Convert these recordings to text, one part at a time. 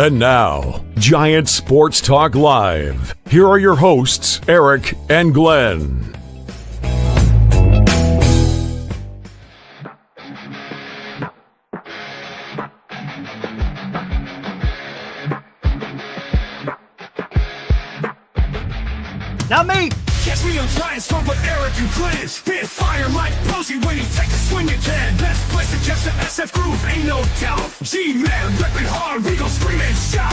And now, Giant Sports Talk Live. Here are your hosts, Eric and Glenn. Not me. Catch me on Giants Talk with Eric and Glenn. Spit fire like Posey when he takes a swing again. Best place to catch the SF groove, ain't no doubt. G-Man, ripping hard, we gon' scream and shout.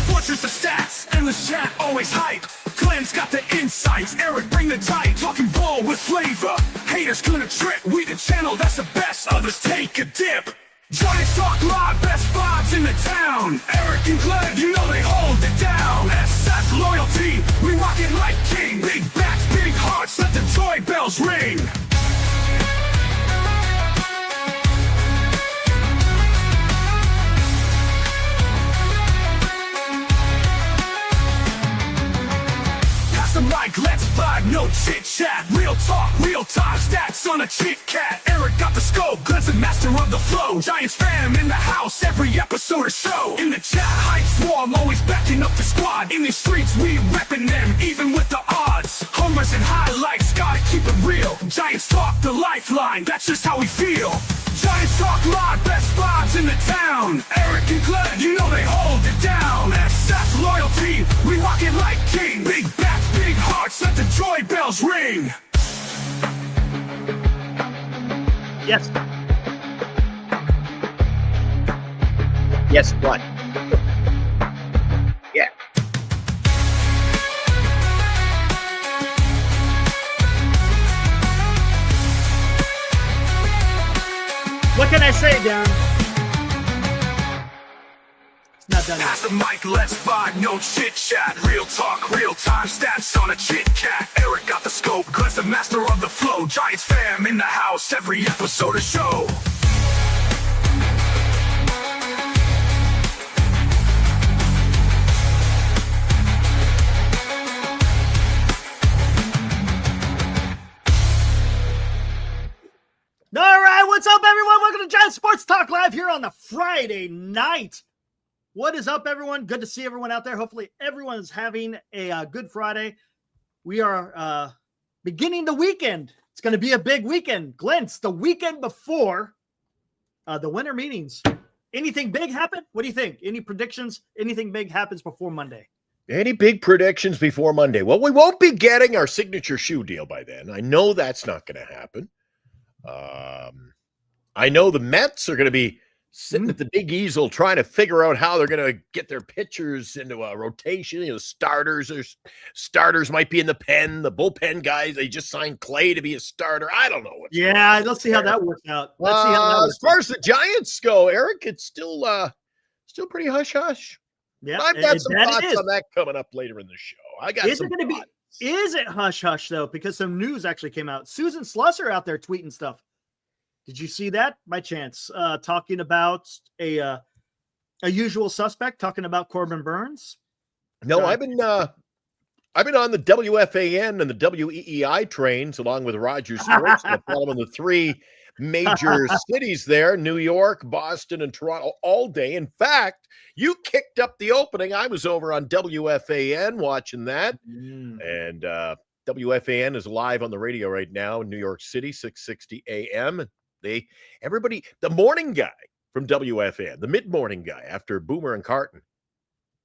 Fortress of stats, endless chat, always hype. Glenn's got the insights, Eric bring the tight. Talking ball with flavor, haters gonna trip. We the channel that's the best, others take a dip. Giants Talk Live, best vibes in the town. Eric and Glenn, you know they hold it down. SF loyalty, we rock it like king. Big backs, big hearts, let the joy bells ring. Pass the mic, let's vibe, no chit chat. Real talk, real time, stats on a chit cat. Eric got the scope, Glenn's the master of the flow. Giants fam in the house, every episode a show. In the chat, hype swarm, always backing up the squad. In the streets, we repping them, even with the odds. Homers and highlights, gotta keep it real. Giants Talk, the lifeline, that's just how we feel. Giants Talk Live, best vibes in the town. Eric and Glenn, you know they hold it down. SF loyalty, we rock it like king. Big back, big hearts, let the joy bells ring. Yes. Yes, what? Yeah. What can I say, Darren? It's not done yet. Pass the mic, let's vibe, no chit chat. Real talk, real time, stats on a chit cat. Eric got the scope, Glenn's the master of the flow. Giants fam in the house, every episode a show. All right, what's up, everyone? Welcome to Giant Sports Talk Live here on the Friday night. What is up, everyone? Good to see everyone out there. Hopefully, everyone is having a good Friday. We are beginning the weekend. It's going to be a big weekend. Glenn, it's the weekend before the winter meetings. Anything big happen? What do you think? Any predictions? Anything big happens before Monday? Any big predictions before Monday? Well, we won't be getting our signature shoe deal by then. I know that's not going to happen. I know the Mets are going to be sitting at the big easel trying to figure out how they're going to get their pitchers into a rotation. You know, starters might be in the pen. The bullpen guys, they just signed Clay to be a starter. I don't know. Let's see how that works out. Let's see how that works as far as the Giants go, Eric, it's still pretty hush-hush. Yeah, I've got some thoughts on that coming up later in the show. I got some thoughts. Is it hush-hush, though? Because some news actually came out. Susan Slusser out there tweeting stuff. Did you see that by chance? Talking about a usual suspect, talking about Corbin Burnes? No, I've been on the WFAN and the WEEI trains along with Roger Sports. I follow them in the three major cities there, New York, Boston, and Toronto all day. In fact, you kicked up the opening. I was over on WFAN watching that. And WFAN is live on the radio right now in New York City, 660 a.m. The morning guy from WFAN, the mid-morning guy after Boomer and Carton,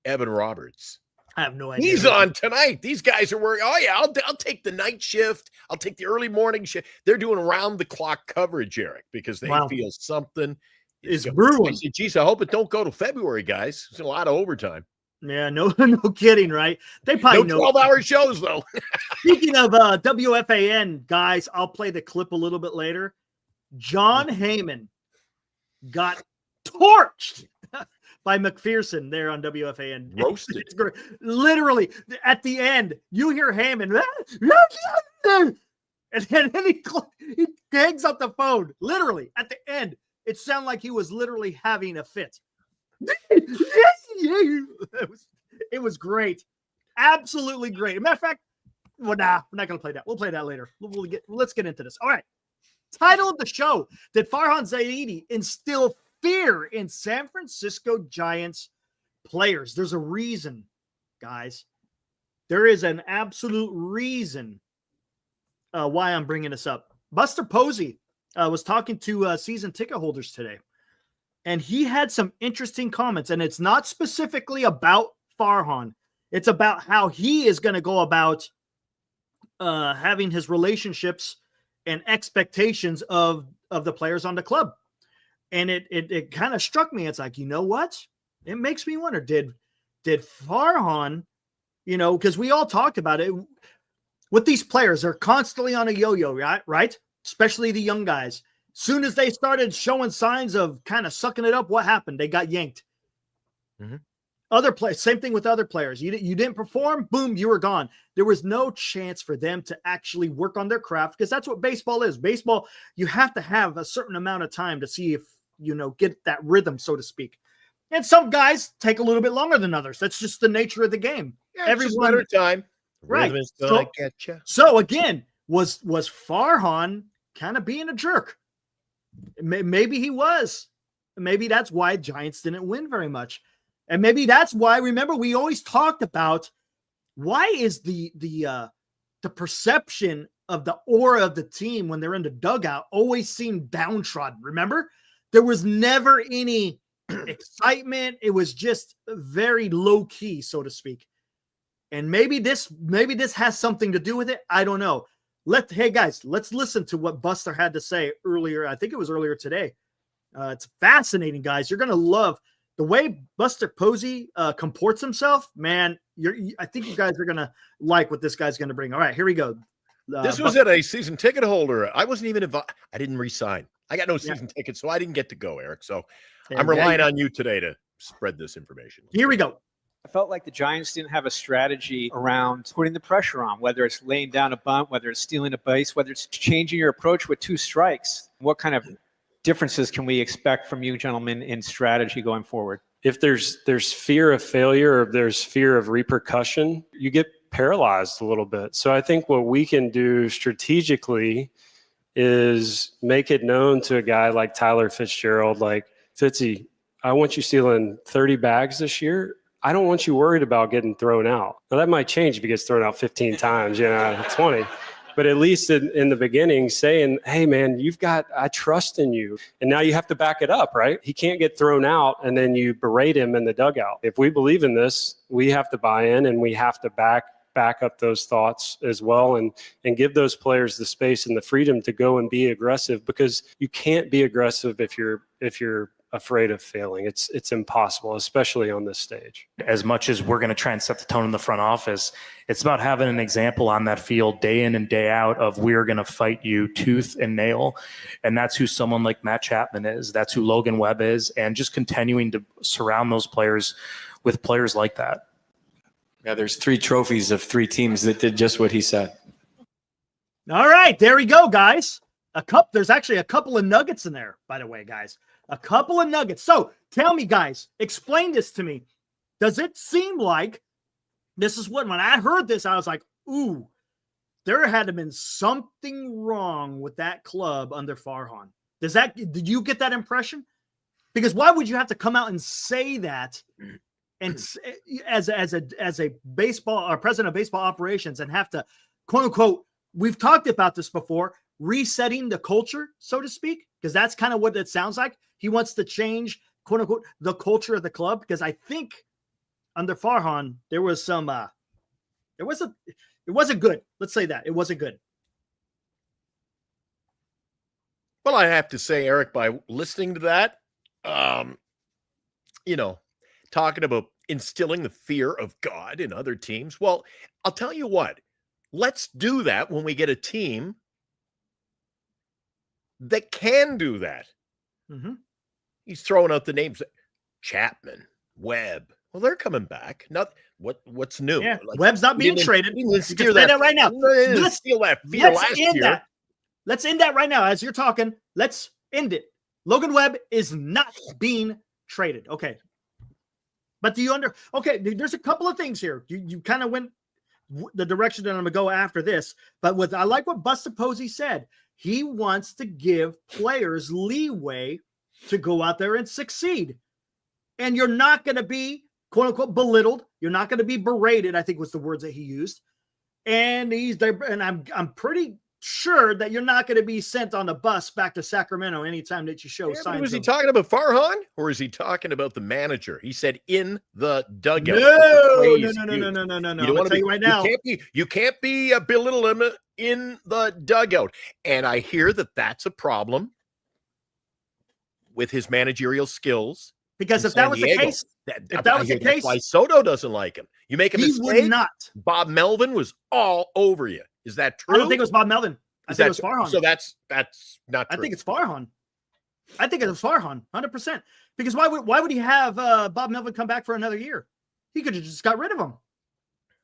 Evan Roberts. I have no idea. He's on tonight. These guys are working. Oh, yeah, I'll take the night shift. I'll take the early morning shift. They're doing around-the-clock coverage, Eric, because they feel something is brewing. Geez, I hope it don't go to February, guys. It's a lot of overtime. Yeah, no kidding, right? They probably know. 12-hour shows, though. Speaking of WFAN, guys, I'll play the clip a little bit later. John Heyman got torched by McPherson there on WFAN. Roasted. Literally, at the end, you hear Heyman, and then he hangs up the phone. Literally, at the end, it sounded like he was literally having a fit. It was great. Absolutely great. As a matter of fact, we're not going to play that. We'll play that later. Let's get into this. All right. Title of the show: Did Farhan Zaidi instill fear in San Francisco Giants players. There's a reason, guys. There is an absolute reason why I'm bringing this up. Buster Posey was talking to season ticket holders today, and he had some interesting comments, and it's not specifically about Farhan. It's about how he is going to go about having his relationships and expectations of the players on the club. And it kind of struck me. It's like, you know what? It makes me wonder, did Farhan, because we all talked about it with these players, they're constantly on a yo-yo, right? Especially the young guys. Soon as they started showing signs of kind of sucking it up, what happened? They got yanked. Mm-hmm. Other players, same thing with other players. You didn't perform, boom, you were gone. There was no chance for them to actually work on their craft, because that's what baseball is. Baseball, you have to have a certain amount of time to see if, get that rhythm, so to speak. And some guys take a little bit longer than others. That's just the nature of the game. Yeah, everyone at a time. Right. So again, was Farhan kind of being a jerk? Maybe he was. Maybe that's why Giants didn't win very much. And maybe that's why, remember, we always talked about why is the perception of the aura of the team when they're in the dugout always seemed downtrodden. Remember? There was never any excitement. It was just very low key, so to speak. And maybe this has something to do with it. I don't know. Hey guys, let's listen to what Buster had to say earlier. I think it was earlier today. It's fascinating, guys. You're going to love the way Buster Posey comports himself. Man, I think you guys are going to like what this guy's going to bring. All right, here we go. This was at a season ticket holder. I wasn't even involved. I didn't re-sign. I got no season ticket, so I didn't get to go, Eric. So I'm relying on you today to spread this information. Here we go. I felt like the Giants didn't have a strategy around putting the pressure on, whether it's laying down a bunt, whether it's stealing a base, whether it's changing your approach with 2 strikes. What kind of differences can we expect from you gentlemen in strategy going forward? If there's fear of failure, or there's fear of repercussion, you get paralyzed a little bit. So I think what we can do strategically is make it known to a guy like Tyler Fitzgerald, like, Fitzy, I want you stealing 30 bags this year. I don't want you worried about getting thrown out. Now, that might change if he gets thrown out 15 times, 20. But at least in the beginning, saying, hey, man, I trust in you. And now you have to back it up, right? He can't get thrown out and then you berate him in the dugout. If we believe in this, we have to buy in, and we have to back up those thoughts as well, and give those players the space and the freedom to go and be aggressive, because you can't be aggressive if you're afraid of failing. It's impossible, especially on this stage. As much as we're going to try and set the tone in the front office, it's about having an example on that field day in and day out of, we're going to fight you tooth and nail. And that's who someone like Matt Chapman is. That's who Logan Webb is. And just continuing to surround those players with players like that. Yeah, there's 3 trophies of 3 teams that did just what he said. All right, there we go, guys. There's actually a couple of nuggets in there, by the way, guys. A couple of nuggets. So tell me, guys, explain this to me. Does it seem like this is when I heard this, I was like, ooh, there had to have been something wrong with that club under Farhan. Did you get that impression? Because why would you have to come out and say that, and as a baseball or president of baseball operations, and have to, quote unquote, we've talked about this before, resetting the culture, so to speak, because that's kind of what it sounds like. He wants to change, quote unquote, the culture of the club, because I think under Farhan there was some it wasn't good. Let's say that it wasn't good. Well, I have to say, Eric, by listening to that, talking about instilling the fear of God in other teams. Well, I'll tell you what, let's do that when we get a team that can do that. Mm-hmm. He's throwing out the names: Chapman, Webb. Well, they're coming back. What's new? Yeah, Webb's not being traded. Let's steal that right now. Let's steal that fear last year. Let's end that right now. As you're talking, let's end it. Logan Webb is not being traded. Okay. But there's a couple of things here. You kind of went the direction that I'm going to go after this. But I like what Buster Posey said. He wants to give players leeway to go out there and succeed. And you're not going to be quote unquote belittled. You're not going to be berated, I think was the words that he used. And he's there, and I'm pretty sure that you're not going to be sent on a bus back to Sacramento anytime that you show signs. Was he talking about Farhan or is he talking about the manager? He said in the dugout. No. You I'm going to tell you right now. You can't be belittling him in the dugout. And I hear that that's a problem with his managerial skills. Because if that was the case, that's why Soto doesn't like him. You make a mistake. Would not. Bob Melvin was all over you. Is that true? I don't think it was Bob Melvin. I think it was Farhan. So that's not true. I think it's Farhan. I think it's Farhan, 100%. Because why would he have Bob Melvin come back for another year? He could have just got rid of him.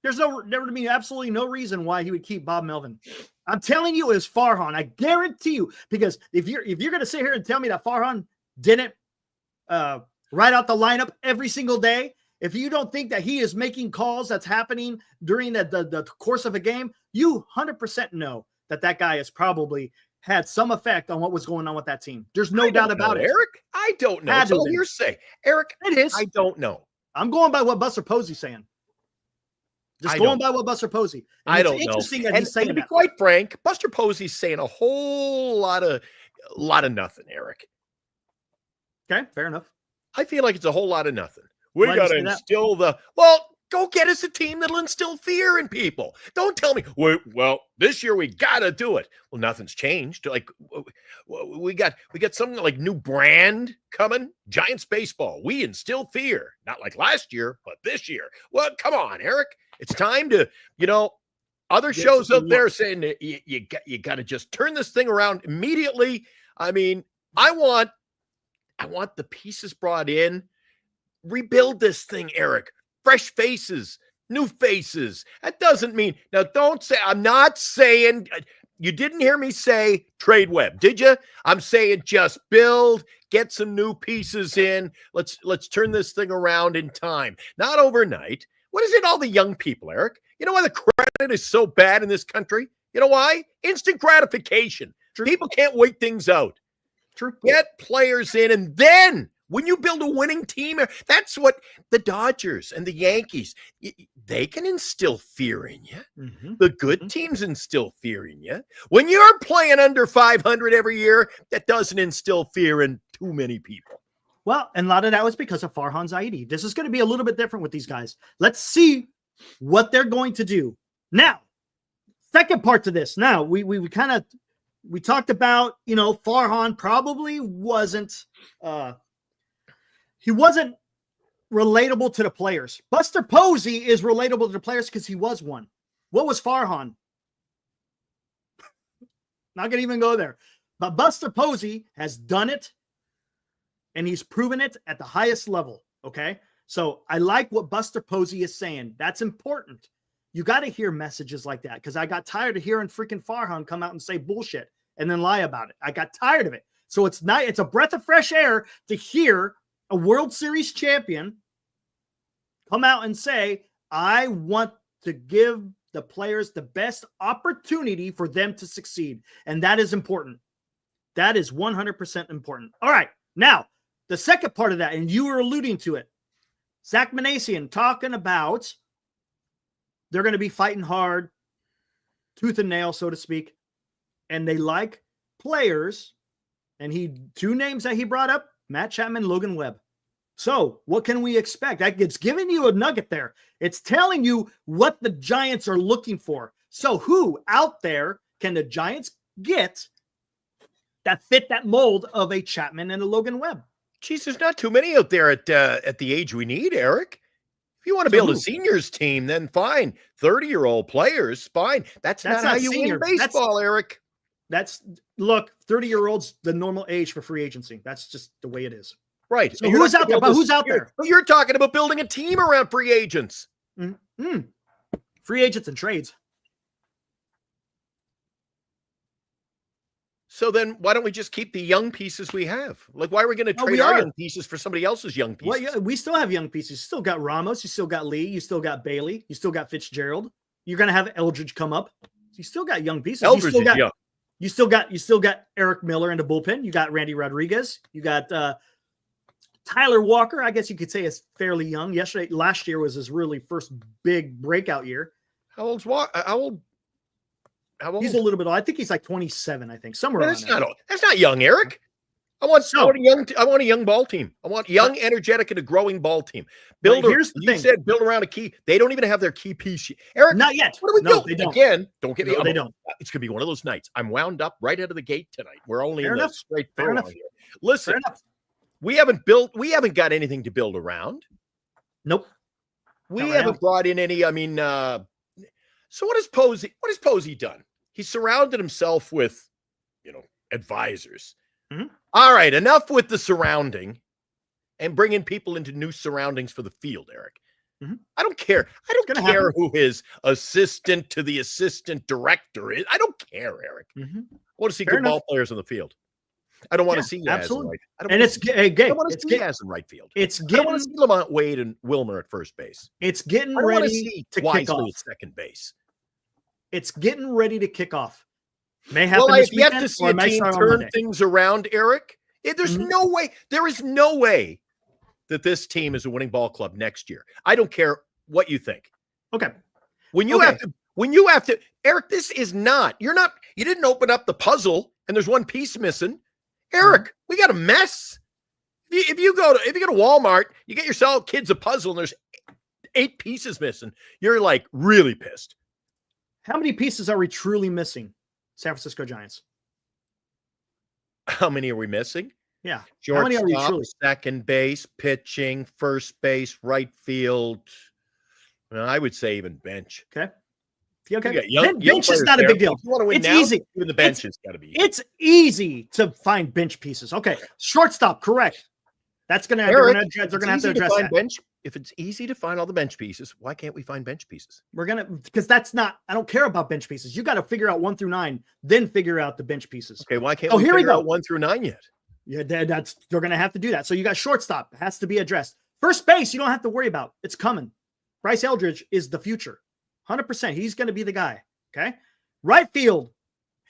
There would be absolutely no reason why he would keep Bob Melvin. I'm telling you, it's Farhan. I guarantee you. Because if you're going to sit here and tell me that Farhan didn't write out the lineup every single day, if you don't think that he is making calls that's happening during the course of a game, you 100% know that guy has probably had some effect on what was going on with that team. There's no doubt about it. Eric, I don't know. That's all you're saying. Eric, it is. I don't know. I'm going by what Buster Posey's saying. Just going by what Buster Posey. I don't know. Interesting that he's saying to be quite frank, Buster Posey's saying a whole lot of nothing, Eric. Okay, fair enough. I feel like it's a whole lot of nothing. We got to instill go get us a team that'll instill fear in people. Don't tell me, well, this year we got to do it. Well, nothing's changed. Like we got something like new brand coming, Giants baseball. We instill fear, not like last year, but this year. Well, come on, Eric. It's time to, other shows out there saying that you got to just turn this thing around immediately. I mean, I want the pieces brought in. Rebuild this thing, Eric. Fresh faces, new faces. That doesn't mean, now don't say, I'm not saying, you didn't hear me say trade web, did you? I'm saying just build, get some new pieces in. Let's turn this thing around in time. Not overnight. What is it, all the young people, Eric? You know why the credit is so bad in this country? You know why? Instant gratification. True. People can't wait things out. True. Get players in, and then when you build a winning team, that's what the Dodgers and the Yankees, they can instill fear in you. Mm-hmm. The good teams instill fear in you. When you're playing under 500 every year, that doesn't instill fear in too many people. Well, and a lot of that was because of Farhan Zaidi. This is going to be a little bit different with these guys. Let's see what they're going to do. Now, second part to this. Now, we talked about, Farhan probably wasn't he wasn't relatable to the players. Buster Posey is relatable to the players because he was one. What was Farhan? Not going to even go there. But Buster Posey has done it, and he's proven it at the highest level, okay? So I like what Buster Posey is saying. That's important. You got to hear messages like that because I got tired of hearing freaking Farhan come out and say bullshit and then lie about it. I got tired of it. So it's a breath of fresh air to hear a World Series champion come out and say, I want to give the players the best opportunity for them to succeed. And that is important. That is 100% important. All right. Now, the second part of that, and you were alluding to it, Zach Manasian talking about they're going to be fighting hard, tooth and nail, so to speak. And they like players. And two names that he brought up, Matt Chapman, Logan Webb. So what can we expect? It's giving you a nugget there. It's telling you what the Giants are looking for. So who out there can the Giants get that fit that mold of a Chapman and a Logan Webb? Geez, there's not too many out there at the age we need, Eric. If you want to build a seniors team, then fine. 30-year-old players, fine. That's not how you win baseball, Eric. Look, 30-year-olds, the normal age for free agency. That's just the way it is. Right. So who's out there? But who's out there? You're talking about building a team around free agents. Mm-hmm. Free agents and trades. So then why don't we just keep the young pieces we have? Like, why are we going to trade our young pieces for somebody else's young pieces? Well, yeah, we still have young pieces. You still got Ramos. You still got Lee. You still got Bailey. You still got Fitzgerald. You're going to have Eldridge come up. You still got young pieces. Eldridge is young. You still got Eric Miller in the bullpen. You got Randy Rodriguez. You got Tyler Walker, I guess you could say, is fairly young. Last year was his really first big breakout year. How old's Walker? How old? He's a little bit old. I think he's like 27, I think, somewhere around there. That's not young, Eric. I want a young ball team. I want young, energetic, and a growing ball team. Here's the thing. You said build around a key. They don't even have their key piece yet. Eric, not yet. What do we do? They don't. Again, don't get me. No, they don't. It's gonna be one of those nights. I'm wound up right out of the gate tonight. We're only Fair in enough. the straight Fair enough. here. Listen, Fair enough. we haven't got anything to build around. Nope. We Not right haven't now. brought in any. I mean, so what has Posey done? He surrounded himself with, advisors. Mhm. All right, enough with the surrounding and bringing people into new surroundings for the field, Eric. Mhm. I don't care. I don't gonna care happen. who his assistant to the assistant director is. I don't care, Eric. Mhm. I want to see Fair good ball enough. players on the field. I don't want Yeah, to see Yaz absolutely. in right. I don't And wanna it's see- hey, I Gabe, don't want it's to see getting Yaz in right field. it's I don't want getting to see Lamont Wade and Wilmer at first base. it's getting I don't want to ready see to kick Wisely off. at second base. It's getting ready to kick off. May happen Well, I this have yet weekend, to see or a it might team start on turn Monday. things around, Eric. There's Mhm. no way. There is no way that this team is a winning ball club next year. I don't care what you think. Okay. When you have to, Eric, this is not. You didn't open up the puzzle and there's one piece missing. Eric, we got a mess. If you go to Walmart, you get yourself kids a puzzle and there's 8 pieces missing. You're like really pissed. How many pieces are we truly missing? San Francisco Giants. How many are we missing? Yeah. How many are we Shortstop, truly? second base, pitching, first base, right field. Well, I would say even bench. Okay. You Okay. got young Bench is players not a there. big deal. If you want to win It's now, easy. even the bench has got to be. It's easy to find bench pieces. Okay. Shortstop, correct. That's gonna Eric, they're it's gonna have to easy address find that. bench. If it's easy to find all the bench pieces, why can't we find bench pieces? Because that's not, I don't care about bench pieces. You got to figure out 1 through 9, then figure out the bench pieces. Okay, why can't Oh, we here we figure go. out 1 through 9 yet? Yeah, they're gonna have to do that. So you got shortstop, has to be addressed. First base, you don't have to worry about. It's coming. Bryce Eldridge is the future. 100%. He's gonna be the guy. Okay. Right field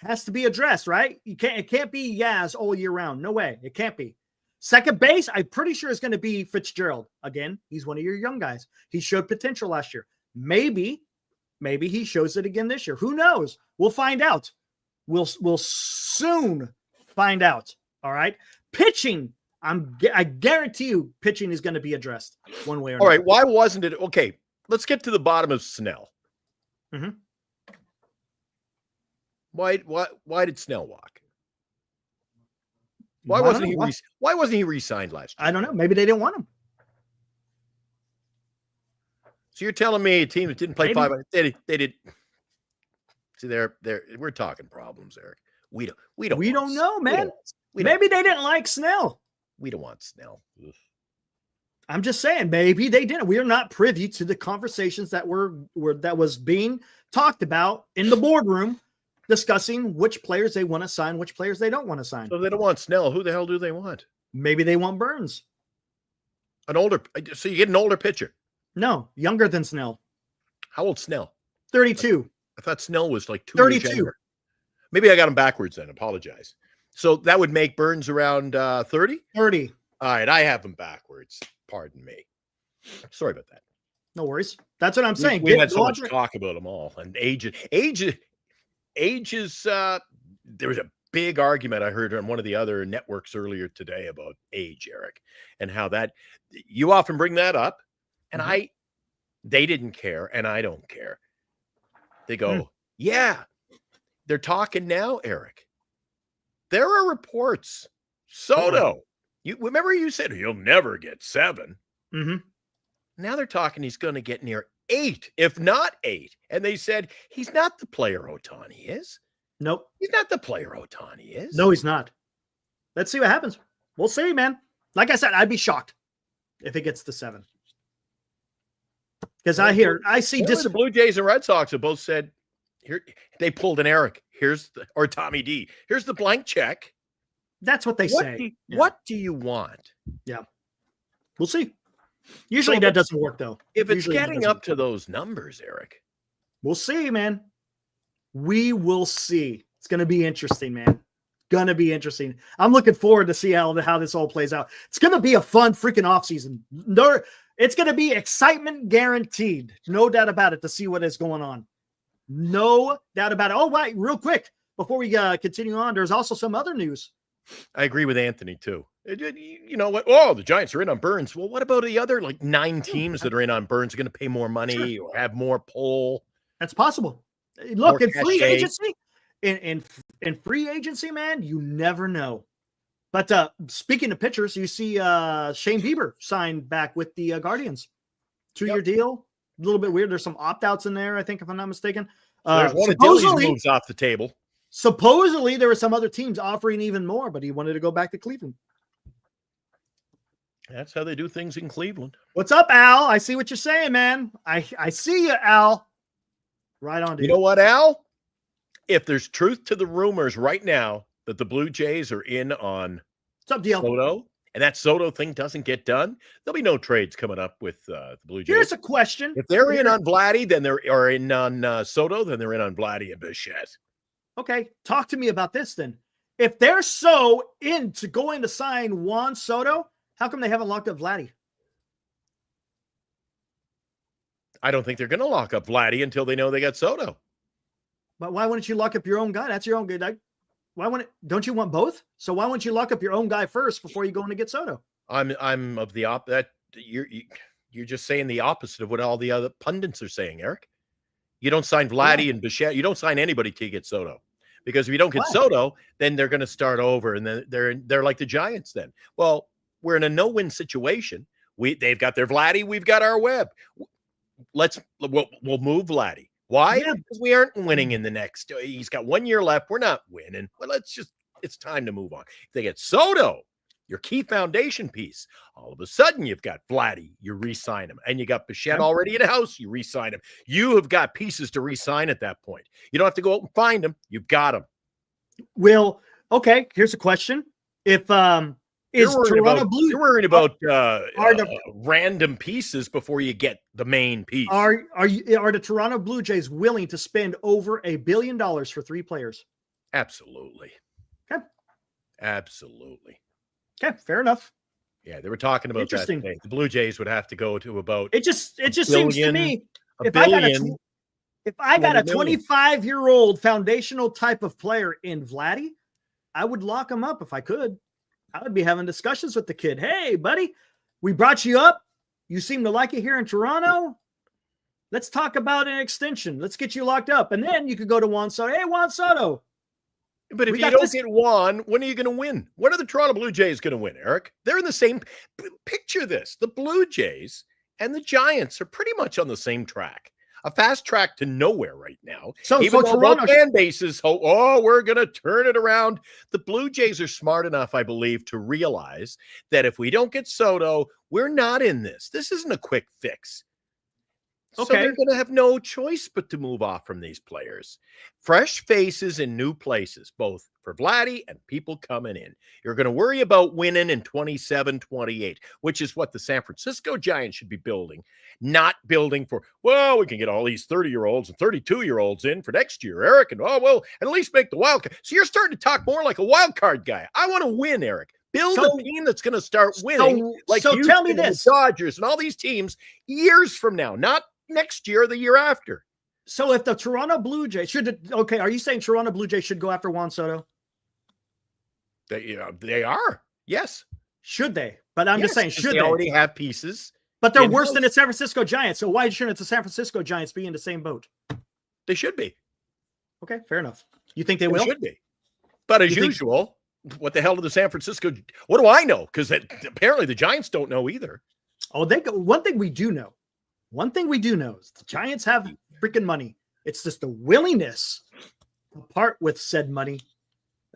has to be addressed, right? It can't be Yaz all year round. No way. It can't be. Second base, I'm pretty sure it's going to be Fitzgerald. Again, he's one of your young guys. He showed potential last year. Maybe he shows it again this year. Who knows? We'll find out. We'll soon find out. All right. Pitching, I guarantee you, pitching is going to be addressed one way or another. All right, why wasn't it? Okay, let's get to the bottom of Snell. Mhm. Why did Snell walk? Why I don't wasn't know. he? Why wasn't he re-signed last year? I don't know. Maybe they didn't want him. So you're telling me a team that didn't play Maybe. 5, they did. See, we're talking problems, Eric. We don't know, man. We Maybe they didn't like Snell. We don't want Snell. Ugh. I'm just saying, maybe they didn't. We are not privy to the conversations that that was being talked about in the boardroom, discussing which players they want to sign, which players they don't want to sign. So they don't want Snell. Who the hell do they want? Maybe they want Burnes. So you get an older pitcher. No, younger than Snell. How old Snell? 32. I thought Snell was like 2 years 32. younger. Maybe I got him backwards then. Apologize. So that would make Burnes around 30? 30. All right, I have him backwards. Pardon me. Sorry about that. No worries. That's what I'm saying. We had so much Roger- talk about them all. And age is there was a big argument I heard on one of the other networks earlier today about age, Eric, and how that you often bring that up. And they didn't care, and I don't care. They go, yeah, they're talking now, Eric. There are reports. Soto, you remember you said he'll never get 7. Mm-hmm. Now they're talking he's going to get near 8, if not 8. And they said he's not the player Ohtani is. Nope. He's not the player Ohtani is. No, he's not. Let's see what happens. We'll see, man. Like I said, I'd be shocked if it gets to 7. Because I see the Blue Jays and Red Sox have both said here they pulled an Eric. Or Tommy D. Here's the blank check. That's what they say. What do you want? Yeah. We'll see. Usually that doesn't work though. If it's Usually getting up to those numbers, Eric. We'll see, man. We will see. It's going to be interesting, man. gonna be interesting. I'm looking forward to see how this all plays out. It's gonna be a fun freaking offseason. It's gonna be excitement guaranteed, no doubt about it, to see what is going on. No doubt about it. Oh, right, real quick before we continue on, there's also some other news. I agree with Anthony too. You know what? Oh, the Giants are in on Burnes. Well, what about the other 9 teams that are in on Burnes are going to pay more money or have more pull? That's possible. Look, in free agency, in free agency, man, you never know. But speaking of pitchers, you see Shane Bieber signed back with the Guardians. 2-year deal. A little bit weird. There's some opt-outs in there, I think, if I'm not mistaken. There's one of Dilly's moves off the table. Supposedly, there were some other teams offering even more, but he wanted to go back to Cleveland. That's how they do things in Cleveland. What's up, Al? I see what you're saying, man. I see you, Al. Right on, dude. You know what, Al? If there's truth to the rumors right now that the Blue Jays are in on Soto, and that Soto thing doesn't get done, there'll be no trades coming up with the Blue Jays. Here's a question. If they're in on Vladdy, then they're in on Soto, then they're in on Vladdy and Bichette. Okay, talk to me about this then. If they're so into going to sign Juan Soto, how come they haven't locked up Vladdy? I don't think they're going to lock up Vladdy until they know they got Soto. But why wouldn't you lock up your own guy? That's your own guy. Don't you want both? So why wouldn't you lock up your own guy first before you go in to get Soto? I'm of the that you're just saying the opposite of what all the other pundits are saying, Eric. You don't sign Vladdy and Bichette. You don't sign anybody till you get Soto. Because if you don't get Soto, then they're going to start over, and then they're like the Giants then. Well, we're in a no-win situation. They've got their Vladdy, we've got our Webb. We'll move Vladdy. Why? Yeah. Because we aren't winning in the next. He's got 1 year left. We're not winning. Well, it's time to move on. If they get Soto, your key foundation piece, all of a sudden you've got Vladdy, you re-sign him. And you got Bichette already in the house, you re-sign him. You have got pieces to re-sign at that point. You don't have to go out and find them. You've got them. Well, okay, here's a question. If you're worried about random pieces before you get the main piece. Are the Toronto Blue Jays willing to spend over $1 billion for 3 players? Absolutely. Okay. Absolutely. Okay, fair enough. Yeah, they were talking about that today. The Blue Jays would have to go to about it just seems to me if I got a 25-year-old foundational type of player in Vladdy, I would lock him up if I could. I would be having discussions with the kid. Hey, buddy, we brought you up. You seem to like it here in Toronto. Let's talk about an extension. Let's get you locked up. And then you could go to Juan Soto. Hey, Juan Soto. But if you don't get Juan, when are you going to win? When are the Toronto Blue Jays going to win, Eric? They're in the same – picture this. The Blue Jays and the Giants are pretty much on the same track. A fast track to nowhere right now. So Toronto fan bases, we're going to turn it around. The Blue Jays are smart enough, I believe, to realize that if we don't get Soto, we're not in this. This isn't a quick fix. So they're going to have no choice but to move off from these players. Fresh faces in new places, both for Vladdy and people coming in. You're going to worry about winning in 27, 28, which is what the San Francisco Giants should be building, not building for, we can get all these 30-year-olds and 32-year-olds in for next year, Eric, and at least make the wild card. So you're starting to talk more like a wild card guy. I want to win, Eric. Build a team that's going to start winning tell me this. The Dodgers and all these teams years from now, not next year or the year after. So if the Toronto Blue Jays are you saying Toronto Blue Jays should go after Juan Soto? They are. Yes. Should they? But I'm just saying, should they? Already have pieces. But they're worse than the San Francisco Giants. So why shouldn't the San Francisco Giants be in the same boat? They should be. Okay, fair enough. You think they will? Should be. But as usual, what the hell do the San Francisco? What do I know? Because apparently the Giants don't know either. One thing we do know is the Giants have freaking money. It's just the willingness to part with said money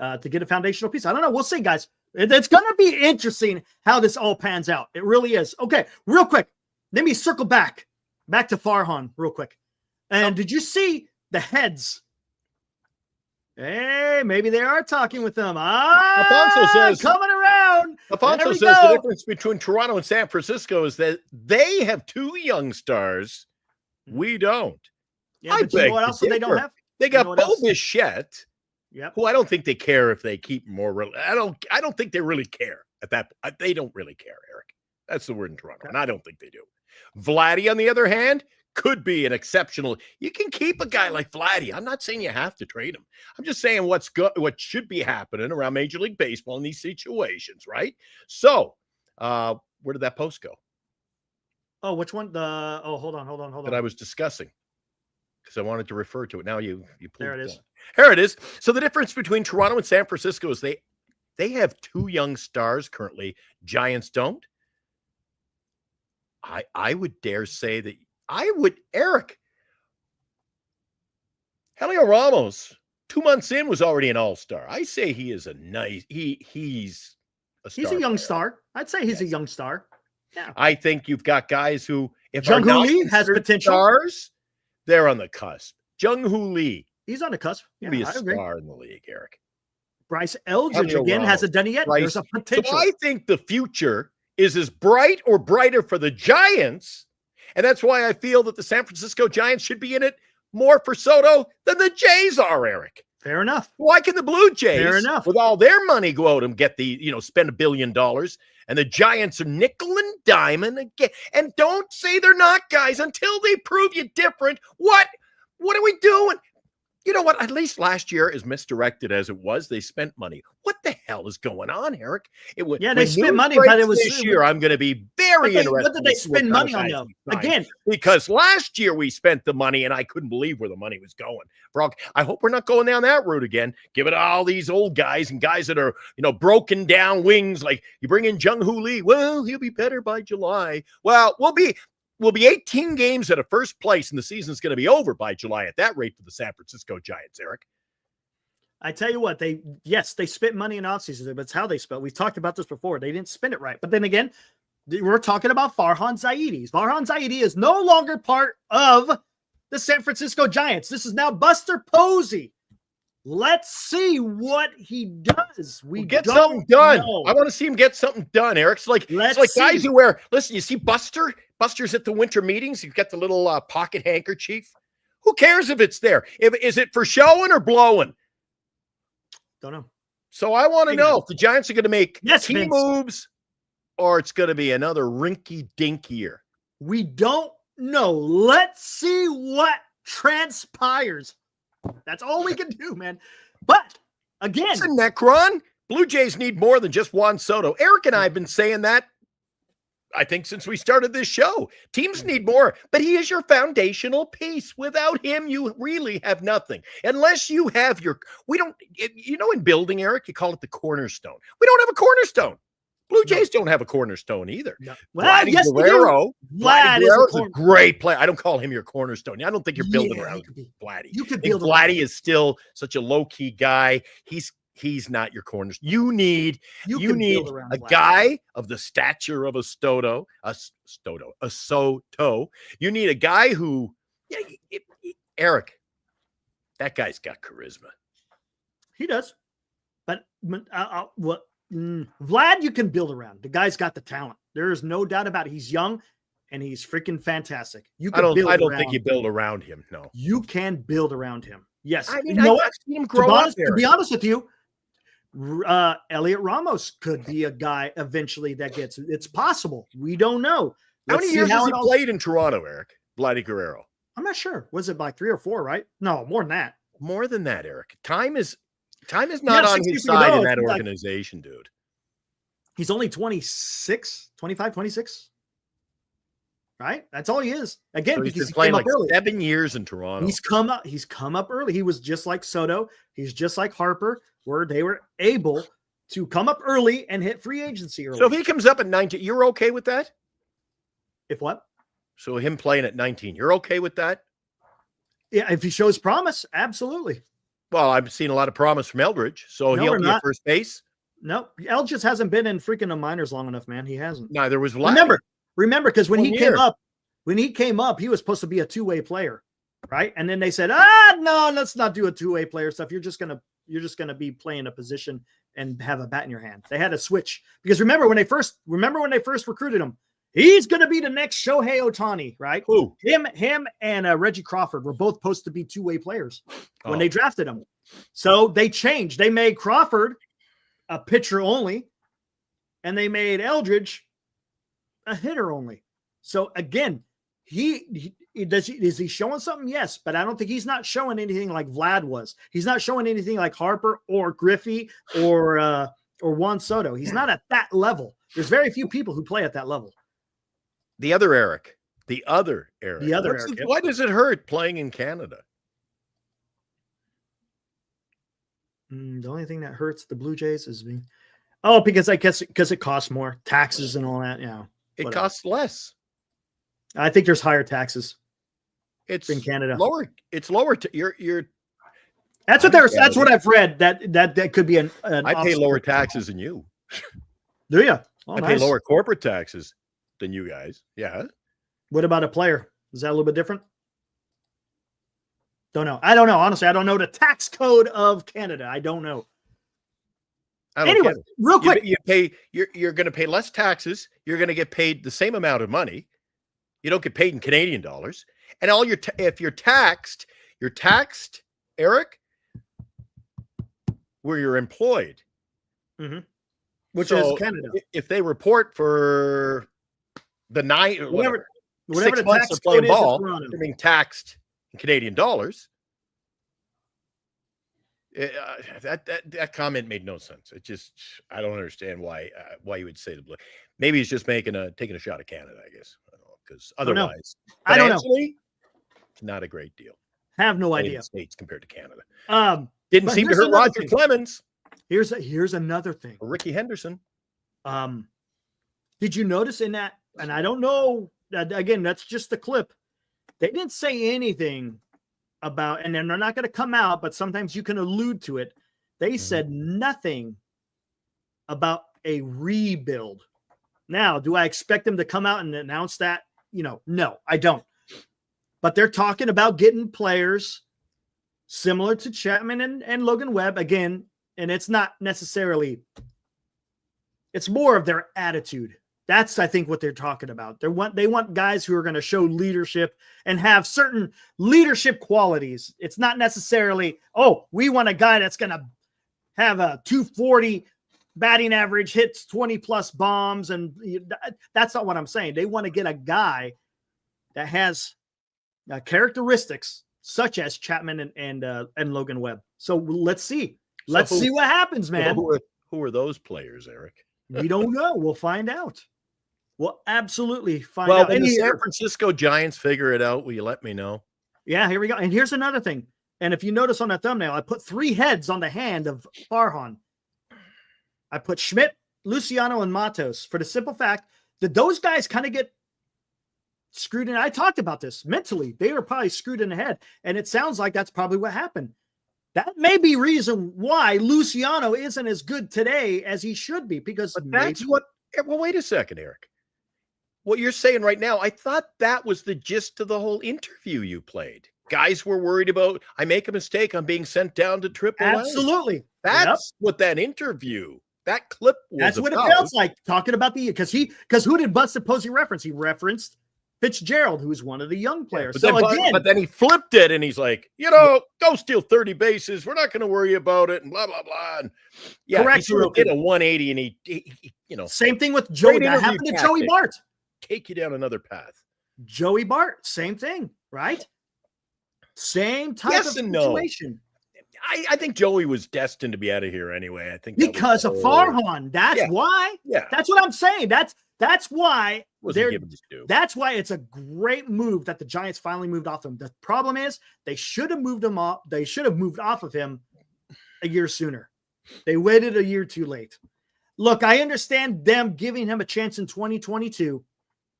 to get a foundational piece. I don't know. We'll see, guys. It's going to be interesting how this all pans out. It really is. Okay, real quick. Let me circle back to Farhan real quick. And did you see the heads? Hey, maybe they are talking with them. Alfonso says coming around. Alfonso says the difference between Toronto and San Francisco is that they have 2 young stars. We don't. Yeah, but you know what else they don't have? They got Bo Bichette Yep. who I don't think they care if they keep more. I don't think they really care at that. They don't really care, Eric. That's the word in Toronto, and I don't think they do. Vladdy, on the other hand, could be an exceptional. You can keep a guy like Vladdy. I'm not saying you have to trade him. I'm just saying what should be happening around Major League Baseball in these situations, right? So, where did that post go? Oh, which one? Hold on. That I was discussing because I wanted to refer to it. Now you pulled There it is. down. Here it is. So the difference between Toronto and San Francisco is they have two young stars currently. Giants don't. I would dare say that Eric. Helio Ramos, 2 months in, was already an all-star. I say he is he's a star. He's a young player. star. I'd say he's a young star. Yeah. I think you've got guys who, if Jung are not Hoo Lee has considered potential. stars, they're on the cusp. Jung Hoo Lee, He's on the cusp. Yeah, be a I agree. star in the league, Eric. Bryce Eldridge, Helio again, Ramos, hasn't done it yet. Bryce. There's a potential. So I think the future is as bright or brighter for the Giants, and that's why I feel that the San Francisco Giants should be in it more for Soto than the Jays are, Eric. Fair enough. Why can the Blue Jays, Fair enough, with all their money, go out and get spend $1 billion, and the Giants are nickel and diamond again? And don't say they're not, guys, until they prove you different. What are we doing? You know what? At least last year, as misdirected as it was, they spent money. What the hell is going on, Eric? They spent money, but it was this year. I'm going to be very interested. What did they spend money on, though? Again, because last year we spent the money, and I couldn't believe where the money was going. Brock, I hope we're not going down that route again. Give it to all these old guys and guys that are, broken down wings. Like you bring in Jung Hoo Lee. Well, he'll be better by July. Well, we'll be 18 games at a first place, and the season's going to be over by July at that rate for the San Francisco Giants, Eric. I tell you what, they spent money in offseason, but it's how they spent. We've talked about this before. They didn't spend it right. But then again, we're talking about Farhan Zaidi. Farhan Zaidi is no longer part of the San Francisco Giants. This is now Buster Posey. Let's see what he does. We get something done. know. I want to see him get something done, Eric. It's like guys who wear. Listen, you see Buster. Buster's at the winter meetings. You've got the little pocket handkerchief. Who cares if it's there? Is it for showing or blowing? Don't know. So I want to know if the Giants are going to make team Vince. moves, or it's going to be another rinky-dink year. We don't know. Let's see what transpires. That's all we can do, man. But again, listen, Necron, Blue Jays need more than just Juan Soto. Eric and I have been saying that, I think, since we started this show. Teams need more, but he is your foundational piece. Without him, you really have nothing. Unless you have in building, Eric, you call it the cornerstone. We don't have a cornerstone. Blue Jays don't have a cornerstone either. No. Well, yes, Guerrero, Vlad is a great player. I don't call him your cornerstone. I don't think you're building around Vladdy. You could build Vladdy is still such a low-key guy. He's not your cornerstone. You need a guy of the stature of a Soto. You need a guy who, Eric, that guy's got charisma. He does. But Vlad, you can build around. The guy's got the talent. There is no doubt about it. He's young and he's freaking fantastic. I don't think you build around him. No, you can build around him. Yes. I mean, I've seen him grow up there. To be honest with you, Elliot Ramos could be a guy eventually that gets it. It's possible. We don't know. How many years has he played in Toronto, Eric? Vladdy Guerrero. I'm not sure. Was it like 3 or 4, right? No, more than that. More than that, Eric. Time is not on his side in that organization, dude. He's only 26, 25, 26. Right? That's all he is. Again, so because he's playing like early. 7 years in Toronto. He's come up early. He was just like Soto. He's just like Harper, where they were able to come up early and hit free agency early. So if he comes up at 19, you're okay with that? If what? So him playing at 19, you're okay with that? Yeah, if he shows promise, absolutely. Well, I've seen a lot of promise from Eldridge, so he'll be at first base. No, Eldridge hasn't been in freaking the minors long enough, man. He hasn't. Neither was Vladdy. Remember, because when he came up, he was supposed to be a two-way player, right? And then they said, no, let's not do a two-way player stuff. You're just gonna be playing a position and have a bat in your hand. They had to switch because remember when they first recruited him, He's going to be the next Shohei Ohtani, right? Who? Him and Reggie Crawford were both supposed to be two-way players when they drafted him. So they changed. They made Crawford a pitcher only, and they made Eldridge a hitter only. So again, is he showing something? Yes, but I don't think he's not showing anything like Vlad was. He's not showing anything like Harper or Griffey or Juan Soto. He's not at that level. There's very few people who play at that level. The other Eric. Why does it hurt playing in Canada? The only thing that hurts the Blue Jays is because it costs more taxes and all that. Yeah, it costs less. I think there's higher taxes. It's in Canada. Lower. It's lower. You're. That's what I've read. That could be an I pay lower taxes than you. Do you? Oh, I pay lower corporate taxes than you guys. Yeah. What about a player? Is that a little bit different? Don't know. I don't know. Honestly, I don't know the tax code of Canada. I don't know. Anyway, real quick. You're going to pay less taxes. You're going to get paid the same amount of money. You don't get paid in Canadian dollars. And if you're taxed, Eric, where you're employed. Mm-hmm. Which is Canada. If they report for the whatever the months tax of playing code ball, is, they're being taxed in Canadian dollars. That comment made no sense. I don't understand why you would say the Blue. Maybe he's just taking a shot at Canada, I guess. I don't know, because otherwise, I don't know. It's not a great deal. Have no idea. States compared to Canada. Didn't seem to hurt Roger Clemens. Here's another thing. Or Ricky Henderson. Did you notice in that? And I don't know. Again, that's just the clip. They didn't say anything about, and then they're not going to come out, but sometimes you can allude to it. They said nothing about a rebuild. Now, do I expect them to come out and announce that? No, I don't. But they're talking about getting players similar to Chapman and Logan Webb again. And it's not necessarily, it's more of their attitude. That's, I think, what they're talking about. They want guys who are going to show leadership and have certain leadership qualities. It's not necessarily, we want a guy that's going to have a 240 batting average, hits 20 plus bombs. And that's not what I'm saying. They want to get a guy that has characteristics such as Chapman and Logan Webb. So let's see. Let's see what happens, man. Who are those players, Eric? We don't know. We'll find out. We'll absolutely find out. Well, when the San Francisco Giants figure it out, will you let me know? Yeah, here we go. And here's another thing. And if you notice on that thumbnail, I put 3 heads on the hand of Farhan. I put Schmidt, Luciano, and Matos for the simple fact that those guys kind of get screwed in. I talked about this mentally. They were probably screwed in the head. And it sounds like that's probably what happened. That may be reason why Luciano isn't as good today as he should be, because that's what. Well, wait a second, Eric. What you're saying right now, I thought that was the gist of the whole interview you played. Guys were worried about, I make a mistake, I'm being sent down to AAA. Absolutely. That's what that interview, that clip was That's what about. It felt like, talking about because who did Busted Posey reference? He referenced Fitzgerald, who's one of the young players. But then he flipped it and he's like, go steal 30 bases. We're not going to worry about it and blah, blah, blah. And correct. He did a 180 and he same thing with Joey. That happened to Joey Bart. Take you down another path. Joey Bart, same thing, right? Same type of situation. No. I think Joey was destined to be out of here anyway. I think because of Farhan. That's why. Yeah. That's what I'm saying. That's why that's why it's a great move that the Giants finally moved off him. The problem is they should have moved him off. They should have moved off of him a year sooner. They waited a year too late. Look, I understand them giving him a chance in 2022,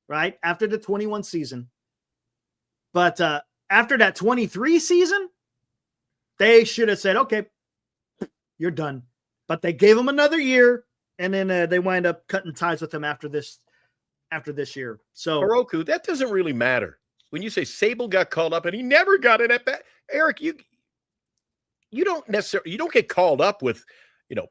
right? After the 21 season. But after that 23 season, they should have said, okay, you're done. But they gave him another year. And then they wind up cutting ties with him after this year. So Heroku, that doesn't really matter. When you say Sable got called up and he never got it at bat, Eric, you don't get called up with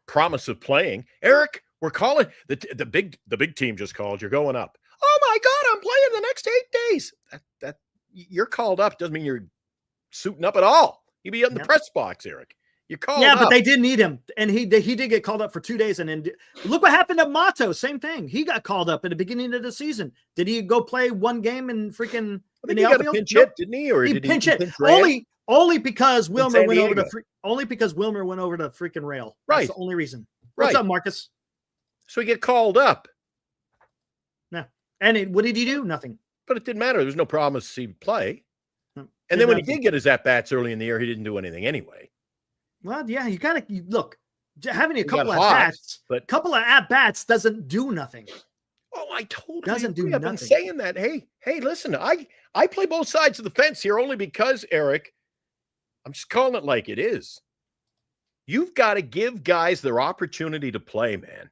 promise of playing. Eric, we're calling the big team just called. You're going up. Oh I got him playing the next 8 days. That you're called up doesn't mean you're suiting up at all. You'd be in the press box, Eric. You're called up. But they did need him, and he did get called up for 2 days. And then look what happened to Mato. Same thing. He got called up at the beginning of the season. Did he go play one game in freaking in the outfield? Pinch hit, didn't he? Or did pinch he hit only because Wilmer went over the freaking rail. Right. That's the only reason. What's up, Marcus? So he get called up. No. And what did he do? Nothing. But it didn't matter. There was no promise he'd play. No, and then when he did get his at-bats early in the year, he didn't do anything anyway. Well, yeah, you got to look. Having a couple of at-bats doesn't do nothing. Oh, I totally doesn't do agree. I've nothing. been saying that. Hey, listen, I play both sides of the fence here only because, Eric, I'm just calling it like it is. You've got to give guys their opportunity to play, man.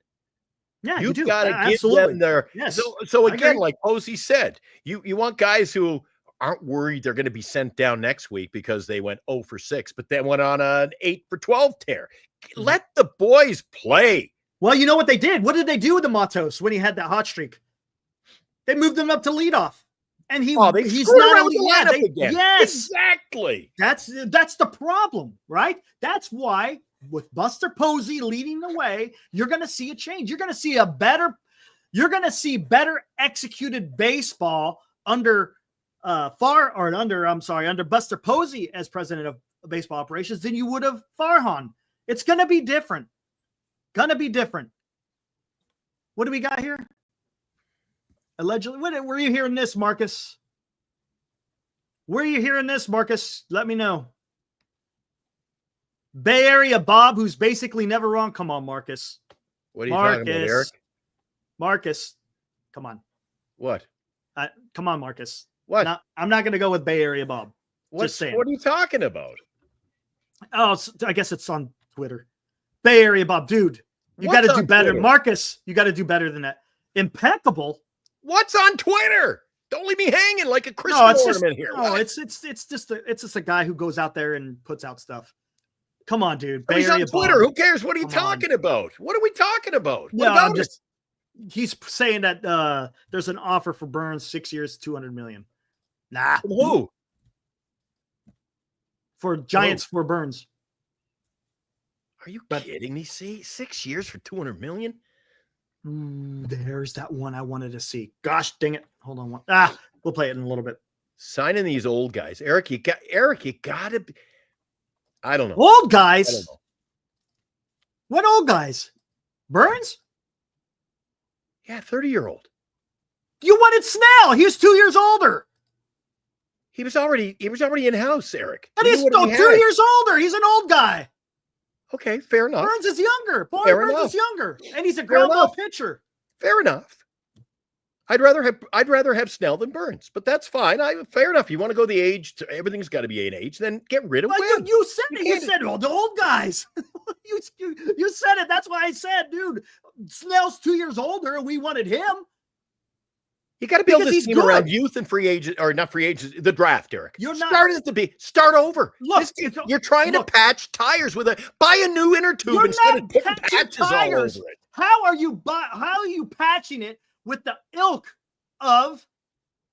Yeah, you've got to give them their. Yes. So again, like Posey said, you want guys who aren't worried they're going to be sent down next week because they went 0 for 6, but then went on an 8 for 12 tear. Let the boys play. Well, you know what they did? What did they do with the Matos when he had that hot streak? They moved him up to leadoff. And he's not only again. Yes, exactly. That's the problem, right? That's why with Buster Posey leading the way, you're going to see a change. You're going to see better executed baseball under Buster Posey as president of baseball operations than you would have Farhan. It's going to be different. What do we got here? Allegedly, were you hearing this, Marcus? Let me know. Bay Area Bob, who's basically never wrong. Come on, Marcus. What are you talking about, Eric? Marcus, come on. What? Come on, Marcus. What? I'm not going to go with Bay Area Bob. Just saying. What are you talking about? Oh, I guess it's on Twitter. Bay Area Bob, dude. You got to do better. Twitter? Marcus, you got to do better than that. Impeccable. What's on Twitter? Don't leave me hanging like a Christmas ornament here. No, it's just a guy who goes out there and puts out stuff. Come on, dude. Bay Area on Twitter. Bob. Who cares? What are you talking about? What are we talking about? He's saying that there's an offer for Burnes 6 years, $200 million. Nah. Who? For Giants for Burnes. Are you kidding me? See, 6 years for $200 million? There's that one I wanted to see. Gosh dang it. Hold on. We'll play it in a little bit. Signing these old guys. Eric, you got to be. I don't know. Old guys? I don't know. What old guys? Burnes? Yeah, 30-year-old. You wanted Snell. He was 2 years older. He was already in-house, Eric. And he's still 2 years older. He's an old guy. Okay, fair enough. Burnes is younger. Burnes is younger. And he's a ground ball pitcher. Fair enough. I'd rather have Snell than Burnes, but that's fine. Fair enough. You want to go the age, everything's got to be an age, then get rid of Wynn. You said it. You said, the old guys. you said it. That's why I said, dude, Snell's 2 years older and we wanted him. You got to build this team around youth and free agents, or not free agents, the draft, Eric. Start over. Look, you're trying to patch tires buy a new inner tube instead of putting patches all over it. How are you patching it with the ilk of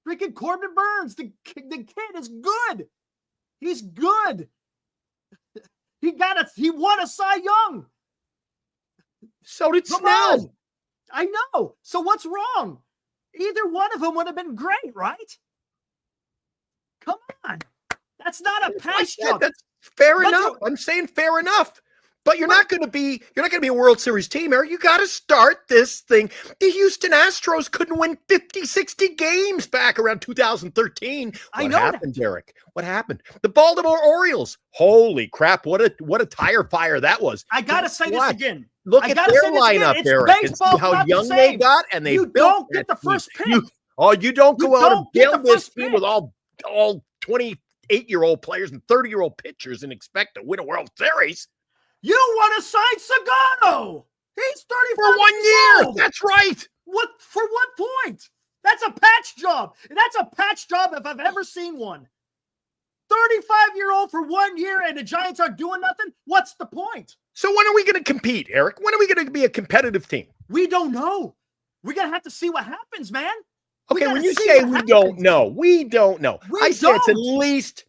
freaking Corbin Burnes? The kid is good. He's good. He won a Cy Young. So did Snell. I know. So what's wrong? Either one of them would have been great, right? Come on. That's not a patch job. That's fair enough. I'm saying fair enough. But you're not going to be a World Series team, Eric. You got to start this thing. The Houston Astros couldn't win 50, 60 games back around 2013. What happened, Eric? What happened? The Baltimore Orioles. Holy crap. What a tire fire that was. I got to say this again. Look at their lineup, Eric, and see how young they got, and they don't get the first pick. You don't go out and build this team with all 28-year-old players and 30-year-old pitchers and expect to win a World Series. You want to sign Sagano? He's 35 for 1 year. That's right. What for? What point? That's a patch job. That's a patch job if I've ever seen one. 35-year-old for 1 year, and the Giants aren't doing nothing. What's the point? So when are we going to compete, Eric? When are we going to be a competitive team? We don't know. We're going to have to see what happens, man. Okay, when you say we don't know, we don't know. I say it's at don't. least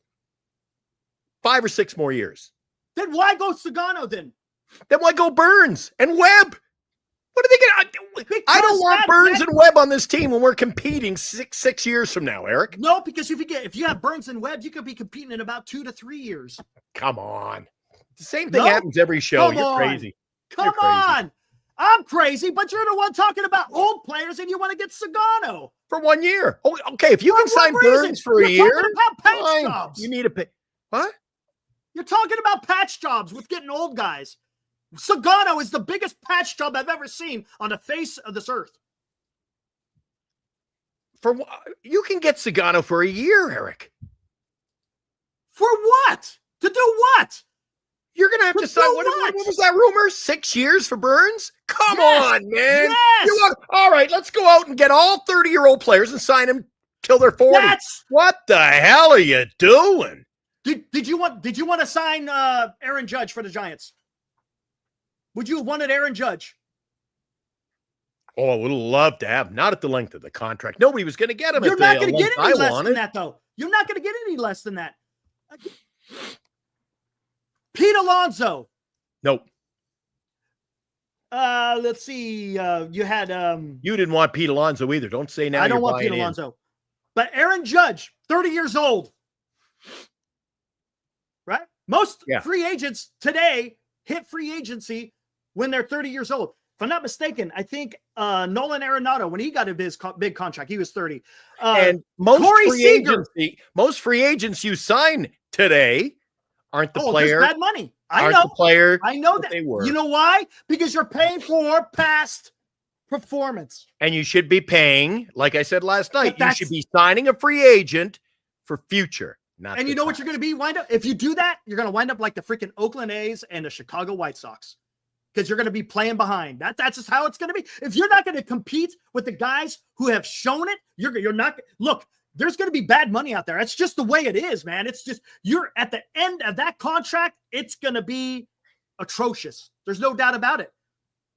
5 or 6 more years. Then why go Sagano then? Then why go Burnes and Webb? What are they going to do? I don't want Burnes and Webb on this team when we're competing six years from now, Eric. No, because if you have Burnes and Webb, you could be competing in about 2 to 3 years. Come on. The same thing happens every show. You're crazy. Come on. I'm crazy, but you're the one talking about old players and you want to get Sagano. For 1 year. Oh, okay, if you can sign Burnes for a year, you're talking about patch jobs. You need to pay. What? You're talking about patch jobs with getting old guys. Sagano is the biggest patch job I've ever seen on the face of this earth. You can get Sagano for a year, Eric. For what? To do what? You're going to have to sign. What was that rumor? 6 years for Burnes? Come on, man. Yes. All right, let's go out and get all 30-year-old players and sign them till they're 40. What the hell are you doing? Did you want to sign Aaron Judge for the Giants? Would you have wanted Aaron Judge? Oh, I would have loved to have. Not at the length of the contract. Nobody was going to get him. You're not going to get any less than that, though. You're not going to get any less than that. Pete Alonso. Nope. Let's see. You had. You didn't want Pete Alonso either. Don't say now. I don't want Pete Alonso. But Aaron Judge, 30 years old. Right? Most free agents today hit free agency when they're 30 years old. If I'm not mistaken, I think Nolan Arenado, when he got a big contract, he was 30. And most free agents you sign today aren't the player. Bad money. I know. The player. I know that. They were. You know why? Because you're paying for past performance. And you should be paying, like I said last night, you should be signing a free agent for future. And you know what you're going to be wind up? If you do that, you're going to wind up like the freaking Oakland A's and the Chicago White Sox. Because you're going to be playing behind. That's just how it's going to be. If you're not going to compete with the guys who have shown it, you're not. Look, there's going to be bad money out there. That's just the way it is, man. It's just you're at the end of that contract. It's going to be atrocious. There's no doubt about it.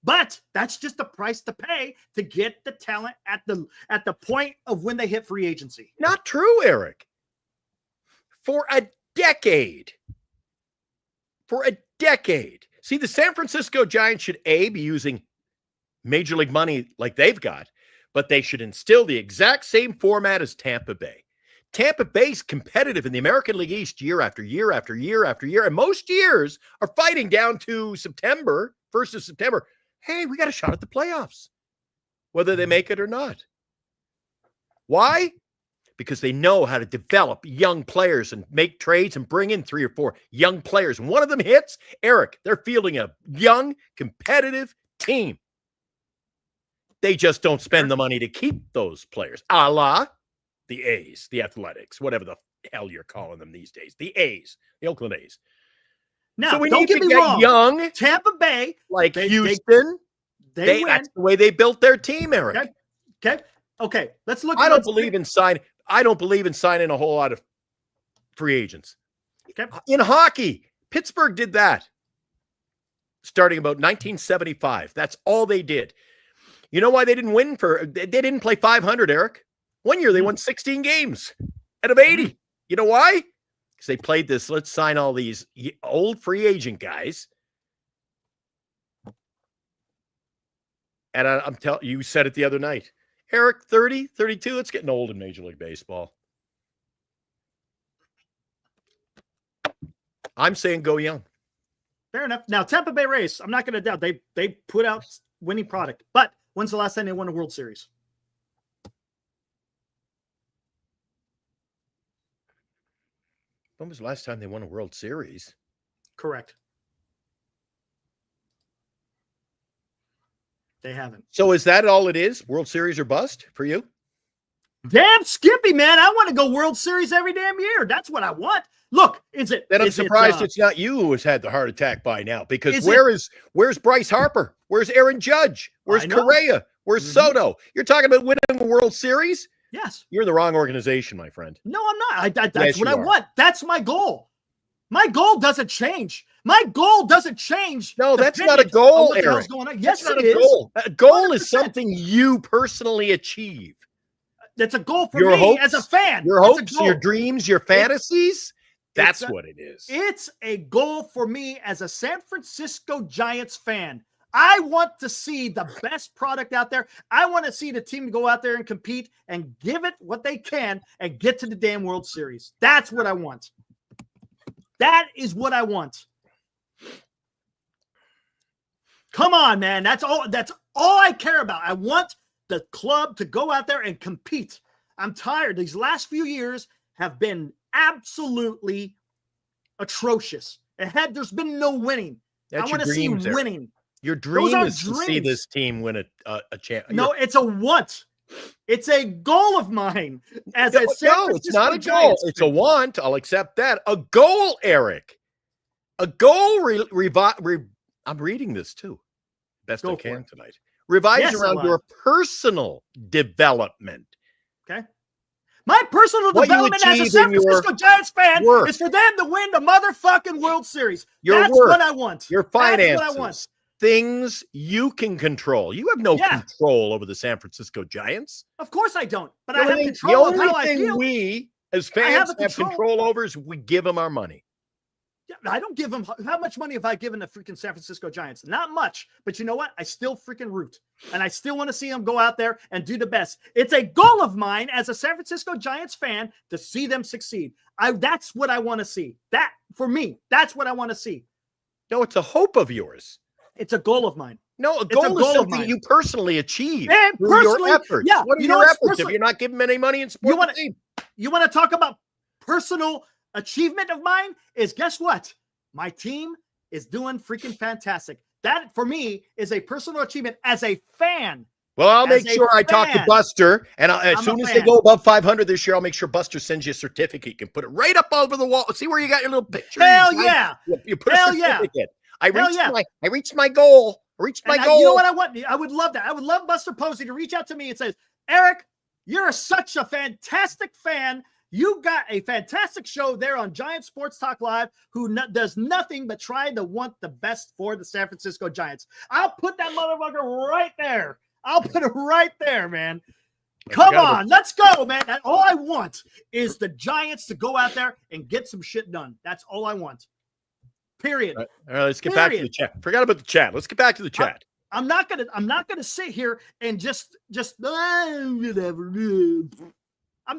But that's just the price to pay to get the talent at the point of when they hit free agency. Not true, Eric. For a decade. See, the San Francisco Giants should, A, be using major league money like they've got, but they should instill the exact same format as Tampa Bay. Tampa Bay's competitive in the American League East year after year after year after year, and most years are fighting down to September, 1st of September. Hey, we got a shot at the playoffs, whether they make it or not. Why? Because they know how to develop young players and make trades and bring in 3 or 4 young players. And one of them hits, Eric, they're fielding a young, competitive team. They just don't spend the money to keep those players. A la the A's, the Athletics, whatever the hell you're calling them these days. The A's, the Oakland A's. Now, so we don't need get to me get wrong. young, Tampa Bay, like Houston. That's the way they built their team, Eric. Okay. Let's look. I don't believe in signing a whole lot of free agents. Okay. In hockey, Pittsburgh did that starting about 1975. That's all they did. You know why they didn't win? They didn't play 500, Eric. 1 year they won 16 games out of 80. You know why? Because they played this, let's sign all these old free agent guys. And I'm telling you, said it the other night. Eric, 30, 32, it's getting old in Major League Baseball. I'm saying go young. Fair enough. Now, Tampa Bay Rays, I'm not going to doubt. They put out winning product. But when's the last time they won a World Series? When was the last time they won a World Series? Correct. They haven't. So is that all it is? World Series or bust for you? Damn Skippy, man. I want to go World Series every damn year. That's what I want. Look, then I'm surprised it's not you who has had the heart attack by now. Because where's Bryce Harper? Where's Aaron Judge? Where's Correa? Where's Soto? You're talking about winning a World Series? Yes. You're in the wrong organization, my friend. No, I'm not. That's what I want. That's my goal. My goal doesn't change. My goal doesn't change. No, that's not a goal, Eric. Yes, it is. A goal is something you personally achieve. That's a goal for Your me hopes, as a fan. Your It's a hopes, goal. your dreams, your fantasies. That's what it is. It's a goal for me as a San Francisco Giants fan. I want to see the best product out there. I want to see the team go out there and compete and give it what they can and get to the damn World Series. That's what I want. That is what I want. Come on, man. That's all I care about. I want the club to go out there and compete. I'm tired. These last few years have been absolutely atrocious. There's been no winning. That's I want to see winning. Your dream are is to see this team win a champ. No, it's a want. It's a goal of mine as a San No, Francisco it's not a goal. Giants It's fan. a want. I'll accept that. A goal, Eric. A goal. I'm reading this too. Best Go I for can it. tonight. Revives Yes, around Elias. your personal development. Okay. My personal What you development as a achieve San in your Francisco Giants fan work. is for them to win the motherfucking World Series. Your That's work, what I want. your That's what finances, I want. things you can control. You have no control over the San Francisco Giants. Of course I don't, but The I have only- control the of only how I thing feel. we as I have fans a have control over is we give them our money. Yeah, I don't give them. How much money have I given the freaking San Francisco Giants? Not much, but you know what? I still freaking root, and I still want to see them go out there and do the best. It's a goal of mine as a San Francisco Giants fan to see them succeed. That's what I want to see. That for me, that's what I want to see. No, it's a hope of yours. It's a goal of mine. No, a It's goal, a goal is of something mine. you personally achieve And through personally, your efforts. yeah, What are you know your what's efforts if personally- you're not giving them any money in sports? You want to talk about personal achievement of mine? Is guess what? My team is doing freaking fantastic. That for me is a personal achievement as a fan. Well, I'll make As a sure I talk to fan. Buster, and as I'm soon a as they fan. go above 500 this year, I'll make sure Buster sends you a certificate. You can put it right up over the wall. See where you got your little picture? Hell You- yeah. You put Hell a yeah. certificate. Hell yeah. I reached my goal. I reached my And goal. you know what I want? I would love that. I would love Buster Posey to reach out to me and say, Eric, you're such a fantastic fan. You got a fantastic show there on Giant Sports Talk Live who does nothing but try to want the best for the San Francisco Giants. I'll put that motherfucker right there. I'll put it right there, man. Come on, let's go, man. All I want is the Giants to go out there and get some shit done. That's all I want. Period. All right, let's get back to the chat. Forgot about the chat. Let's get back to the chat. I'm not gonna sit here and just whatever.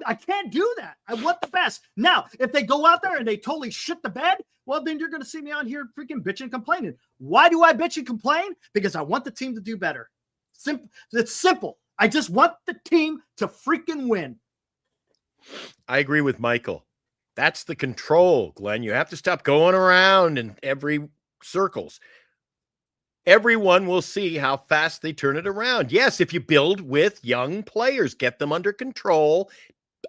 I can't do that. I want the best. Now, if they go out there and they totally shit the bed, well, then you're gonna see me on here freaking bitching and complaining. Why do I bitch and complain? Because I want the team to do better. Simple. It's simple. I just want the team to freaking win. I agree with Michael. That's the control, Glenn. You have to stop going around in every circles. Everyone will see how fast they turn it around. Yes, if you build with young players, get them under control,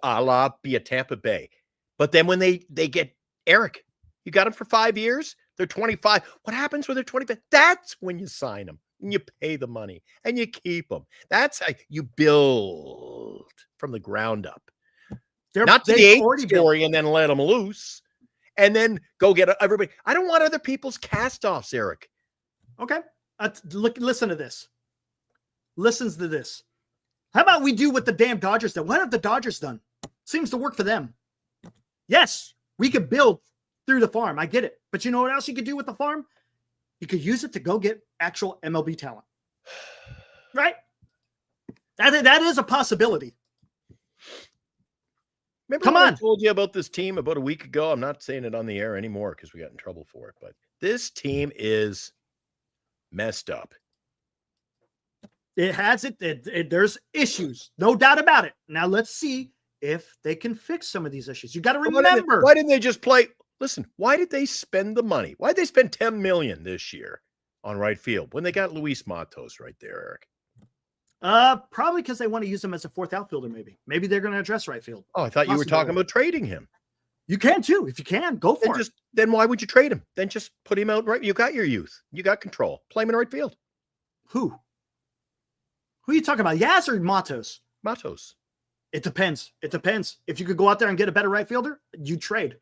a la be a Tampa Bay. But then when they get Eric, you got them for 5 years, they're 25. What happens when they're 25? That's when you sign them and you pay the money and you keep them. That's how you build from the ground up. Not to the eighth story and then let them loose and then go get everybody. I don't want other people's cast-offs, Eric. Okay. Listen to this. Listens to this. How about we do what the damn Dodgers did? What have the Dodgers done? Seems to work for them. Yes, we could build through the farm. I get it. But you know what else you could do with the farm? You could use it to go get actual MLB talent. Right? That is a possibility. Remember Come when on. I told you about this team about a week ago? I'm not saying it on the air anymore because we got in trouble for it, but this team is messed up. It has there's issues, no doubt about it. Now let's see if they can fix some of these issues. You got to remember. Why didn't they just play? Listen, why did they spend the money? Why did they spend $10 million this year on right field when they got Luis Matos right there, Eric? Probably because they want to use him as a fourth outfielder. Maybe they're going to address right field. Oh, I thought you were talking about trading him. You can too. If you can, go for it. Then why would you trade him? Then just put him out right. You got your youth. You got control. Play him in right field. Who are you talking about? Yaz or Matos? Matos. It depends. It depends. If you could go out there and get a better right fielder, you trade.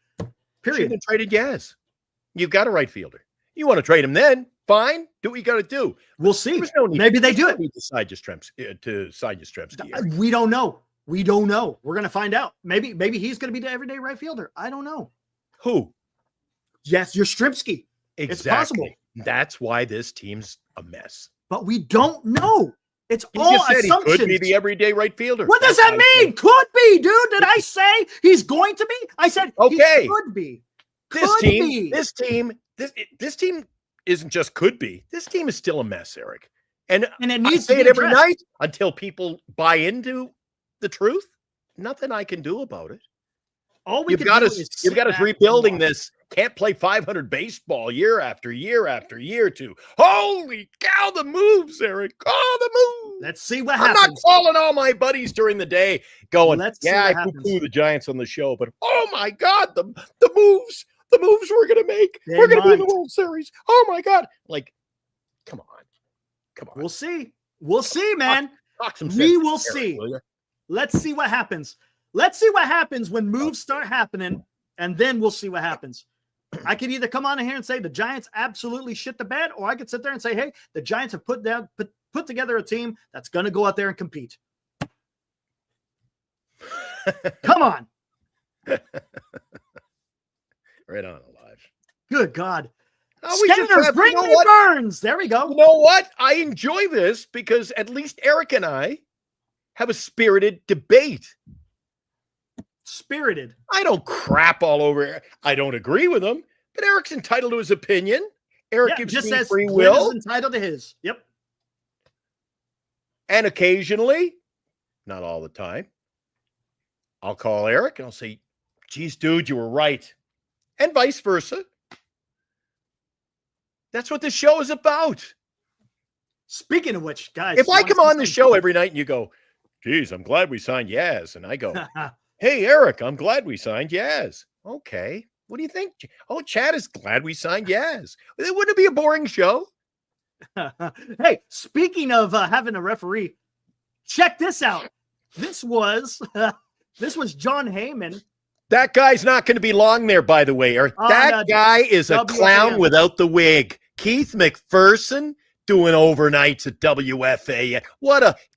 Period. Should have traded Yaz. You've got a right fielder. You want to trade him then? Fine. Do what you got to do. We'll see. No need, Maybe they do it. To side Yastrzemski. We don't know. We don't know. We're going to find out. Maybe he's going to be the everyday right fielder. I don't know. Who? Yes, you're Stripsky. Exactly. It's possible. That's why this team's a mess. But we don't know. It's He all just said assumptions. he could be the everyday right fielder. What does that mean? Could be, dude. Did I say he's going to be? I said Okay. he could be. This team isn't just could be. This team is still a mess, Eric. And it needs I say to it be every addressed. night until people buy into the truth. Nothing I can do about it. All we You've can got do us. is You've sit got us back and rebuilding watch. this. Can't play 500 baseball year after year after year. To holy cow, the moves, Eric. Oh, the moves. Let's see what I'm happens. not calling all my buddies during the day, going, Let's see "Yeah, what I happens. poo-poo the Giants on the show," but oh my God, the moves we're gonna make. They We're gonna be in the might. World Series. Oh my God! Like, come on. We'll see. We'll see, man. Talk some We sense, will Eric, see. will ya? Let's see what happens. Let's see what happens when moves start happening, and then we'll see what happens. I could either come on in here and say the Giants absolutely shit the bed, or I could sit there and say, hey, the Giants have put together a team that's going to go out there and compete. Come on. Right on, alive. Good God. Oh, we just Scanners, have- bring you know me what? Burns. There we go. You know what? I enjoy this because at least Eric and I have a spirited debate. Spirited. I don't crap all over. I don't agree with him, but Eric's entitled to his opinion. Eric gives just me says free Glenn will, is entitled to his. Yep. and occasionally, not all the time, I'll call Eric and I'll say, "Geez, dude, you were right," and vice versa. That's what this show is about. Speaking of which, guys, If you I wanna come see on the something show every night and you go, "Geez, I'm glad we signed Yaz," and I go, cool? "Hey, Eric, I'm glad we signed Yaz." Okay. What do you think? Oh, Chad is glad we signed Yaz. Wouldn't it be a boring show? Hey, speaking of having a referee, check this out. This was John Heyman. That guy's not going to be long there, by the way, Eric. That guy is a WNBA. clown without the wig. Keith McPherson doing overnights at WFA.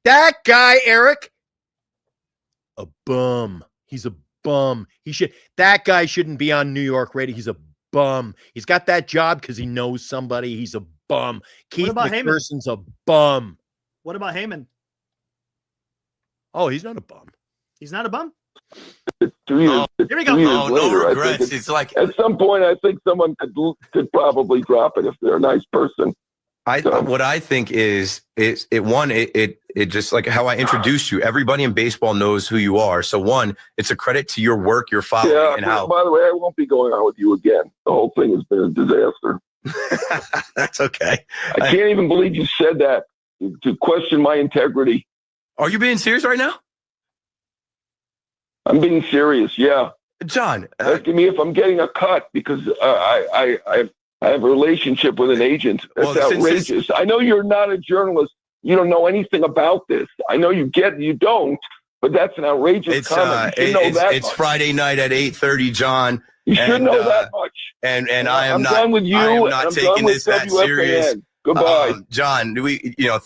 That guy, Eric, a bum. He's a bum. That guy shouldn't be on New York radio. He's a bum. He's got that job because he knows somebody. He's a bum. Keith about Heyman? McPherson's a bum. What about Heyman? Oh, he's not a bum. He's not a bum? 2 years. Here we go. 2 years Oh, no later, I regrets. think It's like at some point, I think someone could probably drop it if they're a nice person. what I think is it just like how I introduced you. Everybody in baseball knows who you are. So one, it's a credit to your work, your following, Yeah. and how. By the way, I won't be going on with you again. The whole thing has been a disaster. That's okay. I can't even believe you said that to question my integrity. Are you being serious right now, I'm being serious. Yeah. John? Asking me if I'm getting a cut because I have a relationship with an agent. That's Well, since outrageous. I know you're not a journalist. You don't know anything about this. I know you don't, but that's an outrageous comment. You should know that it's much. Friday night at 8:30, John. You should and, know that much. And I am I'm not. done with you. I am and not I'm taking done with this that WFAN. serious. Goodbye. John,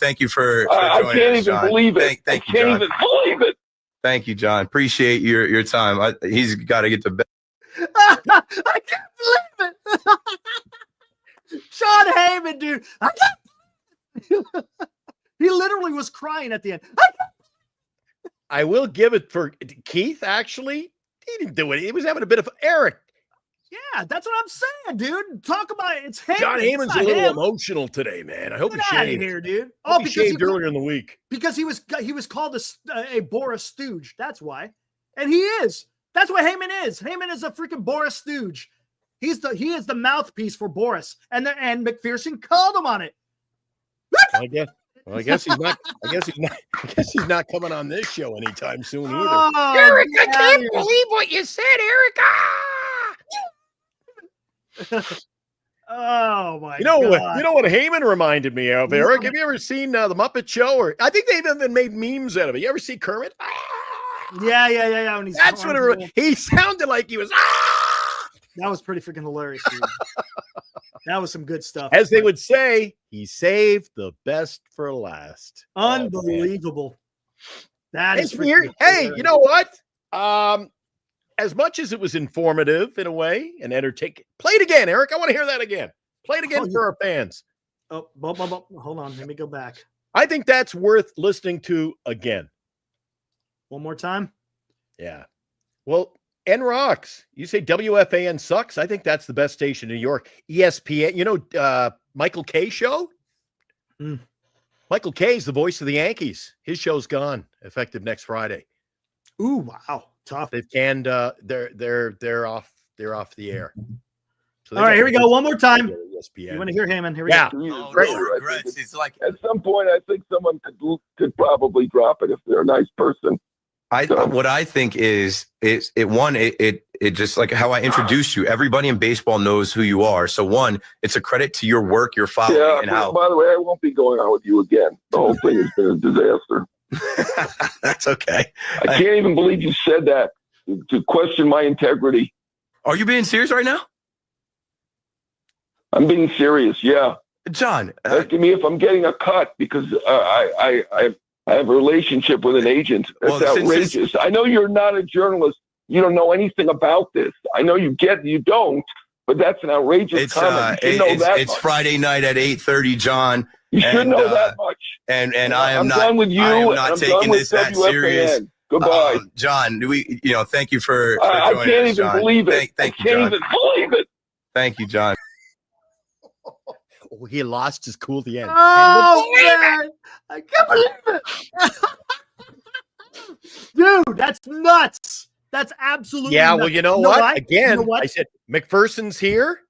thank you for I joining can't us, even John. believe it. Thank I you, can't John. even believe it. Thank you, John. Appreciate your time. He's got to get to bed. I can't believe it. Sean Heyman, dude. I can't. He literally was crying at the end. I will give it for Keith, actually. He didn't do it. He was having a bit of Eric. Yeah, that's what I'm saying, dude. Talk about it. It's Heyman. John It's Heyman's not a little him. emotional today, man. I hope Get he out of shaved. here, dude. Hope he shaved earlier in the week. Because he was called a Boris Stooge. That's why. And he is. That's what Heyman is. Heyman is a freaking Boris Stooge. He is the mouthpiece for Boris. And McPherson called him on it. I guess he's not. I guess he's not coming on this show anytime soon either. Oh, Eric, I get can't out of here. believe what you said, Eric. Oh my You know God. what Heyman reminded me of, Eric? Have you ever seen the Muppet Show? Or I think they've even made memes out of it. You ever see Kermit? Yeah. When he's That's what he sounded like. He was. That was pretty freaking hilarious, dude. That was some good stuff. As they would say, he saved the best for last. Unbelievable. That is Hey, you know what? As much as it was informative in a way and entertaining, play it again, Eric. I want to hear that again. Play it again for our fans. Oh, hold on. Let me go back. I think that's worth listening to again. One more time. Yeah. Well, N rocks. You say WFAN sucks. I think that's the best station in New York. ESPN. You know, Michael Kay show. Michael Kay's the voice of the Yankees. His show's gone, effective next Friday. Ooh, wow, tough. They've canned. They're off the air. So all right, here we go. One more time. ESPN. You want to hear Heyman? Here we go. Oh, Great. no regrets. It's like At some point, I think someone could probably drop it if they're a nice person. what I think is it just like how I introduced you. Everybody in baseball knows who you are. So one, it's a credit to your work, your following, Yeah, and how. by the way, I won't be going on with you again. The whole thing has been a disaster. That's okay. I can't even believe you said that to question my integrity. Are you being serious right now, I'm being serious. Yeah, John? asking me if I'm getting a cut because I have a relationship with an agent. That's Well, since outrageous. I know you're not a journalist. You don't know anything about this. I know you don't, but that's an outrageous comment. You should know that it's much. Friday night at 8:30, John. You should know that much. And I am I'm not. done with you. I am and not I'm taking done with this that WFAN. serious. Goodbye. John, thank you for I joining can't us, even John. believe it. Thank I you, can't John. even believe it. Thank you, John. Oh, he lost his cool at the end. Oh man, I can't believe it, dude. That's nuts. That's absolutely Yeah, nuts. well, you know why? what? Again, You know what? I said McPherson's here.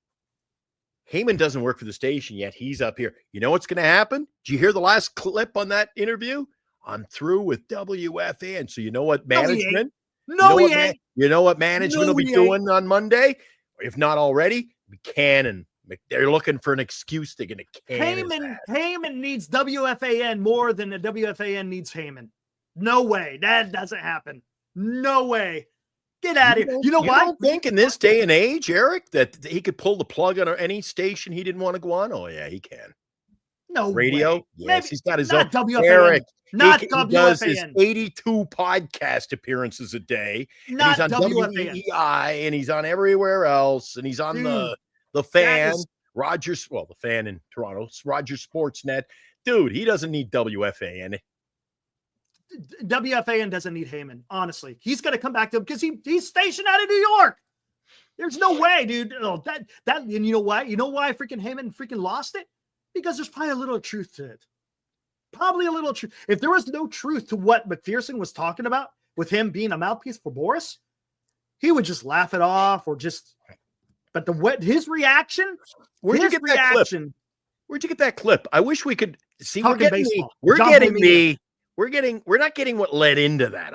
Heyman doesn't work for the station yet. He's up here. You know what's going to happen? Did you hear the last clip on that interview? I'm through with WFAN. So you know what management? No, he ain't. You know what management No, will be he doing on Monday? If not already, Cannon. They're looking for an excuse. They're going to can his ass. Heyman needs WFAN more than the WFAN needs Heyman. No way. That doesn't happen. No way. Get out of here. You know You what? don't think in this day and age, Eric, that he could pull the plug on any station he didn't want to go on? Oh, yeah, he can. No Radio? way. Yes, Maybe he's got his not own. WFAN. Eric, Not he does his WFAN. 82 podcast apperances a day. And Not he's on WFAN. WEEI, and he's on everywhere else, and he's on the fan. Rogers, well, the fan in Toronto, Rogers Sportsnet. Dude, he doesn't need WFAN. WFAN doesn't need Heyman, honestly. He's going to come back to him because he's stationed out of New York. There's no way, dude. Oh, and you know why? You know why freaking Heyman freaking lost it? Because there's probably a little truth to it. Probably a little truth. If there was no truth to what McPherson was talking about with him being a mouthpiece for Boris, he would just laugh it off or just. But his reaction. Where'd you get that clip? Where'd you get that clip? I wish we could see. We're not getting what led into that.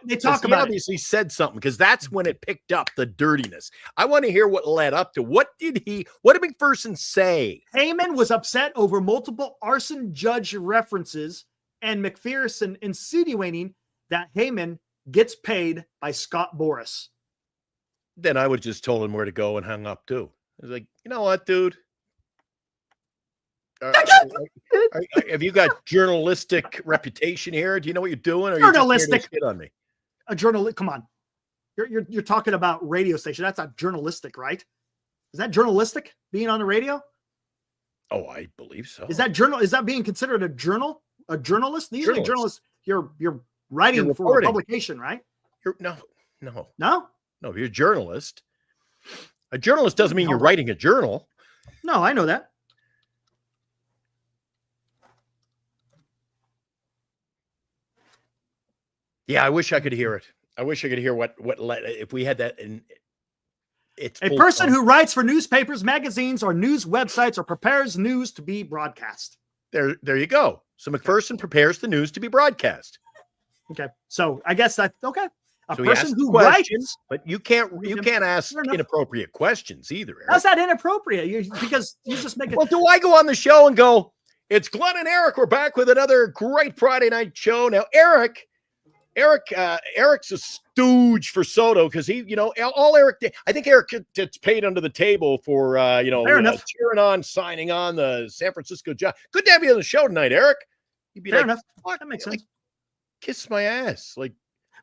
They talk about obviously said something because that's when it picked up the dirtiness. I want to hear what led up to. What did McPherson say? Heyman was upset over multiple arson judge references and McPherson insinuating that Heyman gets paid by Scott Boras. Then I would have just told him where to go and hung up too. I was like, you know what, dude? Have you got journalistic reputation here? Do you know what you're doing? Or Journalistic. You're on me? A journalist. Come on, you're talking about radio station. That's not journalistic, right? Is that journalistic? Being on the radio? Oh, I believe so. Is that journal? Is that being considered a journal? A journalist? Usually, journalists. You're writing for a publication, right? No. If you're a journalist, a journalist doesn't mean you're writing a journal. No, I know that. Yeah, I wish I could hear it. I wish I could hear what if we had that in it's a person who writes for newspapers, magazines, or news websites or prepares news to be broadcast. There you go. So McPherson prepares the news to be broadcast. Okay. So I guess that's okay. A so person who writes, but you can't ask inappropriate questions either. Eric. That's not inappropriate because you just make it. Well, do I go on the show and go, it's Glenn and Eric. We're back with another great Friday night show. Now, Eric's a stooge for Soto because all Eric did. I think Eric gets paid under the table for cheering on, signing on the San Francisco job. Good to have you on the show tonight, Eric. You'd be Fair enough. That makes sense. kiss my ass. Like,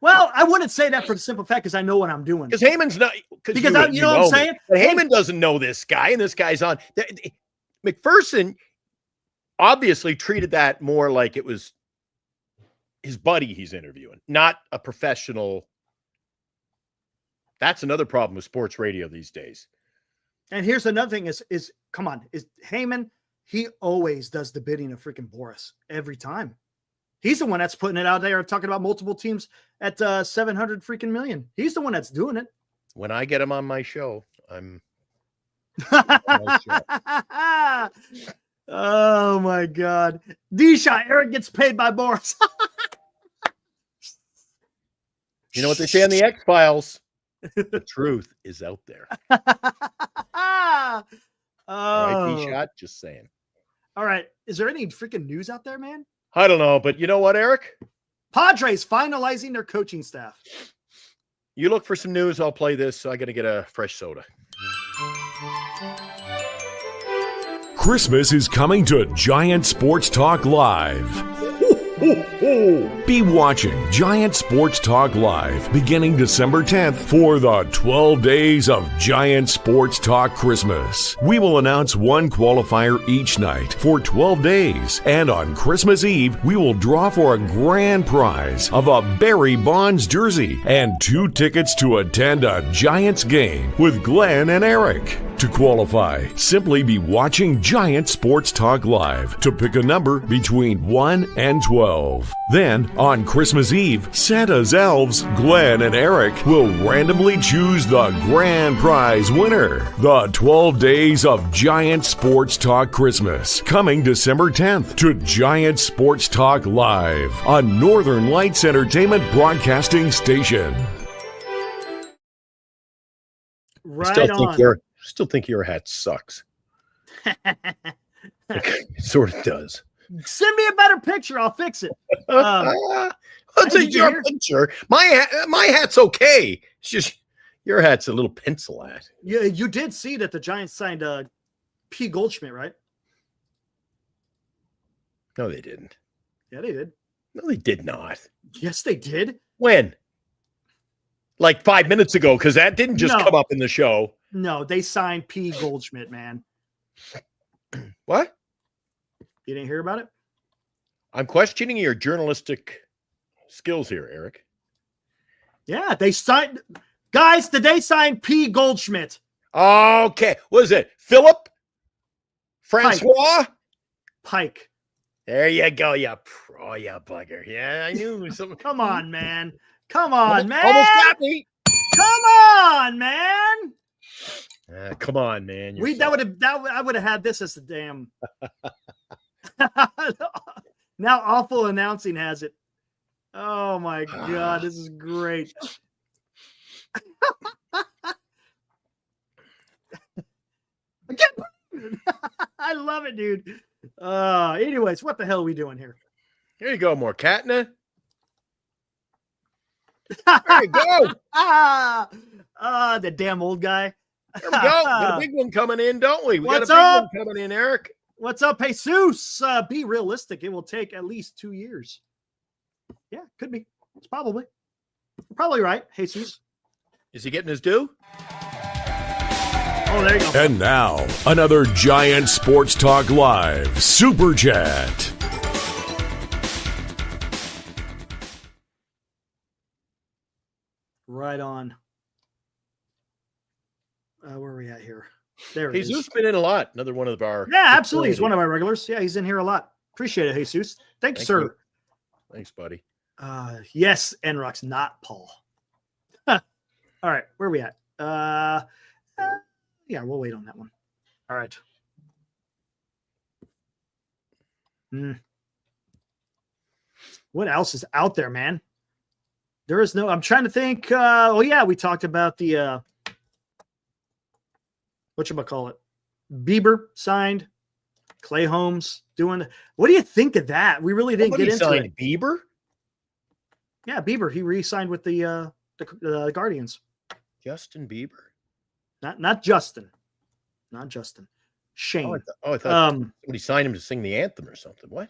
well, I wouldn't say that for the simple fact because I know what I'm doing. because Heyman's not. Because you know what I'm saying? But Heyman doesn't know this guy, and this guy's on. McPherson obviously treated that more like it was his buddy he's interviewing, not a professional. That's another problem with sports radio these days. And here's another thing: is come on, is Heyman? He always does the bidding of freaking Boris every time. He's the one that's putting it out there, talking about multiple teams at 700 freaking million. He's the one that's doing it. When I get him on my show, I'm. Oh my God, D-Shot Eric gets paid by Boris. You know what they say on the X-Files? The truth is out there. Oh. Right, D-Shot, just saying. All right. Is there any freaking news out there, man? I don't know, but you know what, Eric? Padres finalizing their coaching staff. You look for some news. I'll play this. I got to get a fresh soda. Christmas is coming to Giant Sports Talk Live. Be watching Giant Sports Talk Live beginning December 10th for the 12 days of Giant Sports Talk Christmas. We will announce one qualifier each night for 12 days, and on Christmas Eve, we will draw for a grand prize of a Barry Bonds jersey and 2 tickets to attend a Giants game with Glenn and Eric. To qualify, simply be watching Giant Sports Talk Live to pick a number between 1 and 12. Then, on Christmas Eve, Santa's elves, Glenn and Eric, will randomly choose the grand prize winner. The 12 days of Giant Sports Talk Christmas, coming December 10th to Giant Sports Talk Live on Northern Lights Entertainment Broadcasting Station. Right on. Still think your hat sucks. It sort of does. Send me a better picture. I'll fix it. It's your picture. My hat's okay. It's just your hat's a little pencil hat. Yeah, you did see that the Giants signed P. Goldschmidt, right? No, they didn't. Yeah, they did. No, they did not. Yes, they did. When? Like 5 minutes ago, because that didn't just come up in the show. No, they signed P. Goldschmidt, man. What? You didn't hear about it? I'm questioning your journalistic skills here, Eric. Yeah, they signed. Guys, did they sign P. Goldschmidt? Okay. What is it? Philip? Francois? Pike. There you go, you pro, you bugger. Yeah, I knew something. Come on, man. Come on, man. Almost got me. Come on, man. Come on, man. I would have had this as the damn. Now awful announcing has it. Oh my God, this is great. I love it, dude. Anyways, what the hell are we doing here? Here you go, more Katna. There you go. The damn old guy. There we go. Got a big one coming in, don't we? We What's got a up? big one coming in, Eric. What's up, Jesus? Be realistic. It will take at least 2 years. Yeah, could be. It's probably right, Jesus. Is he getting his due? Oh, there you go. And now, another Giant Sports Talk Live Super Chat. Right on. Where are we at here? There it Jesus is. been in a lot. Another one of our. Yeah, absolutely. He's one of our regulars. Yeah, he's in here a lot. Appreciate it, Jesus. Thank you, sir. Thanks, buddy. Yes, Enrox, not Paul. All right, where are we at? Yeah, we'll wait on that one. All right. What else is out there, man? There is no. I'm trying to think. Yeah, we talked about the whatchamacallit. Bieber signed. Clay Holmes doing. What do you think of that? We really didn't get into it. Bieber? Yeah, Bieber. He re-signed with the Guardians. Justin Bieber? Not Justin. Not Justin. Shane. I thought somebody signed him to sing the anthem or something. What?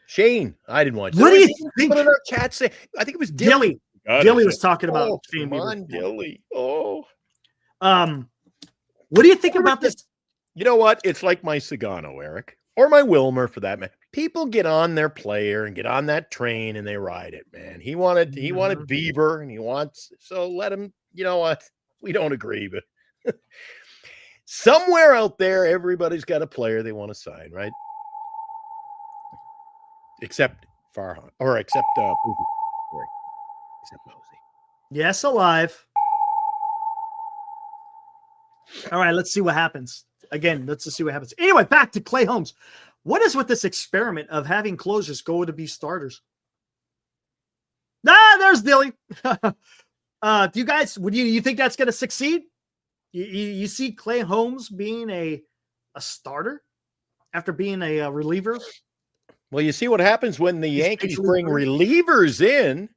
Shane, I didn't watch. What do you think? What did our chat say? I think it was Dilly. Dilly was talking about Shane come Bieber. on, Dilly. Oh. What do you think about this? You know what? It's like my Sagano, Eric, or my Wilmer for that matter. People get on their player and get on that train and they ride it, man. He wanted Bieber and he wants, so let him, you know what? We don't agree, but somewhere out there, everybody's got a player they want to sign, right? Except Farhan, or except Posey. Sorry. Except Posey. Yes, alive. All right, let's see what happens. Again, let's just see what happens. Anyway, back to Clay Holmes. What is with this experiment of having closers go to be starters? There's Dilly. Do you guys, you think that's going to succeed? You see Clay Holmes being a starter after being a reliever? Well, you see what happens when the Yankees bring relievers in.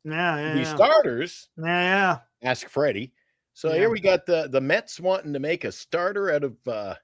Yeah. Starters. Yeah. Ask Freddie. So here we got the Mets wanting to make a starter out of a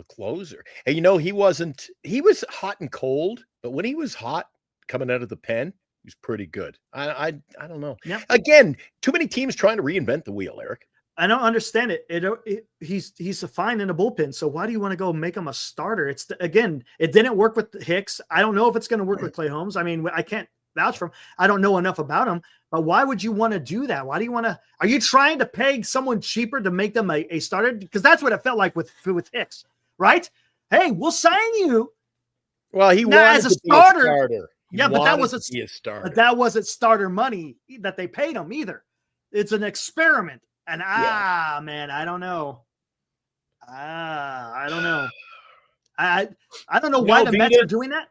closer. And he was hot and cold, but when he was hot coming out of the pen, he was pretty good. I don't know. Yep. Again, too many teams trying to reinvent the wheel, Eric. I don't understand it. He's a fine in the bullpen. So why do you want to go make him a starter? It didn't work with Hicks. I don't know if it's going to work with Clay Holmes. I mean, I can't vouch for him. I don't know enough about him, but why would you want to do that? Why do you want to, are you trying to pay someone cheaper to make them a starter? Because that's what it felt like with Hicks, right? Hey, we'll sign you. Well, he wanted as a to starter. be a starter. Yeah, but that wasn't a starter. But that wasn't starter money that they paid him either. It's an experiment. And man, I don't know. I don't know. I don't know why the Mets are doing that.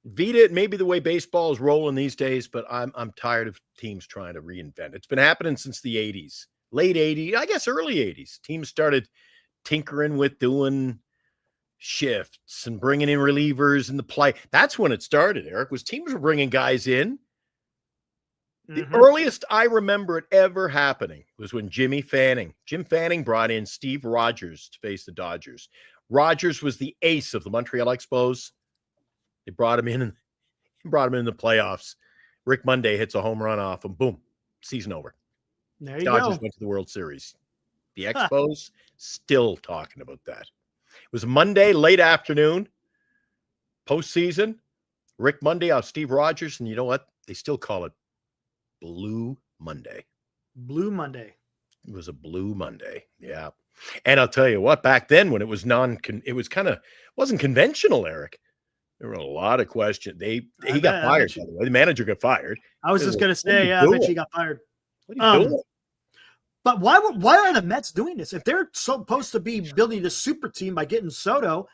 Vita, it may be the way baseball is rolling these days, but I'm tired of teams trying to reinvent. It's been happening since the 80s, late 80s, I guess early 80s. Teams started tinkering with doing shifts and bringing in relievers in the play. That's when it started, Eric, was teams were bringing guys in. The earliest I remember it ever happening was when Jim Fanning brought in Steve Rogers to face the Dodgers. Rogers was the ace of the Montreal Expos. They brought him in and the playoffs. Rick Monday hits a home run off him. Boom. Season over. There you Dodgers go. went to the World Series. The Expos still talking about that. It was Monday, late afternoon, postseason. Rick Monday off Steve Rogers. And you know what? They still call it Blue Monday. Blue Monday. It was a Blue Monday. Yeah. And I'll tell you what, back then when it was wasn't conventional, Eric. There were a lot of questions. He got fired, by the way. The manager got fired. I was just going to say, I bet he got fired. What are you doing? But why are the Mets doing this? If they're supposed to be building a super team by getting Soto,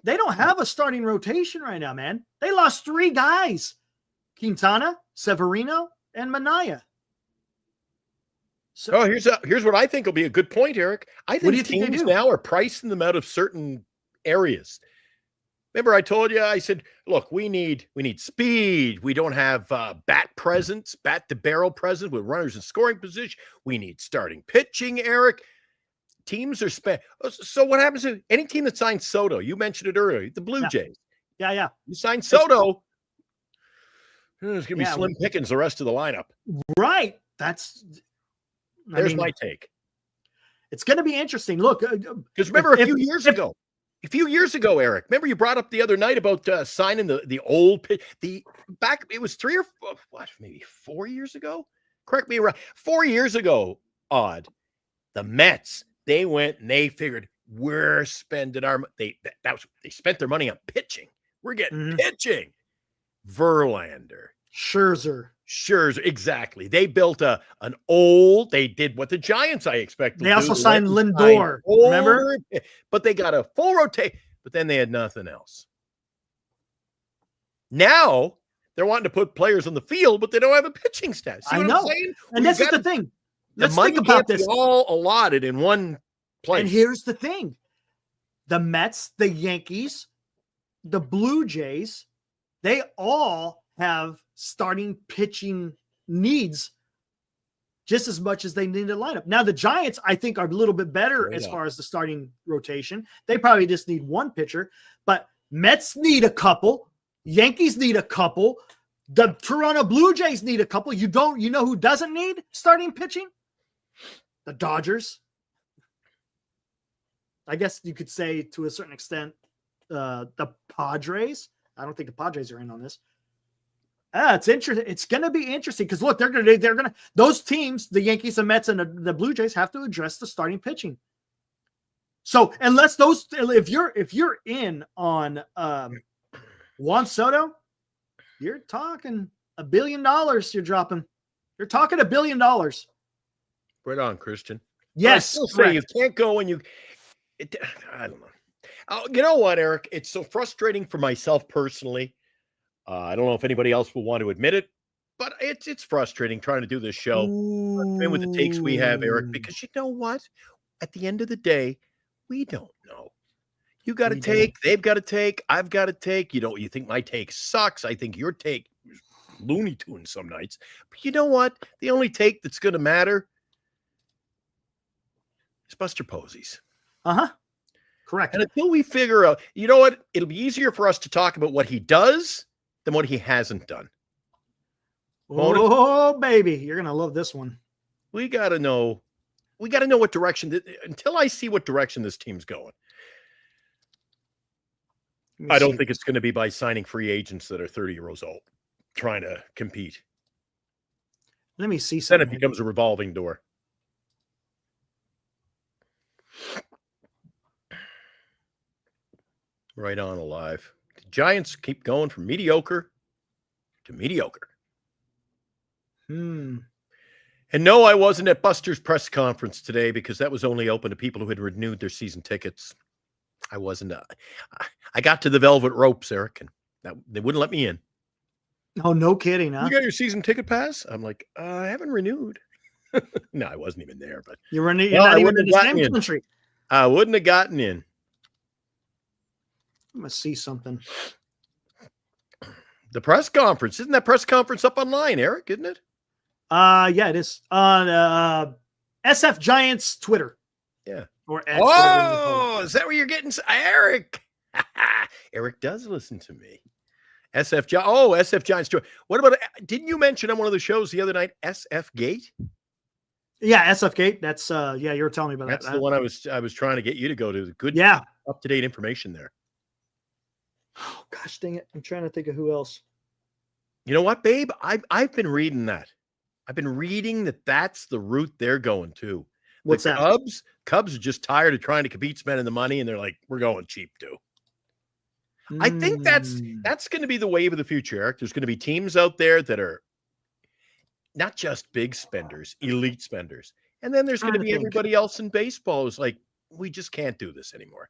they don't have a starting rotation right now, man. They lost 3 guys. Quintana, Severino, and Minaya. So here's what I think will be a good point, Eric. I think teams now are pricing them out of certain areas. Remember, I told you, I said, look, we need speed. We don't have bat to barrel presence with runners in scoring position. We need starting pitching, Eric. Teams are spent. So what happens to any team that signs Soto? You mentioned it earlier, the Blue Jays. Yeah. You sign Soto, there's going to be slim pickings the rest of the lineup. Right. There's my take. It's going to be interesting. Look, because remember a few years ago, Eric, remember you brought up the other night about signing the old pitch. It was 3 or 4, maybe 4 years ago? Correct me around. 4 years ago, the Mets, they went and they figured we're spending they spent their money on pitching. We're getting pitching. Verlander. Scherzer, exactly. They built they did what the Giants I expected. They also signed Lindor, remember? But they got a full rotation, but then they had nothing else. Now they're wanting to put players on the field, but they don't have a pitching staff. See what I'm saying? And this is the thing. Let's think about this. All allotted in one place. And here's the thing. The Mets, the Yankees, the Blue Jays, they all have starting pitching needs just as much as they need a lineup. Now, the Giants, I think, are a little bit better as far as the starting rotation. They probably just need one pitcher, but Mets need a couple. Yankees need a couple. The Toronto Blue Jays need a couple. You know who doesn't need starting pitching? The Dodgers. I guess you could say to a certain extent, the Padres. I don't think the Padres are in on this. It's interesting. It's going to be interesting because look, they're going to those teams, the Yankees, the Mets, and the Blue Jays have to address the starting pitching. So unless if you're in on Juan Soto, you're talking $1 billion. You're dropping. You're talking $1 billion. Right on, Christian. Yes, I still say you can't go and I don't know. Oh, you know what, Eric? It's so frustrating for myself personally. I don't know if anybody else will want to admit it, but it's frustrating trying to do this show and with the takes we have, Eric, because you know what? At the end of the day, we don't know. You got to take, they've got to take, I've got to take. You think my take sucks. I think your take is Looney Tunes some nights. But you know what? The only take that's going to matter is Buster Posey's. Uh-huh. Correct. And until we figure out, you know what? It'll be easier for us to talk about what he does than what he hasn't done. Oh, baby. You're going to love this one. We got to know what direction, until I see what direction this team's going. I don't think it's going to be by signing free agents that are 30 years old trying to compete. Let me see something. Then it becomes a revolving door. Right on, alive. The Giants keep going from mediocre to mediocre. Hmm. And no, I wasn't at Buster's press conference today because that was only open to people who had renewed their season tickets. I wasn't. I got to the velvet ropes, Eric, and they wouldn't let me in. Oh, no kidding, huh? You got your season ticket pass? I'm like, I haven't renewed. No, I wasn't even there, but you're not even in the same country. I wouldn't have gotten in. I'm gonna see something. The press conference. Isn't that press conference up online, Eric? Isn't it? Yeah, it is on SF Giants Twitter. Yeah. Or X, is that where you're getting Eric? Eric does listen to me. SF Giants Twitter. What about? Didn't you mention on one of the shows the other night SF Gate? Yeah, SF Gate. That's yeah, you were telling me about That's that. the one I was trying to get you to go to. Good, yeah, up to date information there. Oh gosh, dang it! I'm trying to think of who else. You know what, babe? I've been reading that. I've been reading that's the route they're going to. What's the that? Cubs are just tired of trying to compete, spending the money, and they're like, we're going cheap too. I think that's going to be the wave of the future, Eric. There's going to be teams out there that are not just big spenders, elite spenders. And then there's going to be everybody else in baseball who's like, we just can't do this anymore.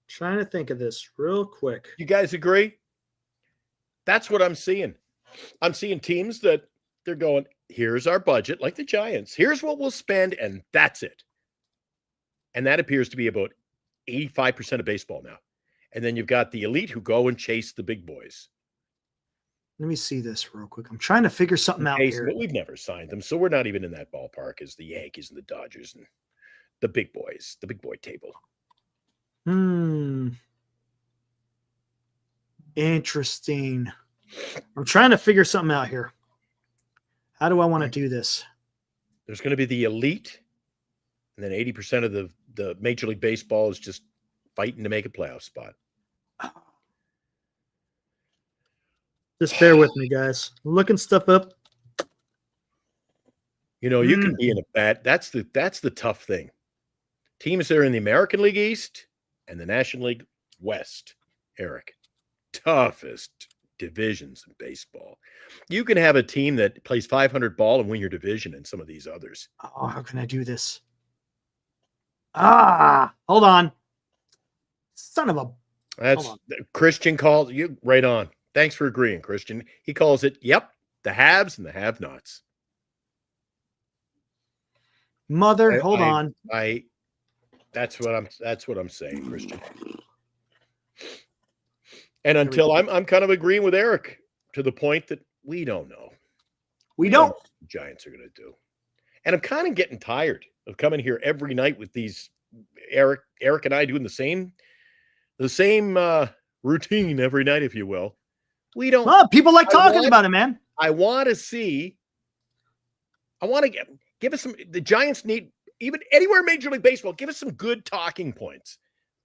Trying to think of this real quick. You guys agree? That's what I'm seeing. I'm seeing teams that they're going, here's our budget, like the Giants. Here's what we'll spend, and that's it. And that appears to be about 85% of baseball now. And then you've got the elite who go and chase the big boys. Let me see this real quick. I'm trying to figure something out here. But we've never signed them, so we're not even in that ballpark as the Yankees and the Dodgers and the big boys, the big boy table. Interesting. I'm trying to figure something out here. How do I want to do this? There's going to be the elite, and then 80% of the Major League Baseball is just fighting to make a playoff spot. Just bear with me, guys. I'm looking stuff up. You know, you can be in a bad. That's the tough thing. Teams that are in the American League East and the National League West, Eric, toughest divisions in baseball. You can have a team that plays 500 ball and win your division in some of these others. Oh, how can I do this? Hold on. Son of a. That's Christian called you right on. Thanks for agreeing, Christian. He calls it, yep, the haves and the have-nots. Hold on. That's what I'm saying, Christian. And until I'm kind of agreeing with Eric to the point that we don't know. We don't. What the Giants are going to do. And I'm kind of getting tired of coming here every night with these Eric and I doing the same the same routine every night, if you will. We don't. Well, people like talking about it, man. I want to see. I want to give us some. The Giants need, even anywhere in Major League Baseball, give us some good talking points.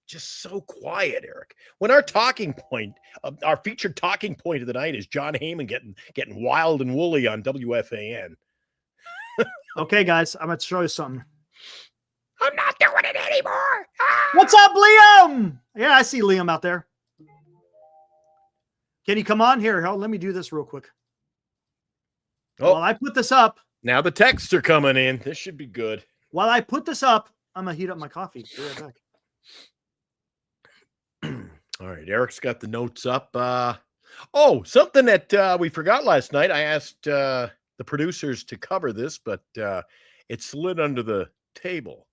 Just so quiet, Eric. When our talking point, our featured talking point of the night is John Heyman getting wild and woolly on WFAN. Okay, guys, I'm going to show you something. I'm not doing it anymore. Ah! What's up, Liam? Yeah, I see Liam out there. Can you come on here? Let me do this real quick. Oh, While I put this up. Now the texts are coming in. This should be good. While I put this up, I'm going to heat up my coffee. Be right back. All right, Eric's got the notes up. Something that we forgot last night. I asked the producers to cover this, but it slid under the table.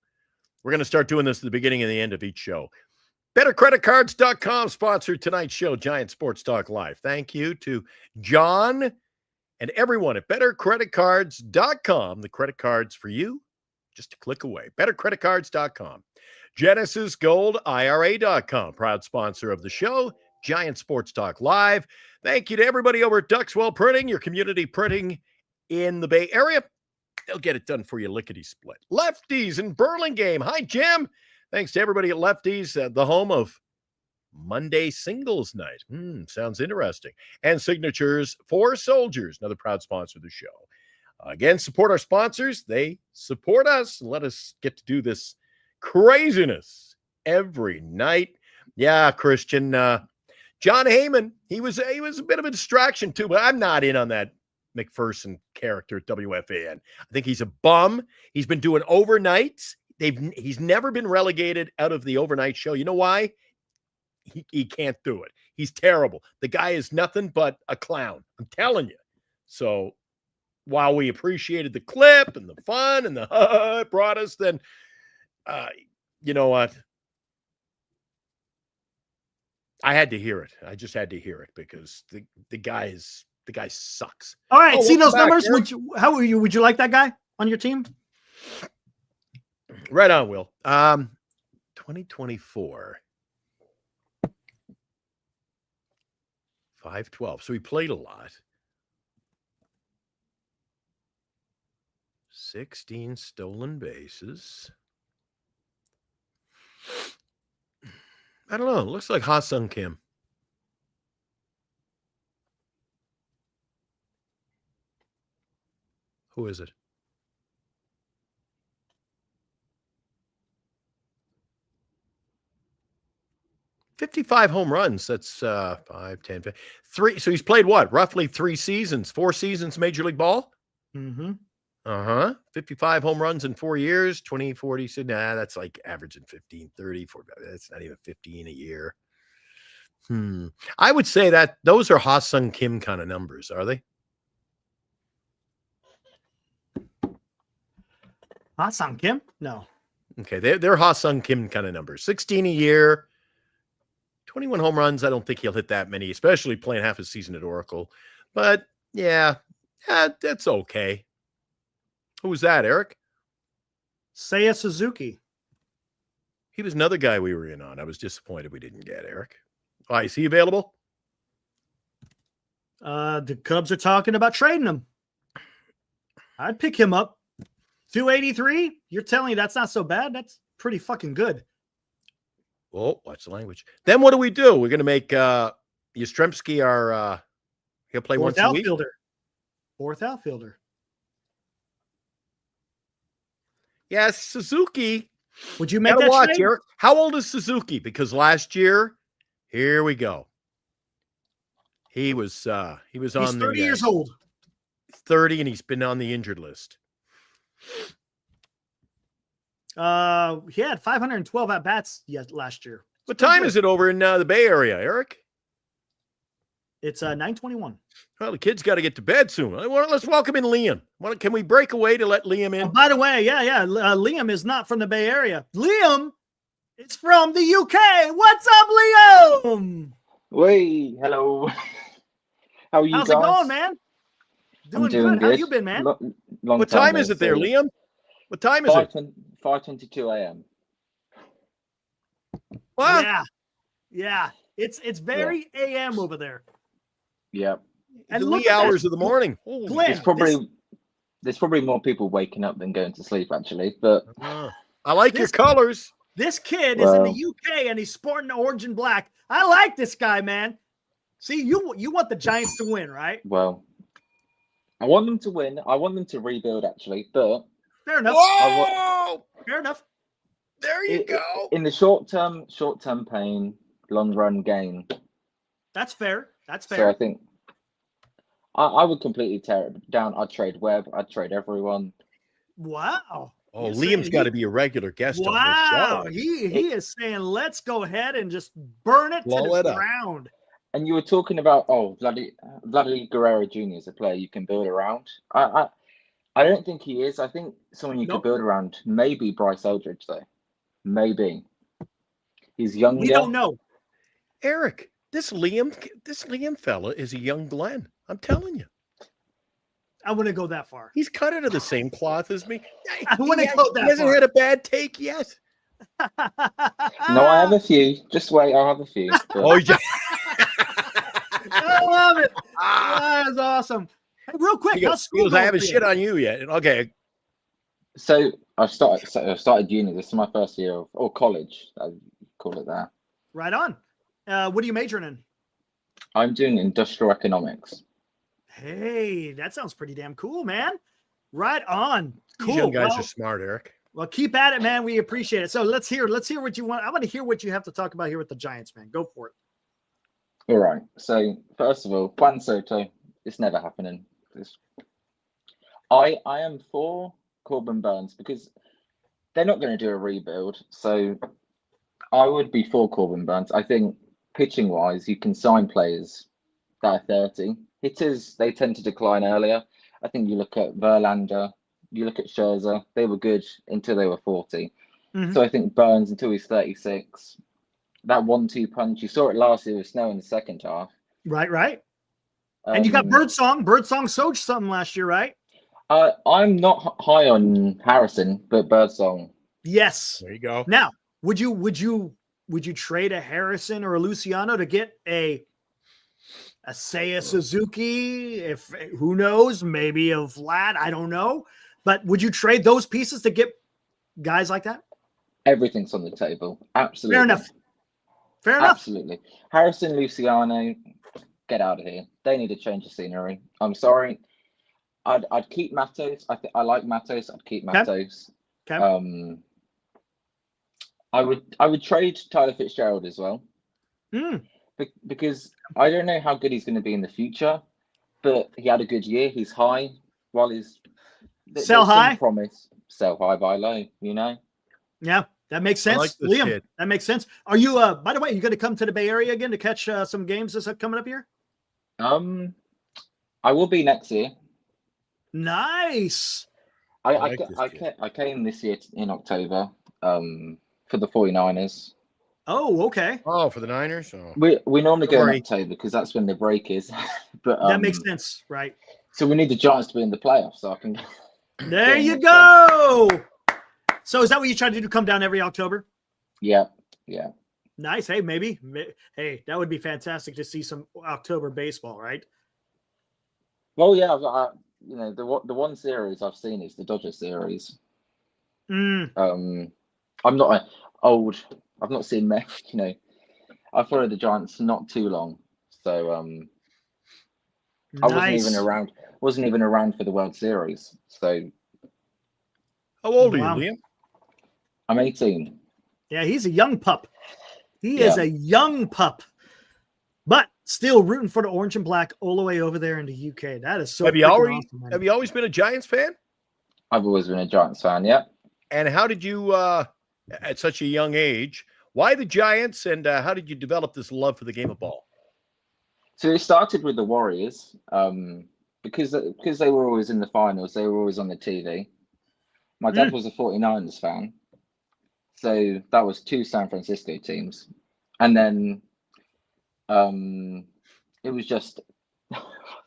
We're going to start doing this at the beginning and the end of each show. BetterCreditCards.com sponsored tonight's show, Giant Sports Talk Live. Thank you to John and everyone at BetterCreditCards.com. The credit cards for you, just a click away. BetterCreditCards.com. GenesisGoldIRA.com, proud sponsor of the show, Giant Sports Talk Live. Thank you to everybody over at Duxwell Printing, your community printing in the Bay Area. They'll get it done for you, lickety-split. Lefties in Burlingame. Hi, Jim. Thanks to everybody at Lefties, the home of Monday Singles Night. Sounds interesting. And Signatures for Soldiers, another proud sponsor of the show. Again, support our sponsors. They support us and let us get to do this craziness every night. Yeah, Christian. John Heyman, he was a bit of a distraction too, but I'm not in on that McPherson character at WFAN. I think he's a bum. He's been doing overnights. He's never been relegated out of the overnight show. You know why? He can't do it. He's terrible. The guy is nothing but a clown. I'm telling you. So while we appreciated the clip and the fun and the it brought us, then you know what? I had to hear it. I just had to hear it because the guy sucks. All right, see those numbers? Eric. Would you like that guy on your team? Right on, Will. 2024. 512. So he played a lot. 16 stolen bases. I don't know. It looks like Ha-Sung Kim. Who is it? $55 home runs. That's 5, 10, 3. So he's played what? Roughly 4 seasons, Major League Ball? Mm-hmm. 55 home runs in 4 years, 20, 40. So that's like averaging 15, 30, 40. That's not even 15 a year. I would say that those are Ha-Sung Kim kind of numbers, are they? Ha-Sung Kim? No. Okay, they're Ha-Sung Kim kind of numbers. 16 a year, 21 home runs. I don't think he'll hit that many, especially playing half a season at Oracle. But yeah, that's okay. Who was that, Eric? Seiya Suzuki. He was another guy we were in on. I was disappointed we didn't get Eric. Is he available? The Cubs are talking about trading him. I'd pick him up. 283? You're telling me that's not so bad? That's pretty fucking good. Oh, watch the language. Then what do? We're going to make Yastrzemski our he'll play Fourth once a week. Fourth outfielder. Yes, Suzuki. Would you make that watch, trade? Eric. How old is Suzuki? Because last year, here we go. He was on He's 30 years old. 30, and he's been on the injured list. He had 512 at bats last year. What time is it over in the Bay Area, Eric? It's 9:21. Well, the kid's got to get to bed soon. Let's welcome in Liam. Can we break away to let Liam in? By the way, Liam is not from the Bay Area. Liam is from the UK. What's up, Liam? Hey, hello. How are you How's guys? it going, man? Doing good. good. How you been, man? Long What time is it there, Liam? What time is it? 5:22 a.m. Well, Yeah. Yeah, it's very AM over there. Yeah. And the look wee at hours that. of the morning. Holy Glenn, There's probably more people waking up than going to sleep, actually. But I like your This- colors. This kid is in the Well- UK and he's sporting orange and black. I like this guy, man. See, you want the Giants to win, right? well, I want them to win. I want them to rebuild, actually. But Fair enough. Whoa! Fair enough. There you go. in the short term pain, long run gain. That's fair. That's So I fair. think I would completely tear it down. I'd trade Webb. I'd trade everyone. Wow. Oh, You're Liam's saying got to be a regular guest on Wow. this show. He is saying, let's go ahead and just burn it Blow to it the up. ground. And you were talking about Vladdy Guerrero Jr. is a player you can build around. I don't think he is. I think someone you Nope. could build around. Maybe Bryce Eldridge, though. Maybe he's younger. We don't know. Eric, this Liam fella is a young Glenn. I'm telling you. I wouldn't go that far. He's cut out of the same cloth as me. I wouldn't go that He hasn't far. had a bad take yet. No, I have a few. Just wait, I'll have a few. But Oh, yeah. I love it. That's awesome. Hey, real quick, He how's goes, school I going haven't for you? shit on you yet. Okay. so I started uni. This is my first year or college. I call it that. Right on. What are you majoring in? I'm doing industrial economics. Hey, that sounds pretty damn cool, man. Right on. These Cool. young guys well, are smart, Eric. well, keep at it, man. We appreciate it. So let's hear what you want. I want to hear what you have to talk about here with the Giants, man. Go for it. All right. So first of all, Juan Soto. It's never happening. I am for Corbin Burnes because they're not going to do a rebuild. So I would be for Corbin Burnes. I think pitching wise, you can sign players that are 30. Hitters, they tend to decline earlier. I think you look at Verlander, you look at Scherzer, they were good until they were 40. Mhm. So I think Burnes until he's 36. That 1-2 punch, you saw it last year with Snow in the second half. Right. And you got Birdsong. Birdsong sold something last year, right? I'm not high on Harrison, but Birdsong. Yes. There you go. Now, would you trade a Harrison or a Luciano to get a Seiya Suzuki? If who knows, maybe a Vlad, I don't know. But would you trade those pieces to get guys like that? Everything's on the table. Absolutely. Fair enough. Fair enough. Absolutely. Harrison, Luciano, get out of here. They need to change the scenery. I'm sorry. I'd keep Matos. I like Matos. I'd keep Matos. Okay. I would trade Tyler Fitzgerald as well. Because I don't know how good he's going to be in the future, but he had a good year. He's high while he's Sell there's some high? promise. Sell high, buy low, you know? Yeah, that makes sense. like this Liam, kid. that makes sense. Are you by the way, you going to come to the Bay Area again to catch some games this coming up here? I will be next year. Nice. I came this year in October for the 49ers. Oh, okay. Oh, for the Niners? Oh. We normally go Sorry. in October because that's when the break is. But That makes sense, right? So we need the Giants to be in the playoffs, so I can. There you go. So is that what you try to do? Come down every October? Yeah. Nice. Hey, maybe. Hey, that would be fantastic to see some October baseball, right? Well, yeah. The one series I've seen is the Dodgers series. I'm not old. I've not seen many. I followed the Giants not too long, so I wasn't even around for the World Series. So How old are Wow. you, Liam? I'm 18. Yeah, he's a young pup. He is a young pup, but still rooting for the orange and black all the way over there in the UK. That is so Have you freaking awesome, man. Have you always been a Giants fan? I've always been a Giants fan. Yeah. And how did you, at such a young age, why the Giants, and how did you develop this love for the game of ball? So it started with the Warriors, because they were always in the finals. They were always on the TV. My dad was a 49ers fan, so that was 2 San Francisco teams, and then it was just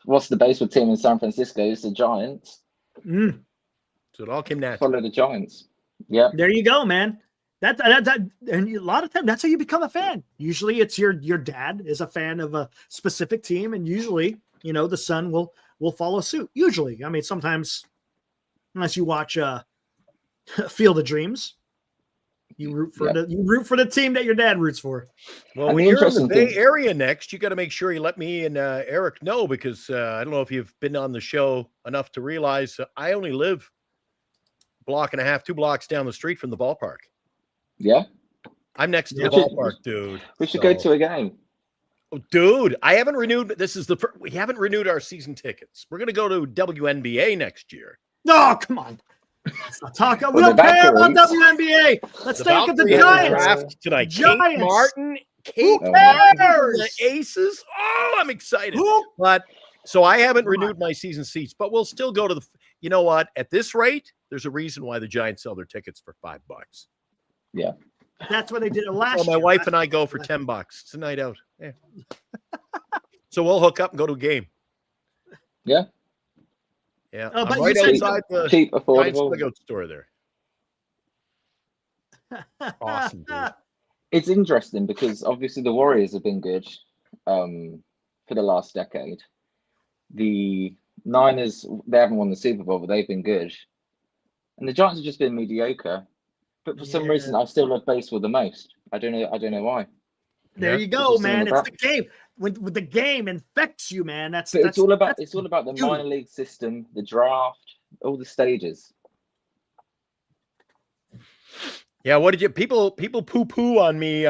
what's the baseball team in San Francisco? It's the Giants. So it all came natural. Follow the Giants. Yeah. There you go, man. and a lot of times that's how you become a fan. Usually it's your dad is a fan of a specific team, and usually, the son will follow suit. Usually. I mean, sometimes unless you watch Field of Dreams, you root for the team that your dad roots for. Well, when you're in the Bay Area next, you got to make sure you let me and Eric know, because I don't know if you've been on the show enough to realize I only live a block and a half, 2 blocks down the street from the ballpark. Yeah. I'm next to the ballpark, dude. We should go to a game. Oh, dude, I haven't renewed. We haven't renewed our season tickets. We're going to go to WNBA next year. No, come on. We don't care about WNBA. Let's take it to the Giants tonight. Giants. Kate Martin. Who cares? The Aces. Oh, I'm excited. So I haven't renewed my season seats, but we'll still go to the. You know what? At this rate, there's a reason why the Giants sell their tickets for $5. Yeah. That's what they did last year. My wife and I go for $10. It's a night out. Yeah. So we'll hook up and go to a game. Yeah. Yeah. Oh, but right outside the cheap, affordable Giants store there. Awesome, dude. It's interesting because obviously the Warriors have been good for the last decade. The Niners, they haven't won the Super Bowl, but they've been good. And the Giants have just been mediocre. But for some reason, I still love baseball the most. I don't know why. There you go, man. It's the game. When the game infects you, man. It's all about the minor league system, the draft, all the stages. Yeah, what did you people poo-poo on me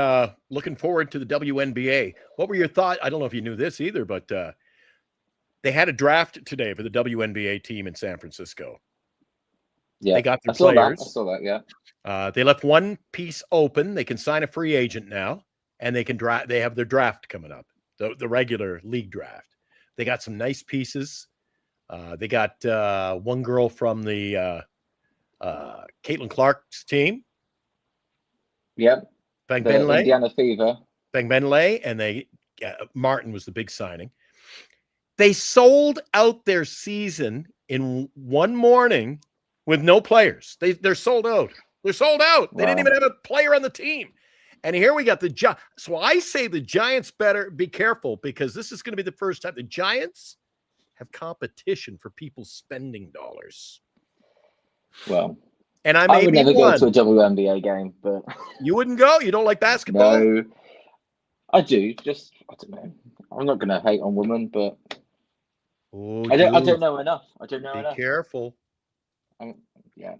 looking forward to the WNBA? What were your thoughts? I don't know if you knew this either, but they had a draft today for the WNBA team in San Francisco. Yeah, they got their players. I saw that, yeah. They left one piece open. They can sign a free agent now, and they can draft. They have their draft coming up, the regular league draft. They got some nice pieces. They got one girl from the Caitlin Clark's team. Yep. Benley. Indiana Fever. Benley, and Martin was the big signing. They sold out their season in one morning with no players. They're sold out. They're sold out. Wow. They didn't even have a player on the team. And here we got the Giants. So I say the Giants better be careful, because this is going to be the first time the Giants have competition for people's spending dollars. Well, and I would never go to a WNBA game, but you wouldn't go? You don't like basketball? No, I do. Just I don't know. I'm not going to hate on women, but I don't know enough. Be careful. Yeah.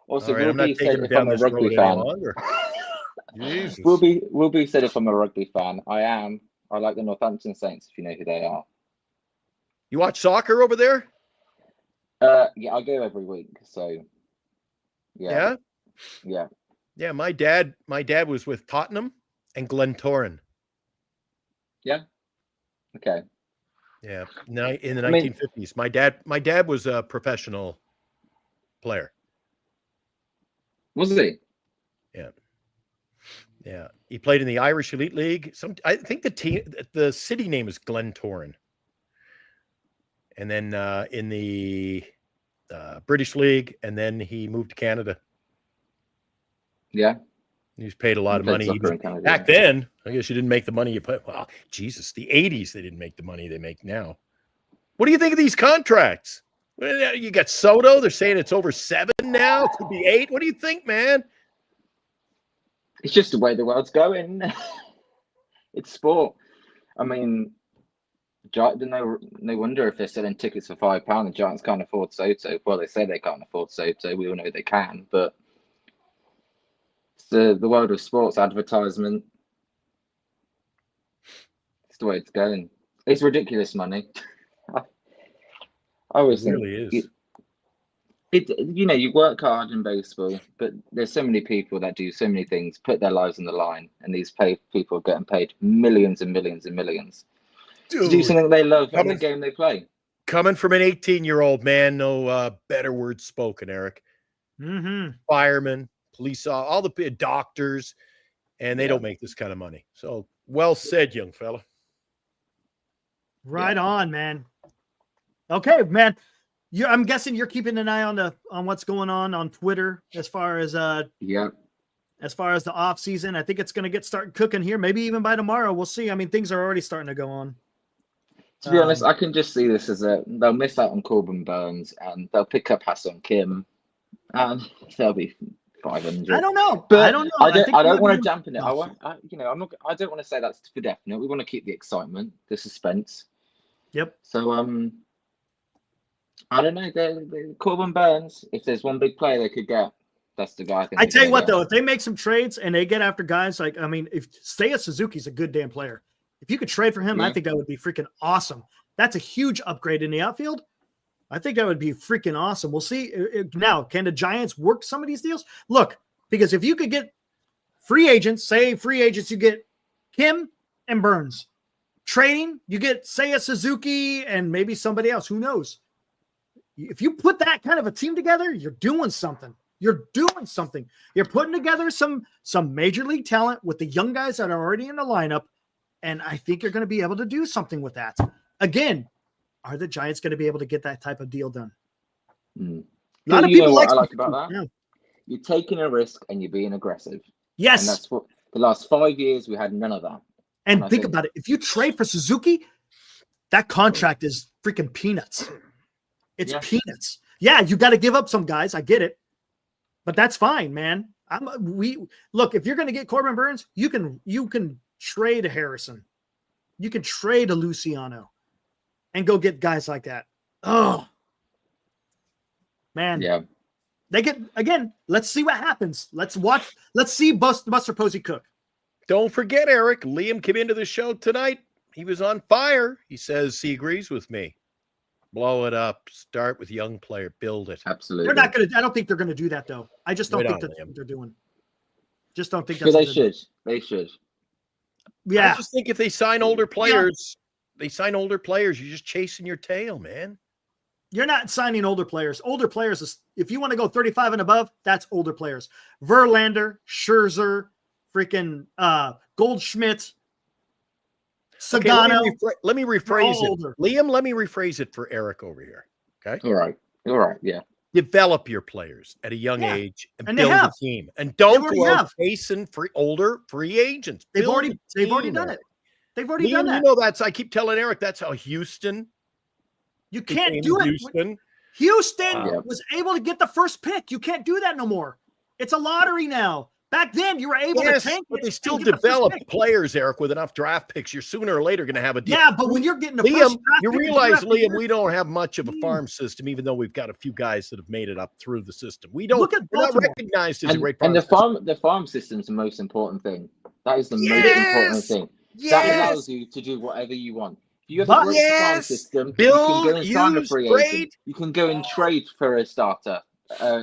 Also, right, Ruby said if I'm a rugby fan. Ruby said if I'm a rugby fan, I am. I like the Northampton Saints, if you know who they are. You watch soccer over there? Yeah, I go every week. So, yeah. My dad was with Tottenham and Glentoran. Yeah. Okay. Yeah. In the 1950s, my dad was a professional player. Was he? Yeah. Yeah. He played in the Irish Elite League. I think the city name is Glentoran. And then in the British League, and then he moved to Canada. Yeah. He was paid a lot of money. Back then, I guess you didn't make the money you put. Well, Jesus, the 80s, they didn't make the money they make now. What do you think of these contracts? You got Soto. They're saying it's over 7 now. It could be 8. What do you think, man? It's just the way the world's going. It's sport. I mean, no wonder if they're selling tickets for £5, the Giants can't afford Soto. Well, they say they can't afford Soto. We all know they can, but it's the world of sports advertisement. It's the way it's going. It's ridiculous money. I always think really is. You work hard in baseball, but there's so many people that do so many things, put their lives on the line, and these people are getting paid millions and millions and millions to do something they love in the game they play. Coming from an 18-year-old man, no better words spoken, Eric. Mm-hmm. Firemen, police, all the doctors, and they don't make this kind of money. So well said, young fella. Right on, man. Okay, man. I'm guessing you're keeping an eye on what's going on Twitter as far as as far as the off season. I think it's going to start cooking here. Maybe even by tomorrow. We'll see. I mean, things are already starting to go on. To be honest, I can just see this as they'll miss out on Corbin Burnes and they'll pick up Hassan Kim and they'll be 500. I don't know. But I don't know. I don't want to dampen it. I don't want to say that's for definite. We want to keep the excitement, the suspense. Yep. So I don't know. The Corbin Burnes, if there's one big player they could get, that's the guy. I tell you what, though, if they make some trades and they get after guys like, I mean, if Seiya Suzuki's a good damn player. If you could trade for him, I think that would be freaking awesome. That's a huge upgrade in the outfield. I think that would be freaking awesome. We'll see. Now, can the Giants work some of these deals? Look, because if you could get free agents, you get Kim and Burnes. Trading, you get Seiya Suzuki and maybe somebody else. Who knows? If you put that kind of a team together, you're doing something. You're doing something. You're putting together some major league talent with the young guys that are already in the lineup. And I think you're going to be able to do something with that. Again, are the Giants going to be able to get that type of deal done? A lot of people like about that. Yeah. You're taking a risk and you're being aggressive. Yes. And that's what the last 5 years we had none of that. And think about it. If you trade for Suzuki, that contract is freaking peanuts. It's peanuts. Yeah, you got to give up some guys. I get it. But that's fine, man. Look, if you're going to get Corbin Burnes, you can trade a Harrison. You can trade a Luciano and go get guys like that. Oh, man. Yeah. They get, again, let's see what happens. Let's see Buster Posey cook. Don't forget, Eric, Liam came into the show tonight. He was on fire. He says he agrees with me. Blow it up. Start with young player. Build it. Absolutely. I don't think they're going to do that, though. I just don't think that's what they're doing. Just don't think that's what they should. They should. Yeah. I just think if they sign older players, you're just chasing your tail, man. You're not signing older players. Older players, if you want to go 35 and above, that's older players. Verlander, Scherzer, freaking Goldschmidt, Sagano. Okay, let me rephrase it. Liam, let me rephrase it for Eric over here. Okay. All right. Yeah. Develop your players at a young age and build a team. And don't go out chasing older free agents. They've already done it. They've already done that. You know, I keep telling Eric, that's how Houston. You can't do it. Houston was able to get the first pick. You can't do that no more. It's a lottery now. Back then, you were able to tank. But they still develop players, Eric, with enough draft picks. You're sooner or later going to have a deal. Yeah, but when you're getting Liam, you realize, Liam, we don't have much of a farm system, even though we've got a few guys that have made it up through the system. We're not recognized as a great farm system. The farm system is the most important thing. That is the most important thing. That allows you to do whatever you want. If you have a great farm system, you can go and sign a free agent. You can go and trade for a starter.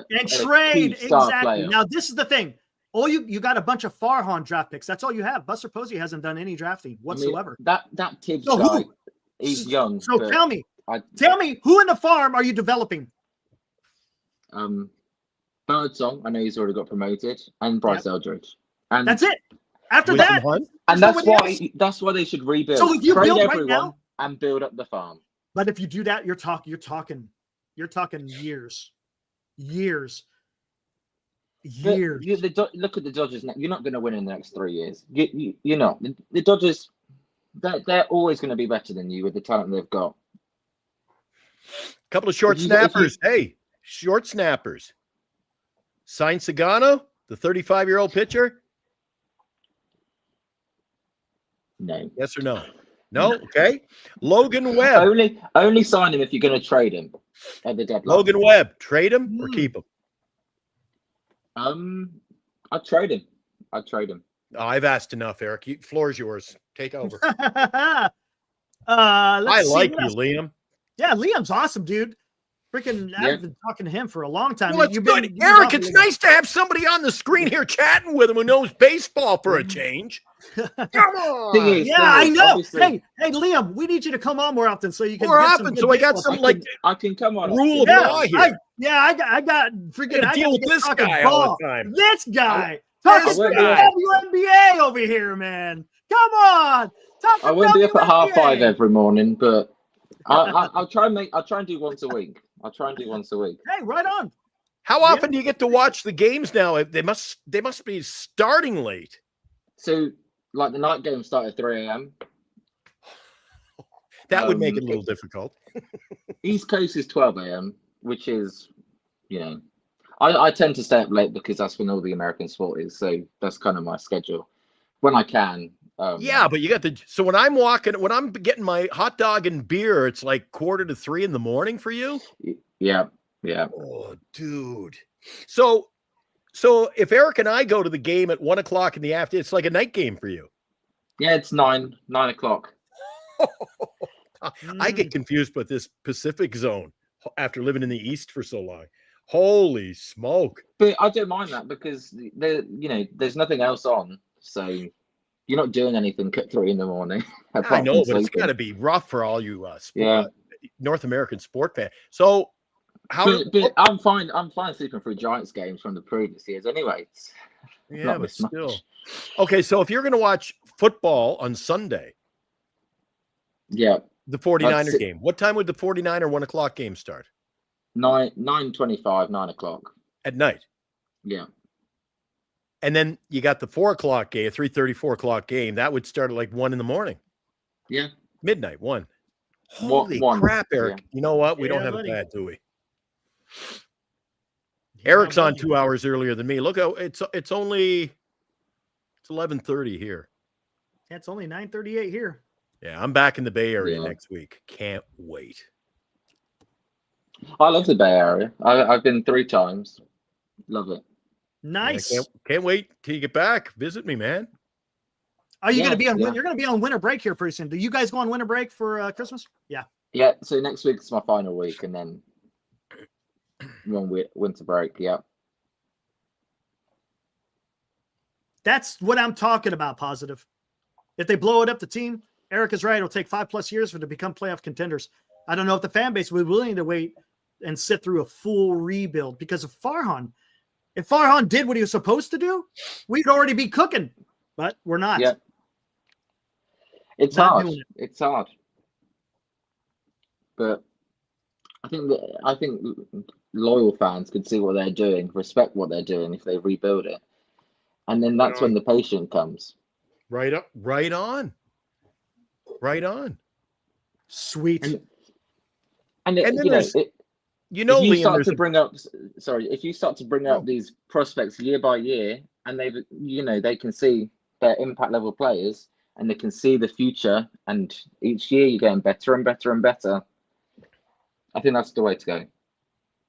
Exactly. Now, this is the thing. You got a bunch of Farhan draft picks. That's all you have. Buster Posey hasn't done any drafting whatsoever. I mean, that Tibbs guy, he's young. So tell me, who in the farm are you developing? Birdsong, I know he's already got promoted, and Bryce Eldridge. And that's it. After that, and that's why they should rebuild. So if you trade build everyone right now and build up the farm. But if you do that, you're talking years. Look at the Dodgers now. You're not going to win in the next 3 years. You're not. The Dodgers, they're always going to be better than you with the talent they've got. A couple of short snappers. Short snappers. Sign Sagano, the 35-year-old pitcher? No. Yes or no? No? Okay. Logan Webb. Only sign him if you're going to trade him at the deadline. Logan Webb. Trade him or keep him? I'd trade him. Oh, I've asked enough, Eric. Floor's yours. Take over. I like you, Liam. Yeah, Liam's awesome, dude. Freaking, I've been talking to him for a long time. Well, Eric, it's nice to have somebody on the screen here chatting with him who knows baseball for a change. Come on. I know. Hey, Liam, we need you to come on more often so you can more often. So I got some I can come on. Rule of law here. I got freaking deal with this guy all the time. This guy talking WNBA over here, man. Come on. I won't be up at 5:30 every morning, but I'll try and do once a week. Hey, right on. How often do you get to watch the games now? They must be starting late. So, like, the night games start at 3 a.m. That would make it a little difficult. East Coast is 12 a.m., which is, I tend to stay up late because that's when all the American sport is. So that's kind of my schedule when I can. Yeah, but you got so when I'm getting my hot dog and beer, it's like 2:45 in the morning for you. Yeah. Oh, dude. So if Eric and I go to the game at 1:00 in the afternoon, it's like a night game for you. Yeah, it's 9 o'clock. I get confused with this Pacific zone after living in the East for so long. Holy smoke. But I don't mind that because there's nothing else on. So you're not doing anything at 3 in the morning. I know, but it's got to be rough for all you North American sport fans. So but I'm fine sleeping through Giants games from the previous years anyway. Yeah, but still. Okay, so if you're going to watch football on Sunday, the 49er game, what time would the 49er 1:00 game start? 9:25, 9 o'clock at night. Yeah. And then you got the 4:00 game, 3:30, 4:00 game. That would start at like 1 in the morning. Yeah. Midnight, 1. Holy crap, Eric. Yeah. You know what? We don't have it bad, do we? Eric's on 2 hours earlier than me. Look, it's 11:30 here. Yeah, it's only 9:38 here. Yeah, I'm back in the Bay Area next week. Can't wait. I love the Bay Area. I've been 3 times. Love it. Nice. Yeah, can't wait till you get back. Visit me, man. Are you going to be on? You're going to be on winter break here pretty soon. Do you guys go on winter break for Christmas? Yeah. Yeah. So next week is my final week, and then winter break. Yeah. That's what I'm talking about. Positive. If they blow it up, the team. Eric is right. It'll take 5+ years for it to become playoff contenders. I don't know if the fan base will be willing to wait and sit through a full rebuild because of Farhan. If Farhan did what he was supposed to do, we'd already be cooking, but we're not. Yeah. It's hard. It's hard. But I think loyal fans could see what they're doing, respect what they're doing if they rebuild it. And then that's when the patience comes. Right on. Sweet. And if you start to bring up these prospects year by year, and they can see their impact level players, and they can see the future, and each year you're getting better and better and better. I think that's the way to go.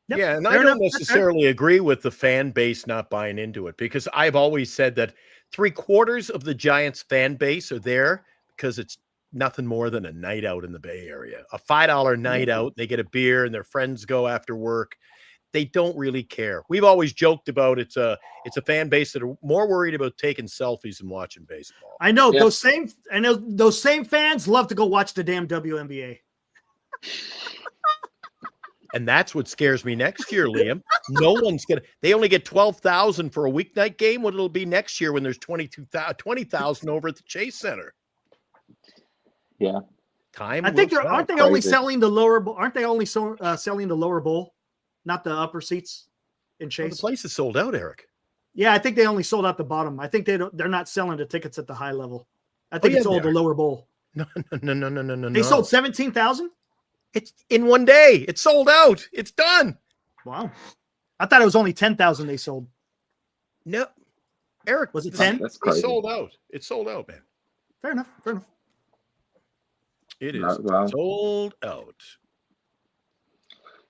Yep. Yeah, and I don't necessarily agree with the fan base not buying into it, because I've always said that 3/4 of the Giants fan base are there because it's nothing more than a night out in the Bay Area, a $5 night out. They get a beer and their friends go after work. They don't really care. We've always joked about it's a fan base that are more worried about taking selfies and watching baseball. I know those same fans love to go watch the damn WNBA. And that's what scares me next year, Liam. No one's they only get 12,000 for a weeknight game. What it'll be next year when there's 20,000 over at the Chase Center. Yeah. I think aren't they only selling the lower bowl? Aren't they only selling the lower bowl, not the upper seats in Chase? Well, the place is sold out, Eric. Yeah, I think they only sold out the bottom. I think they're not selling the tickets at the high level. I think it's all the lower bowl. No. They sold 17,000? It's in one day. It's sold out. It's done. Wow. I thought it was only 10,000 they sold. No. Eric, was it 10? That's crazy. It's sold out. It's sold out, man. Fair enough. It is sold out.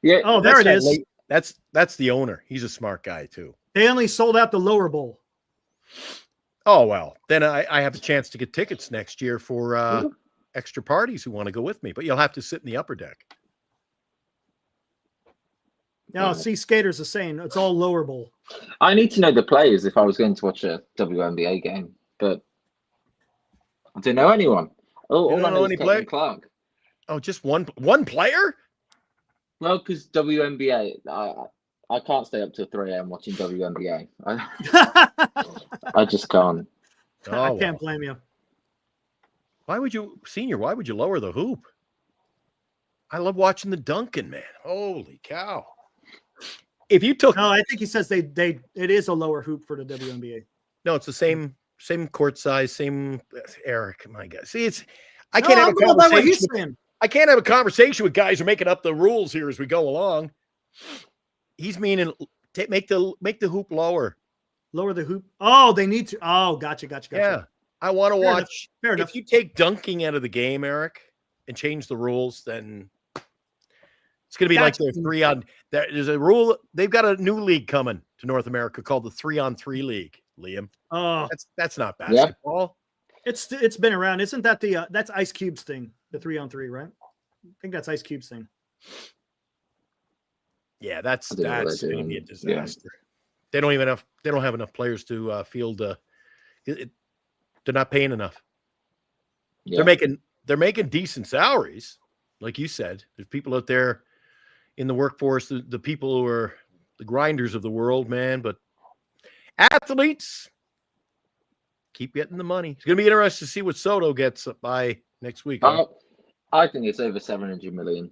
Yeah. Oh, there it is. That's the owner. He's a smart guy too. They only sold out the lower bowl. Oh well, then I have a chance to get tickets next year for extra parties who want to go with me. But you'll have to sit in the upper deck. No, skaters are saying it's all lower bowl. I need to know the players if I was going to watch a WNBA game, but I don't know anyone. All I know is Caitlin Clark. Oh, just one player? Well, because WNBA, I can't stay up till 3 a.m. watching WNBA. I just can't. I can't blame you. Why would you lower the hoop? I love watching the dunking, man. Holy cow. if you took No, I think he says it is a lower hoop for the WNBA. no, it's the same court size, same Eric. My God, see, I can't have a conversation. I can't have a conversation with guys who are making up the rules here as we go along. He's meaning make the hoop lower. Lower the hoop. Oh, they need to. Oh, gotcha. Yeah, I want to watch. Fair enough. If you take dunking out of the game, Eric, and change the rules, then it's going to be like the 3-on. There's a rule. They've got a new league coming to North America called the 3-on-3 league. Liam, oh, that's not basketball. Yeah. It's been around. Isn't that that's Ice Cube's thing? The 3-on-3, right? I think that's Ice Cube's thing. Yeah, that's going to be a disaster. Yeah. They don't have enough players to field. They're not paying enough. Yeah. They're making decent salaries, like you said. There's people out there in the workforce, the people who are the grinders of the world, man. But athletes keep getting the money. It's going to be interesting to see what Soto gets by next week. I think it's over 700 million.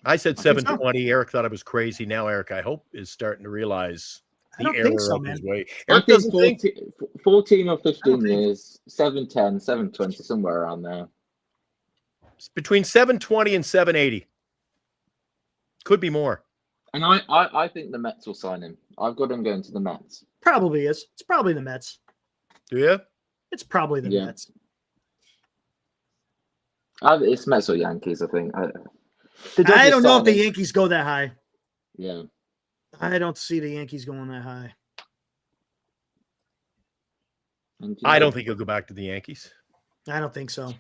I said 720. So. Eric thought I was crazy. Now Eric, I hope, is starting to realize the error of his way. Eric doesn't think 14 or 15 years, 710, 720, somewhere around there. It's between 720 and 780. Could be more. And I think the Mets will sign him. I've got him going to the Mets. Probably is. It's probably the Mets. Do you? It's probably the Mets. It's Mets or Yankees, I think. I don't know if the Yankees go that high. Yeah. I don't see the Yankees going that high. I don't think he'll go back to the Yankees. I don't think so.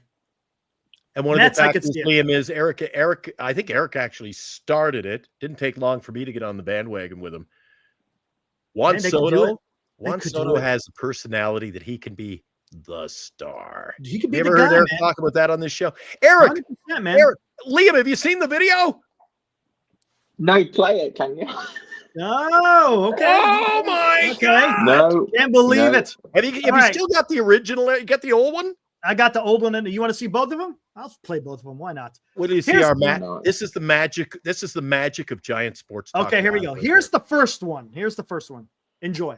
And one of the factors, Liam, is Eric. I think Eric actually started it. Didn't take long for me to get on the bandwagon with him. Juan Soto has a personality that he can be the star. He could be. You ever heard Eric talk about that on this show? Eric, man. Eric, Liam, have you seen the video? No, play it, can you? Oh, okay. Oh my God! No, can't believe it. Have you still got the original? You got the old one? I got the old one. And you want to see both of them? I'll play both of them. Why not? What do you see? This is the magic. This is the magic of Giant Sports Talk. Okay, here we go. Here's the first one. Enjoy.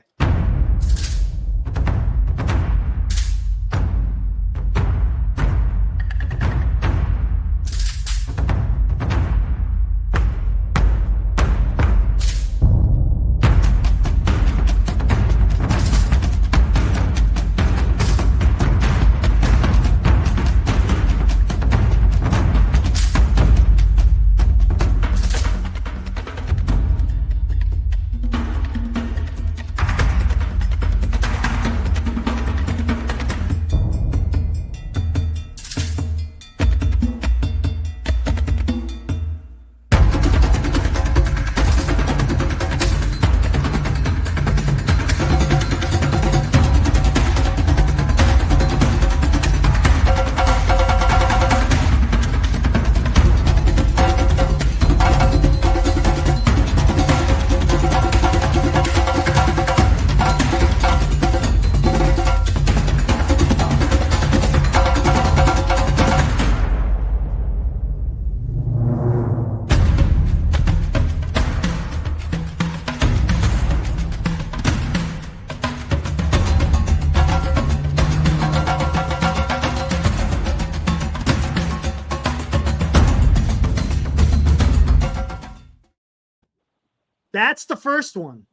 That's the first one.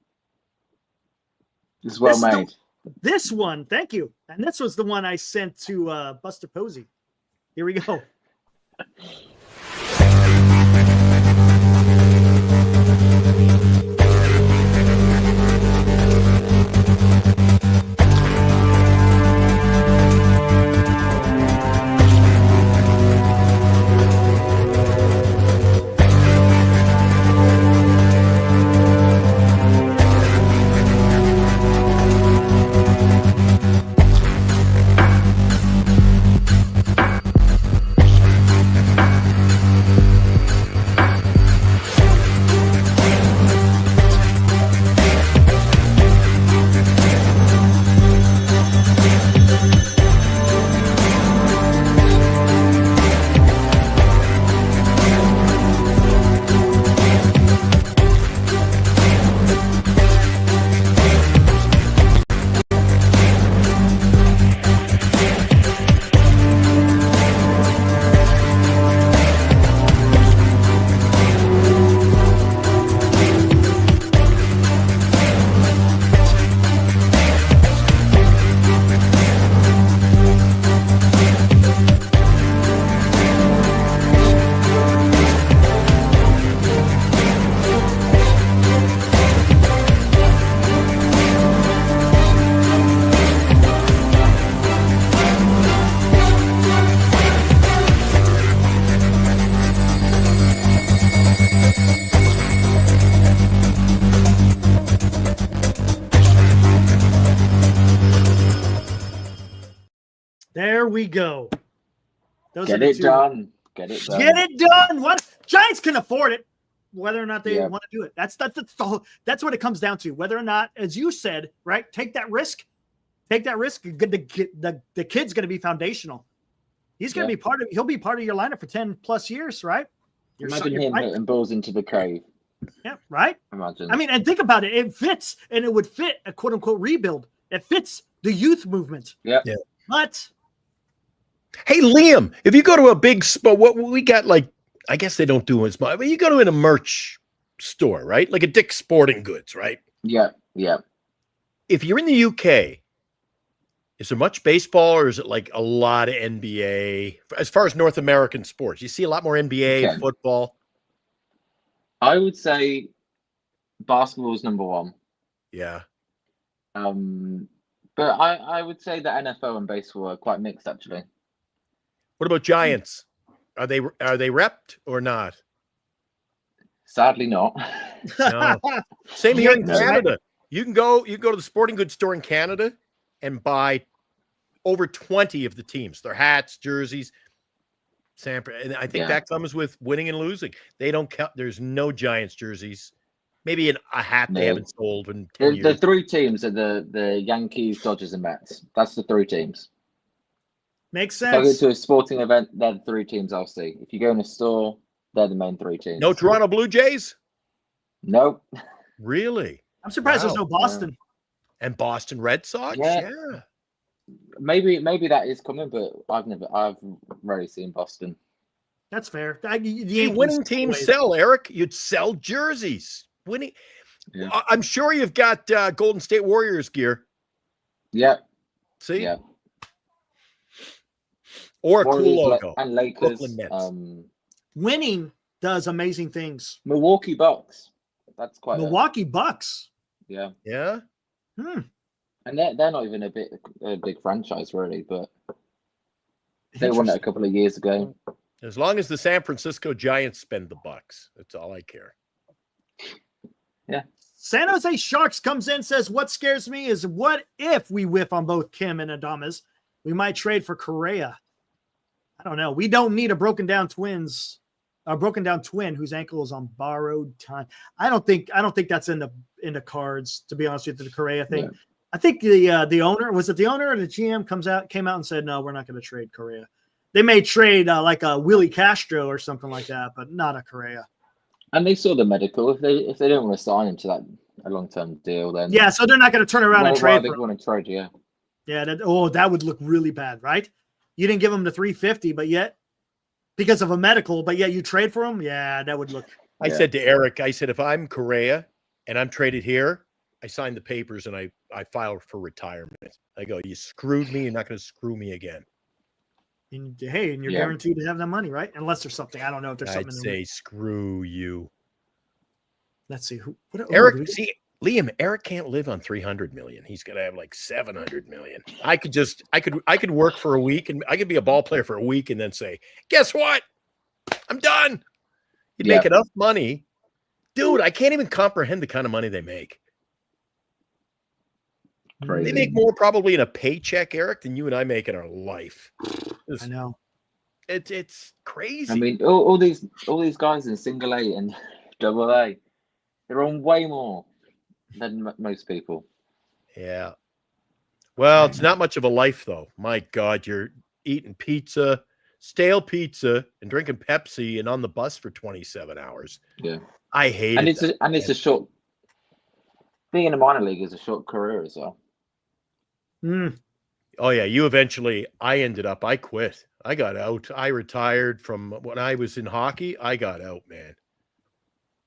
It's well made. This one, thank you. And this was the one I sent to Buster Posey. Here we go. we go. Those Get are the it two. done. Get it done. Get it done. What Giants can afford it, whether or not they Yeah. want to do it. That's what it comes down to. Whether or not, as you said, right, take that risk. Take that risk. The kid's going to be foundational. He's going to be he'll be part of your lineup for 10 plus years, right? Imagine him hitting balls into the cave. Yeah, right. Imagine. I mean, and think about it. It fits, and it would fit a quote unquote rebuild. It fits the youth movement. Yeah. But Hey, Liam, if you go to a big spot, what we got, like, I guess they don't do as much, but you go to a merch store, right? Like a Dick's Sporting Goods, right? Yeah. Yeah. If you're in the UK, is there much baseball, or is it like a lot of NBA? As far as North American sports, you see a lot more NBA, football. I would say basketball is number one. Yeah. But I would say that NFL and baseball are quite mixed, actually. What about Giants? Are they repped or not? Sadly, not. No. Same here in Canada. You can go to the sporting goods store in Canada and buy over 20 of the teams, their hats, jerseys, and I think that comes with winning and losing. They don't count. There's no Giants jerseys. Maybe a hat they haven't sold in 10 years. The three teams are the Yankees, Dodgers, and Mets. That's the three teams. Makes sense. If I go to a sporting event, they're the three teams I'll see. If you go in a store, they're the main three teams. No Toronto Blue Jays? Nope. Really? I'm surprised there's no Boston. And Boston Red Sox? Yeah. Maybe that is coming, but I've rarely seen Boston. That's fair. Winning teams sell, Eric. You'd sell jerseys. Winning. Yeah. I'm sure you've got Golden State Warriors gear. Yeah. See? Yeah. Or a Warriors, cool logo. And Lakers. Winning does amazing things. Milwaukee Bucks. That's quite Milwaukee Bucks. Yeah. Yeah. And they're not even a big franchise, really, but they won it a couple of years ago. As long as the San Francisco Giants spend the bucks, that's all I care. Yeah. San Jose Sharks comes in, says, what scares me is what if we whiff on both Kim and Adames? We might trade for Correa. I don't know. We don't need a broken down twin whose ankle is on borrowed time. I don't think that's in the cards, to be honest with you, the Correa thing. Yeah. I think the owner, was it the owner or the GM came out and said, no, we're not going to trade Correa. They may trade like a Willie Castro or something like that, but not a Correa. And they saw the medical. If they don't want to sign him to a long-term deal, then so they're not going to turn around and trade. They want to trade, yeah. Yeah, that would look really bad, right? You didn't give him the $350, but yet because of a medical, but yet you trade for him. Yeah, that would look. I said to Eric, if I'm Correa and I'm traded here, I sign the papers and I file for retirement. I go, you screwed me. You're not going to screw me again. And you're guaranteed to have that money, right? Unless there's something. I don't know if there's something. I'd say screw you. Let's see Eric. Liam, Eric can't live on 300 million. He's got to have like 700 million. I could work for a week and I could be a ball player for a week and then say, guess what? I'm done. You'd make enough money. Dude, I can't even comprehend the kind of money they make. Crazy. They make more probably in a paycheck, Eric, than you and I make in our life. I know. It's crazy. I mean, all these guys in single A and double A, they're on way more than most people. Yeah. Well, it's not much of a life, though. My God, you're eating pizza, stale pizza, and drinking Pepsi, and on the bus for 27 hours. Yeah, I hate it. It's a short. Being in a minor league is a short career as well. Oh yeah, I quit. I got out. I retired from when I was in hockey. I got out, man.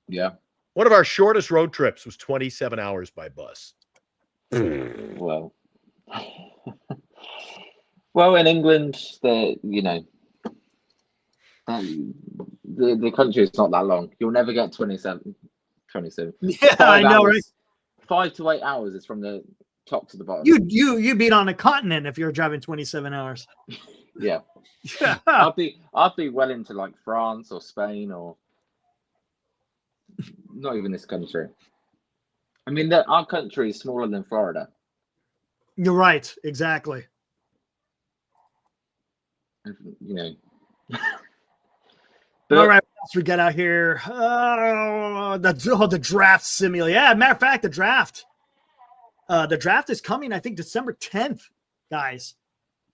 Yeah. One of our shortest road trips was 27 hours by bus. Well, in England, the country is not that long. You'll never get 27. Yeah, I know, right? 5 to 8 hours is from the top to the bottom. You beat on a continent if you're driving 27 hours. Yeah. I'll be well into like France or Spain or not even this country. I mean, our country is smaller than Florida. You're right. Exactly. You know. All right, what else we got out here? The draft simulator. Yeah, matter of fact, the draft. The draft is coming, I think, December 10th, guys.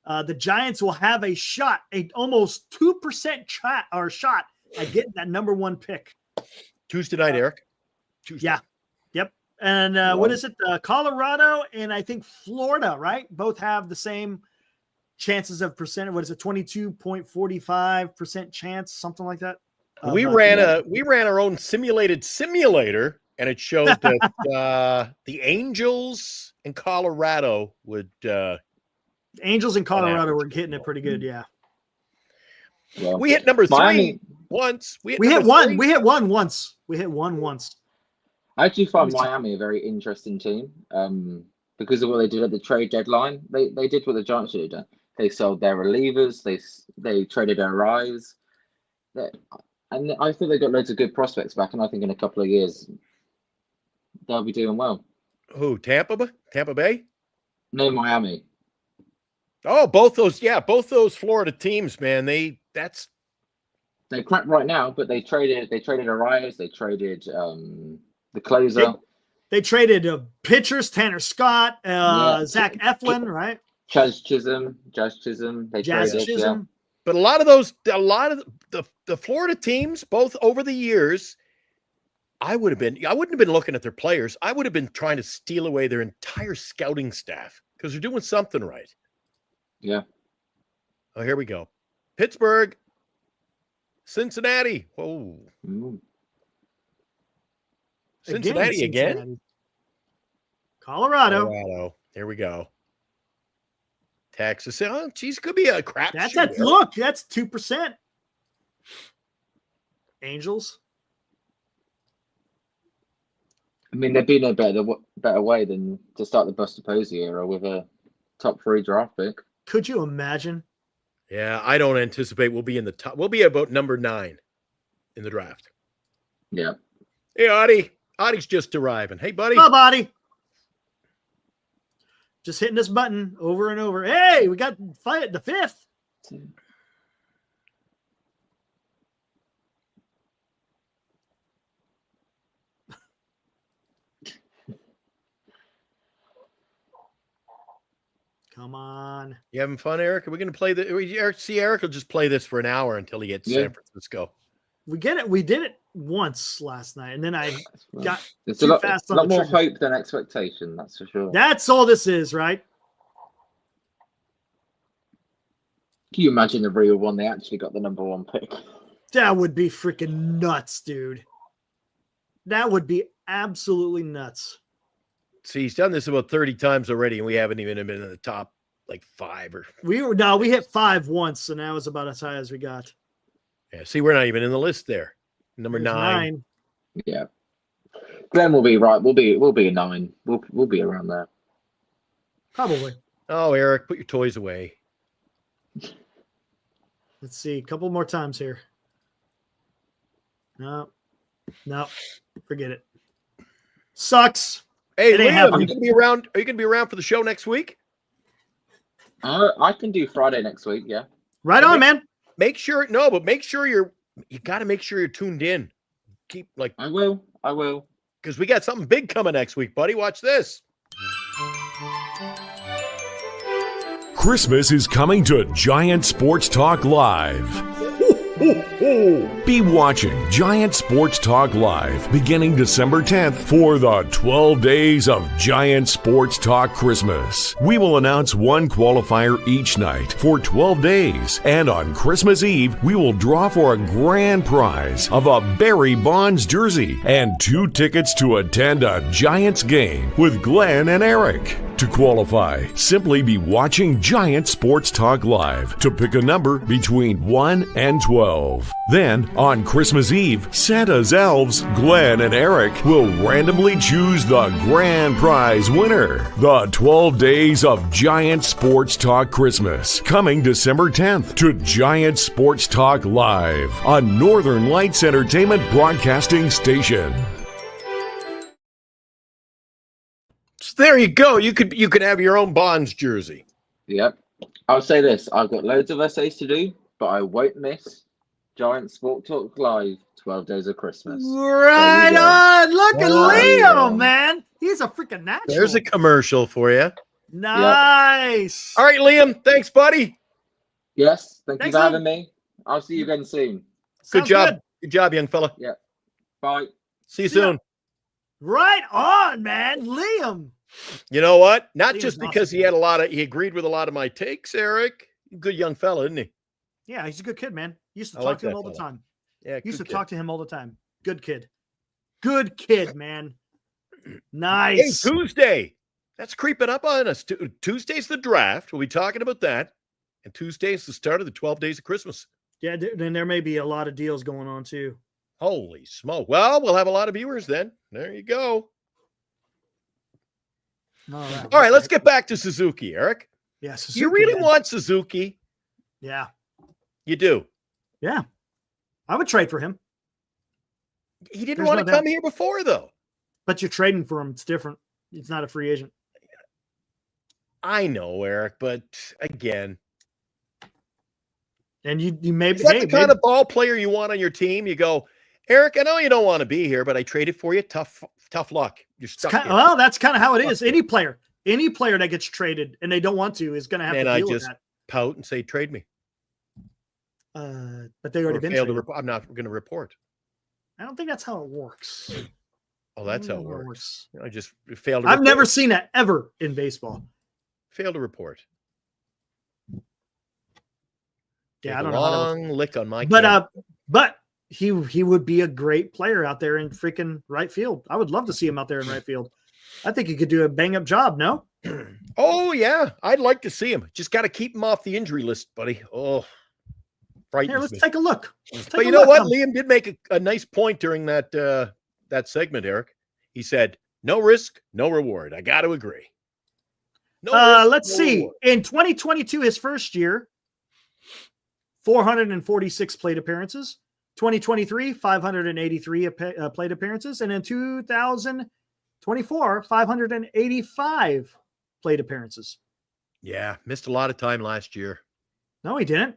The Giants will have a shot, almost 2% shot at getting that number 1 pick. Tuesday night, Eric. Tuesday. Yeah. Yep. And what is it? Colorado and I think Florida, right? Both have the same chances of percent. What is it? 22.45% chance, something like that. We ran our own simulator, and it showed that the Angels and Colorado would. Angels in Colorado were hitting it pretty good, yeah. Well, we hit number 3 Miami, once. We hit one. We hit one once. I actually find Miami a very interesting team because of what they did at the trade deadline. They did what the Giants should have done. They sold their relievers. They traded their eyes. And I think they got loads of good prospects back. And I think in a couple of years, they'll be doing well. Who, Tampa Bay? No, Miami. Oh, both those Florida teams, man. They're crap right now, but they traded Arias, they traded the closer. They traded pitchers, Tanner Scott, Zach Eflin, right? Jazz Chisholm. They traded. Yeah. But a lot of the Florida teams, both over the years, I wouldn't have been looking at their players. I would have been trying to steal away their entire scouting staff because they're doing something right. Yeah. Oh, here we go. Pittsburgh, Cincinnati. Whoa. Ooh. Cincinnati again? Colorado. Here we go. Texas. Oh, geez, could be a crap. That's 2%. Angels. I mean, there'd be no better way than to start the Buster Posey era with a top 3 draft pick. Could you imagine? Yeah, I don't anticipate we'll be in the top. We'll be about number 9 in the draft. Yeah. Hey, Audie. Audie's just arriving. Hey, buddy. Up, Audie. Just hitting this button over and over. Hey, we got fight at the 5th. Come on. You having fun, Eric? Are we going to play Eric will just play this for an hour until he gets to San Francisco. We get it. We did it once last night, and then I got it's too a lot, fast a on lot the more trigger. hope than expectation, that's for sure. That's all this is, right? Can you imagine the real one? They actually got the number 1 pick. That would be freaking nuts, dude. That would be absolutely nuts. See, he's done this about 30 times already, and we haven't even been in the top 5 or. We hit 5 once, and that was about as high as we got. Yeah, see, we're not even in the list there. Number 9. Yeah. Glenn will be right. We'll be a 9. We'll be around there. Probably. Oh, Eric, put your toys away. Let's see. A couple more times here. No. Forget it. Sucks. Hey, it ain't Liam, happening. are you going to be around? Are you going to be around for the show next week? I can do Friday next week. Yeah. Right on, man. Make sure you got to make sure you're tuned in. Keep I will. Because we got something big coming next week, buddy. Watch this. Christmas is coming to Giant Sports Talk Live. Be watching Giant Sports Talk Live beginning December 10th for the 12 days of Giant Sports Talk Christmas. We will announce one qualifier each night for 12 days, and on Christmas Eve, we will draw for a grand prize of a Barry Bonds jersey and 2 tickets to attend a Giants game with Glenn and Eric. To qualify, simply be watching Giant Sports Talk Live to pick a number between 1 and 12. Then, on Christmas Eve, Santa's elves, Glenn and Eric, will randomly choose the grand prize winner. The 12 days of Giant Sports Talk Christmas, coming December 10th to Giant Sports Talk Live on Northern Lights Entertainment Broadcasting Station. So there you go. You could have your own Bonds jersey. Yep. I'll say this: I've got loads of essays to do, but I won't miss Giant Sport Talk Live 12 Days of Christmas. Right on. Look at Leo, man. He's a freaking natural. There's a commercial for you. Nice. All right, Liam. Thanks, buddy. Yes, thank you Thanks, for Liam. having me. I'll see you again soon. Good Sounds job. good. Good job, young fella. Yeah. Bye. See you See ya. soon. Right on, man. Liam. You know what? Not Liam's just because awesome. he agreed with a lot of my takes, Eric. Good young fella, isn't he? Yeah, he's a good kid, man. Used to I talk like to him that all the fella. time. Yeah, Used to good kid. talk to him all the time. Good kid. Good kid, man. Hey, Nice. Tuesday. That's creeping up on us. Tuesday's the draft. We'll be talking about that. And Tuesday's the start of the 12 days of Christmas. Yeah, then there may be a lot of deals going on too. Holy smoke. Well, we'll have a lot of viewers then. There you go. All right, let's get back to Suzuki, Eric. Yeah, Suzuki, You really man. want Suzuki? Yeah. You do. Yeah. I would trade for him. He didn't There's want no to doubt. come here before, though. But you're trading for him. It's different. He's not a free agent. I know, Eric, but again, And you maybe is that hey, the kind maybe- of ball player you want on your team? You go, Eric, I know you don't want to be here, but I traded for you. Tough luck. You're stuck here. well, that's kind of how it is. Any player that gets traded and they don't want to is going to have And to I deal with just that. pout and say, trade me. But they already Or been fail to traded. I'm not going to report. I don't think that's how it works. Oh, that's I how don't it know works. I just failed to I've never report. seen that ever in baseball. Failed to report. Yeah, Take I don't a know. How that long lick on my works. But he would be a great player out there in freaking right field. I would love to see him out there in right field. I think he could do a bang up job. No, Oh, yeah. I'd like to see him. Just got to keep him off the injury list, buddy. Oh, frightens here, let's me. take a look. But you know what? Liam did make a nice point during that segment, Eric. He said, no risk, no reward. I got to agree. No risk, Let's no see. reward. In 2022, his first year, 446 plate appearances. 2023, 583 plate appearances. And in 2024, 585 plate appearances. Yeah, missed a lot of time last year. No, he didn't.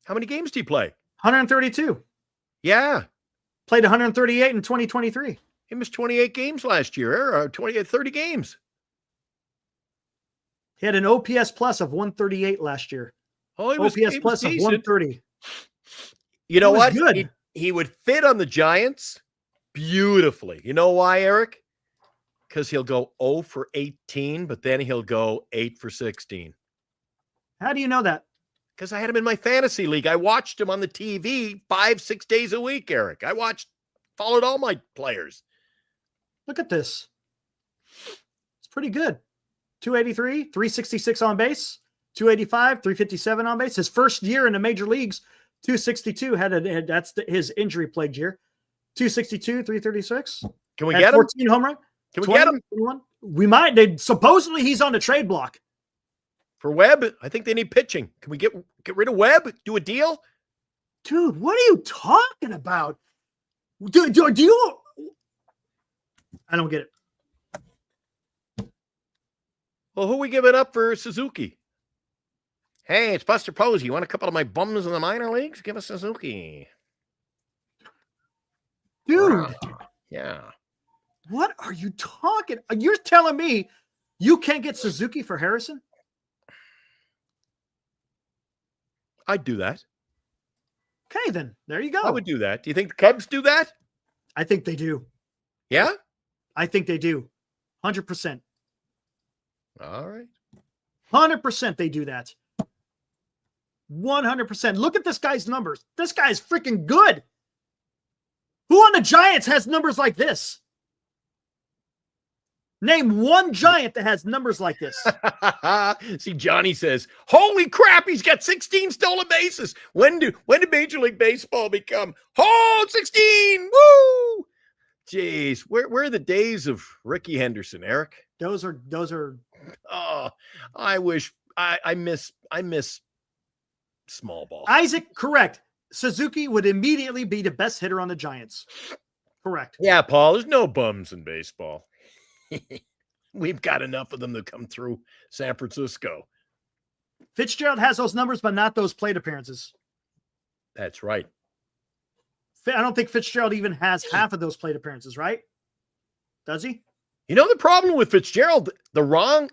How many games did he play? 132. Yeah, Played 138 in 2023. he missed 28 games last year, or 30 games. He had an OPS plus of 138 last year. Oh, OPS plus of 130. You know was what? good. He would fit on the Giants beautifully. You know why, Eric? Because he'll go 0 for 18, but then he'll go 8 for 16. How do you know that? Because I had him in my fantasy league. I watched him on the TV 5-6 days a week, Eric. Followed all my players. Look at this. It's pretty good. 283, 366 on base, 285, 357 on base. His first year in the major leagues, 262 that's his injury plagued year. 262, 336. Can we Had get him? 14 home run. Can we get him 21. We might. Supposedly he's on the trade block. for Webb? I think they need pitching. Can we get rid of Webb? Do a deal? Dude, what are you talking about? Do you? I don't get it. Well, who are we giving up for Suzuki? Hey, it's Buster Posey. You want a couple of my bums in the minor leagues? Give us Suzuki. Dude, Yeah. what are you talking? You're telling me you can't get Suzuki for Harrison? I'd do that. Okay, then there you go. I would do that. Do you think the Cubs do that? I think they do. Yeah? I think they do. 100%. All right. 100% they do that. 100%. Look at this guy's numbers. This guy's freaking good. Who on the Giants has numbers like this? Name one Giant that has numbers like this. See, Johnny says, holy crap, he's got 16 stolen bases. When did Major League Baseball become 16? Woo! Jeez, where are the days of Ricky Henderson, Eric? Those are Oh, I wish I miss small ball. Isaac, correct. Suzuki would immediately be the best hitter on the Giants. Correct. Yeah, Paul, there's no bums in baseball. We've got enough of them to come through San Francisco. Fitzgerald has those numbers, but not those plate appearances. That's right. I don't think Fitzgerald even has half of those plate appearances, right? Does he? You know the problem with Fitzgerald? The right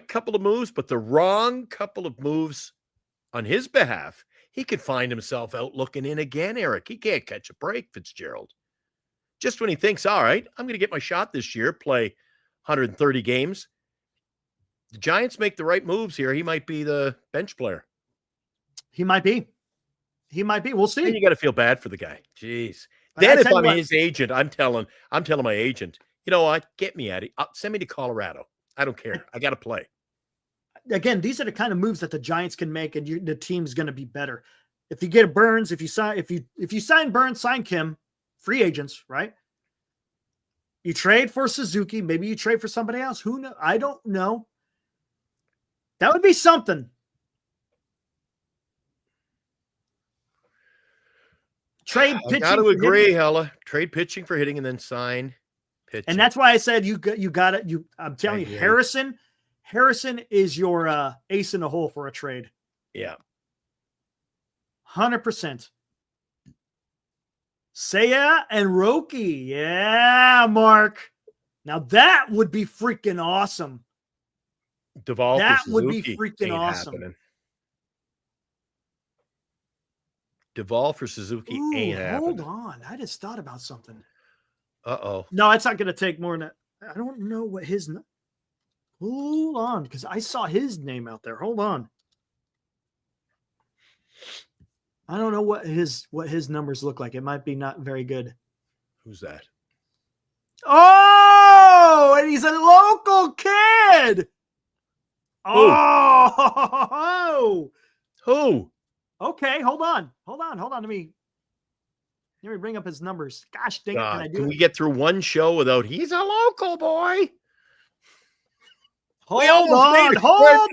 couple of moves, but the wrong couple of moves on his behalf, he could find himself out looking in again, Eric. He can't catch a break, Fitzgerald. Just when he thinks, all right, I'm going to get my shot this year, play 130 games. The Giants make the right moves here. He might be the bench player. He might be. We'll see. And you got to feel bad for the guy. Jeez. Then if I'm his agent, I'm telling my agent, you know what? Get me out of here. Send me to Colorado. I don't care. I got to play. Again, these are the kind of moves that the Giants can make, and the team's going to be better. If you get Burnes, if you sign Burnes, sign Kim, free agents, right? You trade for Suzuki, maybe you trade for somebody else. Who knows? I don't know. That would be something. Trade pitching. I got to agree, Hella. Trade pitching for hitting and then sign pitching. And that's why I said you got it. I'm telling you, Harrison is your ace in the hole for a trade. Yeah. 100%. Seiya and Roki. Yeah, Mark. Now that would be freaking awesome. Duvall that for would be Suzuki freaking awesome. Happening. Duvall for Suzuki ain't happening. Hold on. I just thought about something. Uh-oh. No, it's not going to take more than that. I don't know what his... Hold on, because I saw his name out there. Hold on. I don't know what his numbers look like. It might be not very good. Who's that? Oh, and he's a local kid. Oh. Who? Okay, hold on. Let me bring up his numbers. Gosh dang it. Can we get through one show without he's a local boy? Hold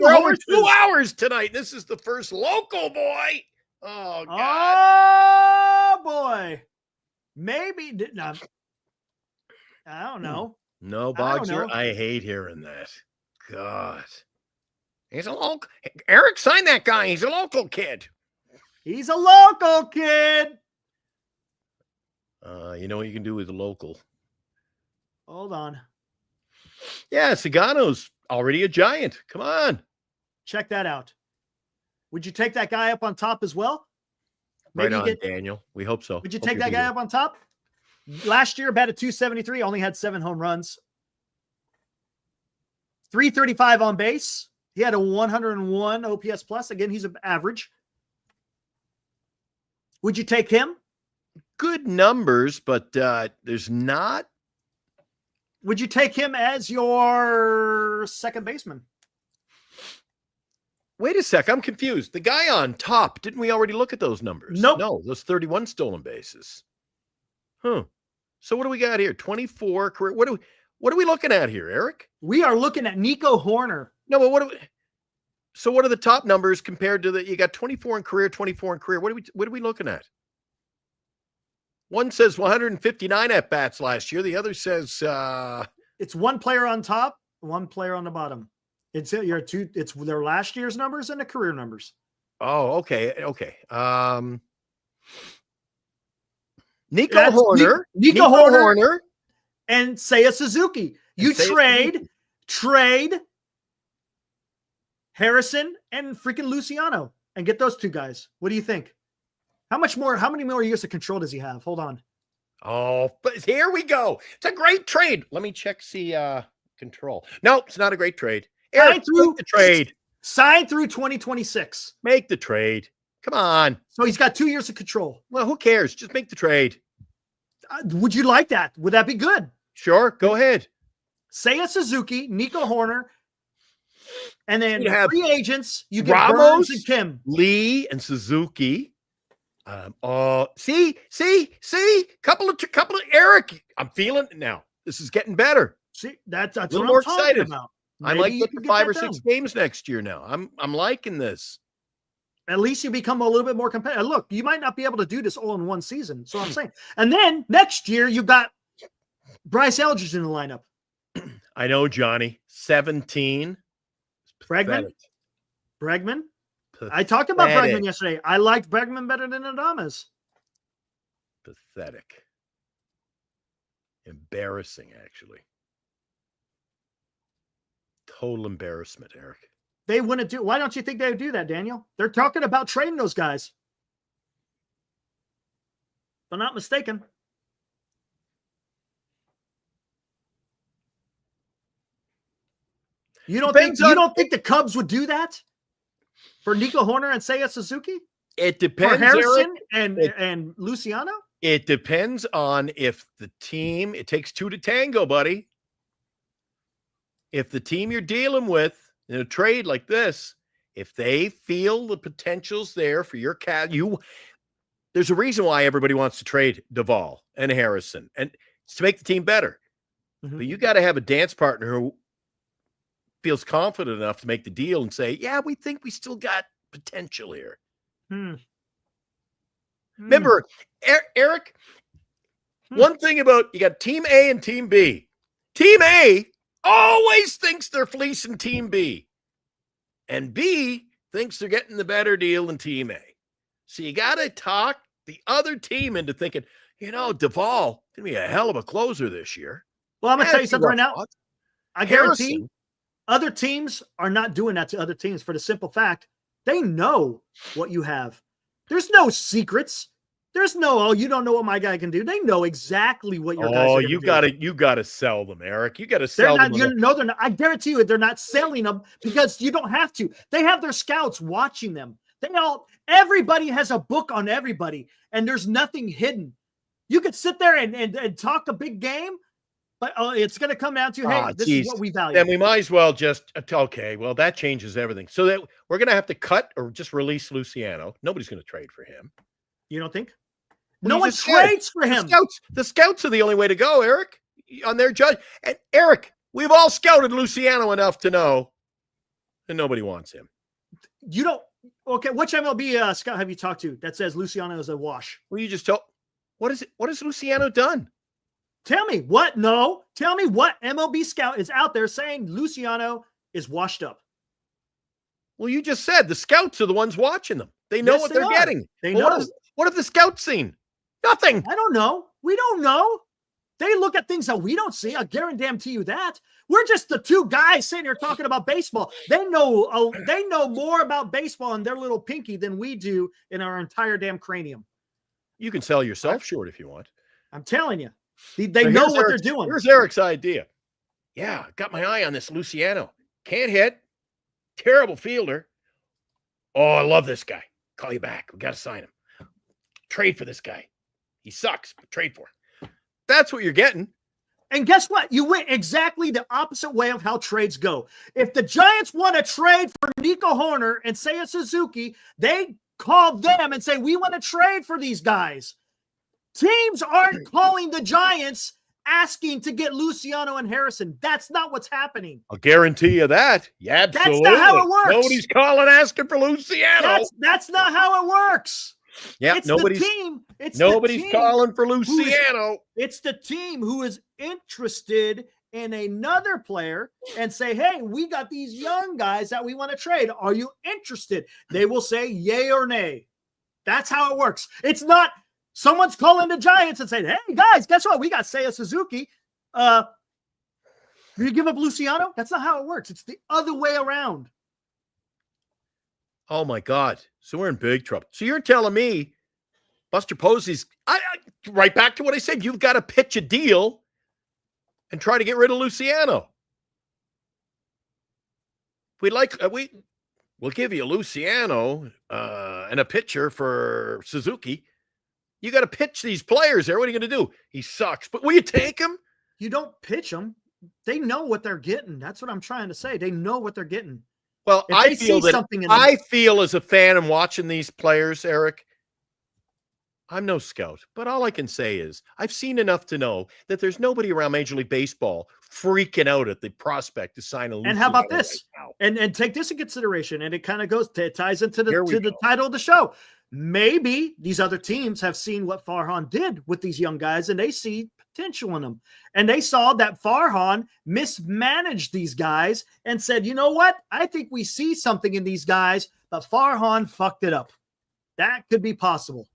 We're over 2 hours tonight. This is the first local boy. Oh, God. Oh, boy. Maybe. I don't know. No, Bogser, I hate hearing that. God. He's a local. Eric, sign that guy. He's a local kid. He's a local kid. You know what you can do with a local? Hold on. Yeah, Sagano's already a Giant. Come on. Check that out. Would you take that guy up on top as well? Maybe right on, Daniel. We hope so. Would you take that guy up on top? Last year, batted .273, only had 7 home runs. 335 on base. He had a 101 OPS plus. Again, he's an average. Would you take him? Good numbers, but there's not. Would you take him as your second baseman? Wait a sec. I'm confused. The guy on top, didn't we already look at those numbers? Nope. No, those 31 stolen bases. Huh. So what do we got here? 24 career. What are we looking at here, Eric? We are looking at Nico Horner. No, but what are the top numbers compared to you got 24 in career, 24 in career. What are we looking at? One says 159 at bats last year. The other says it's one player on top, one player on the bottom. It's their last year's numbers and the career numbers. Oh, okay. Nico Horner and Seiya Suzuki. You trade Harrison and freaking Luciano and get those two guys. What do you think? How many more years of control does he have? Hold on. Oh, but here we go. It's a great trade. Let me check control. No, it's not a great trade. Eric, make the trade. Sign through 2026. Make the trade. Come on. So he's got 2 years of control. Well, who cares? Just make the trade. Would you like that? Would that be good? Sure. Go ahead. Seiya Suzuki, Nico Horner, and then free agents. You get Ramos, Burnes and Kim, Lee, and Suzuki. See, couple of Eric. I'm feeling it now. This is getting better. See, that's a little what more I'm talking excited about. I might get to 5 or 6 games next year now. I'm liking this. At least you become a little bit more competitive. Look, you might not be able to do this all in one season. So I'm saying, and then next year you got Bryce Eldridge in the lineup. I know, Johnny. 17. Bregman? I talked about Bregman yesterday. I liked Bregman better than Adames. Pathetic. Embarrassing, actually. Total embarrassment, Eric. They wouldn't do. Why don't you think they would do that, Daniel? They're talking about trading those guys. If I'm not mistaken. You don't think the Cubs would do that for Nico Horner and Seiya Suzuki? It depends. For Harrison and Luciano? It depends on if the team, it takes two to tango, buddy. If the team you're dealing with in a trade like this, if they feel the potential's there for your cat, there's a reason why everybody wants to trade Duvall and Harrison, and it's to make the team better. But you got to have a dance partner who feels confident enough to make the deal and say, yeah, we think we still got potential here. Remember, Eric, one thing about you got Team A and Team B. Team A always thinks they're fleecing Team B. And B thinks they're getting the better deal than Team A. So you got to talk the other team into thinking, Duvall going to be a hell of a closer this year. Well, I'm going to tell you something right now. I guarantee other teams are not doing that to other teams for the simple fact they know what you have. There's no secrets. There's no, you don't know what my guy can do. They know exactly what your guys are you got to sell them, Eric. You got to sell them. They're not. I guarantee you they're not selling them because you don't have to. They have their scouts watching them. Everybody has a book on everybody, and there's nothing hidden. You could sit there and talk a big game, but it's going to come down to, hey, this is what we value. Then we might as well just, okay, well, that changes everything. So that we're going to have to cut or just release Luciano. Nobody's going to trade for him. You don't think? No one trades for him. The scouts are the only way to go, Eric, on their judge. And Eric, we've all scouted Luciano enough to know that nobody wants him. You don't. Okay, which MLB scout have you talked to that says Luciano is a wash? Well, you just tell. What has Luciano done? Tell me what? No, tell me what MLB scout is out there saying Luciano is washed up. Well, you just said the scouts are the ones watching them. They know what they're getting. They know. What have the scouts seen? Nothing. I don't know. We don't know. They look at things that we don't see. I guarantee you that. We're just the two guys sitting here talking about baseball. They know more about baseball in their little pinky than we do in our entire damn cranium. You can sell yourself short if you want. I'm telling you. They know what they're doing. Here's Eric's idea. Yeah, got my eye on this Luciano. Can't hit. Terrible fielder. Oh, I love this guy. Call you back. We got to sign him. Trade for this guy. He sucks, but trade for him. That's what you're getting. And guess what? You went exactly the opposite way of how trades go. If the Giants want to trade for Nico Horner and Seiya Suzuki, they call them and say, we want to trade for these guys. Teams aren't calling the Giants asking to get Luciano and Harrison. That's not what's happening. I'll guarantee you that. Yeah, absolutely. That's not how it works. Nobody's calling asking for Luciano. That's not how it works. Yeah, nobody's calling for Luciano. It's the team who is interested in another player and say, hey, we got these young guys that we want to trade. Are you interested? They will say yay or nay. That's how it works. It's not someone's calling the Giants and saying, hey, guys, guess what? We got Seiya Suzuki. You give up Luciano? That's not how it works. It's the other way around. Oh, my God. So we're in big trouble. So you're telling me Buster Posey's right back to what I said. You've got to pitch a deal and try to get rid of Luciano. We'll give you Luciano and a pitcher for Suzuki. You got to pitch these players there. What are you going to do? He sucks. But will you take him? You don't pitch them. They know what they're getting. That's what I'm trying to say. They know what they're getting. Well, I feel as a fan and watching these players, Eric, I'm no scout, but all I can say is I've seen enough to know that there's nobody around Major League Baseball freaking out at the prospect to sign a Luciano. And how about this? Right and take this in consideration, and it kind of ties into the title of the show. Maybe these other teams have seen what Farhan did with these young guys, and they see potential in them. And they saw that Farhan mismanaged these guys and said, you know what? I think we see something in these guys, but Farhan fucked it up. That could be possible.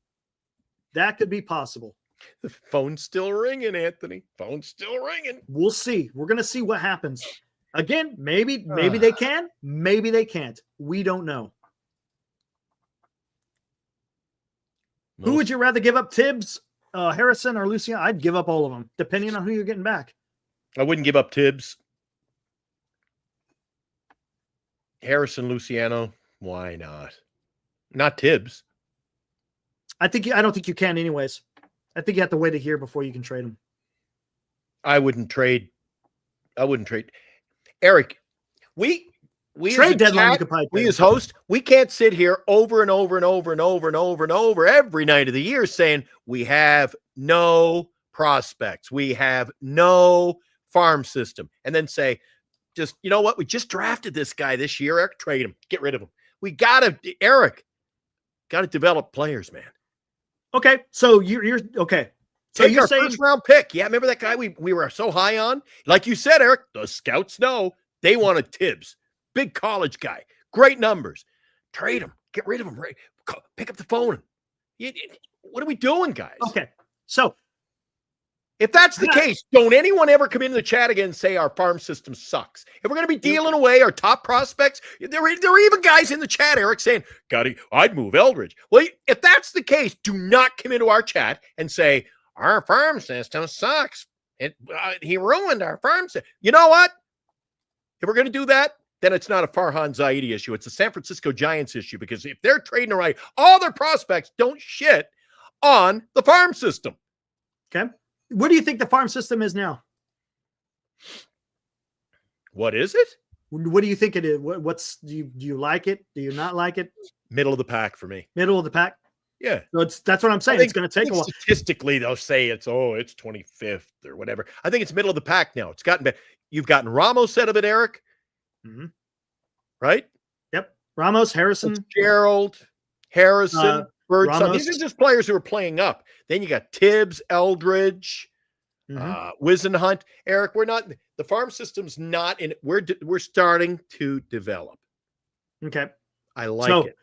That could be possible. The phone's still ringing, Anthony. Phone's still ringing. We'll see. We're going to see what happens. Again, maybe they can, maybe they can't. We don't know. Who would you rather give up, Tibbs, Harrison, or Luciano? I'd give up all of them, depending on who you're getting back. I wouldn't give up Tibbs. Harrison, Luciano, why not? Not Tibbs. I don't think you can anyways. I think you have to wait a year before you can trade them. I wouldn't trade. Eric, we trade deadline. Chat, we as hosts, we can't sit here over and over and over and over and over and over every night of the year saying we have no prospects, we have no farm system, and then say, just, you know what, we just drafted this guy this year, Eric, trade him, get rid of him. We gotta develop players, man. Okay, so you're okay. So Take you're our saying first round pick. Yeah, remember that guy we were so high on? Like you said, Eric, the scouts know they wanted Tibbs. Big college guy. Great numbers. Trade him. Get rid of him. Pick up the phone. What are we doing, guys? Okay, so if that's the case, don't anyone ever come into the chat again and say our farm system sucks. If we're going to be dealing away our top prospects, there are even guys in the chat, Eric, saying, I'd move Eldridge. Well, if that's the case, do not come into our chat and say, our farm system sucks. He ruined our farm system. You know what? If we're going to do that, then it's not a Farhan Zaidi issue. It's a San Francisco Giants issue, because if they're trading away all their prospects, don't shit on the farm system. Okay. What do you think the farm system is now? What is it? What do you think it is? Do you like it? Do you not like it? Middle of the pack for me. Middle of the pack? Yeah. So that's what I'm saying. It's going to take a while. Statistically, they'll say it's 25th or whatever. I think it's middle of the pack now. It's gotten better. You've gotten Ramos out of it, Eric. Mm-hmm. Right? Yep. Ramos, Harrison. Gerald, Harrison, Birdsong. These are just players who are playing up. Then you got Tibbs, Eldridge, Wisenhunt. Eric, the farm system's not in it. We're starting to develop. Okay. I like it.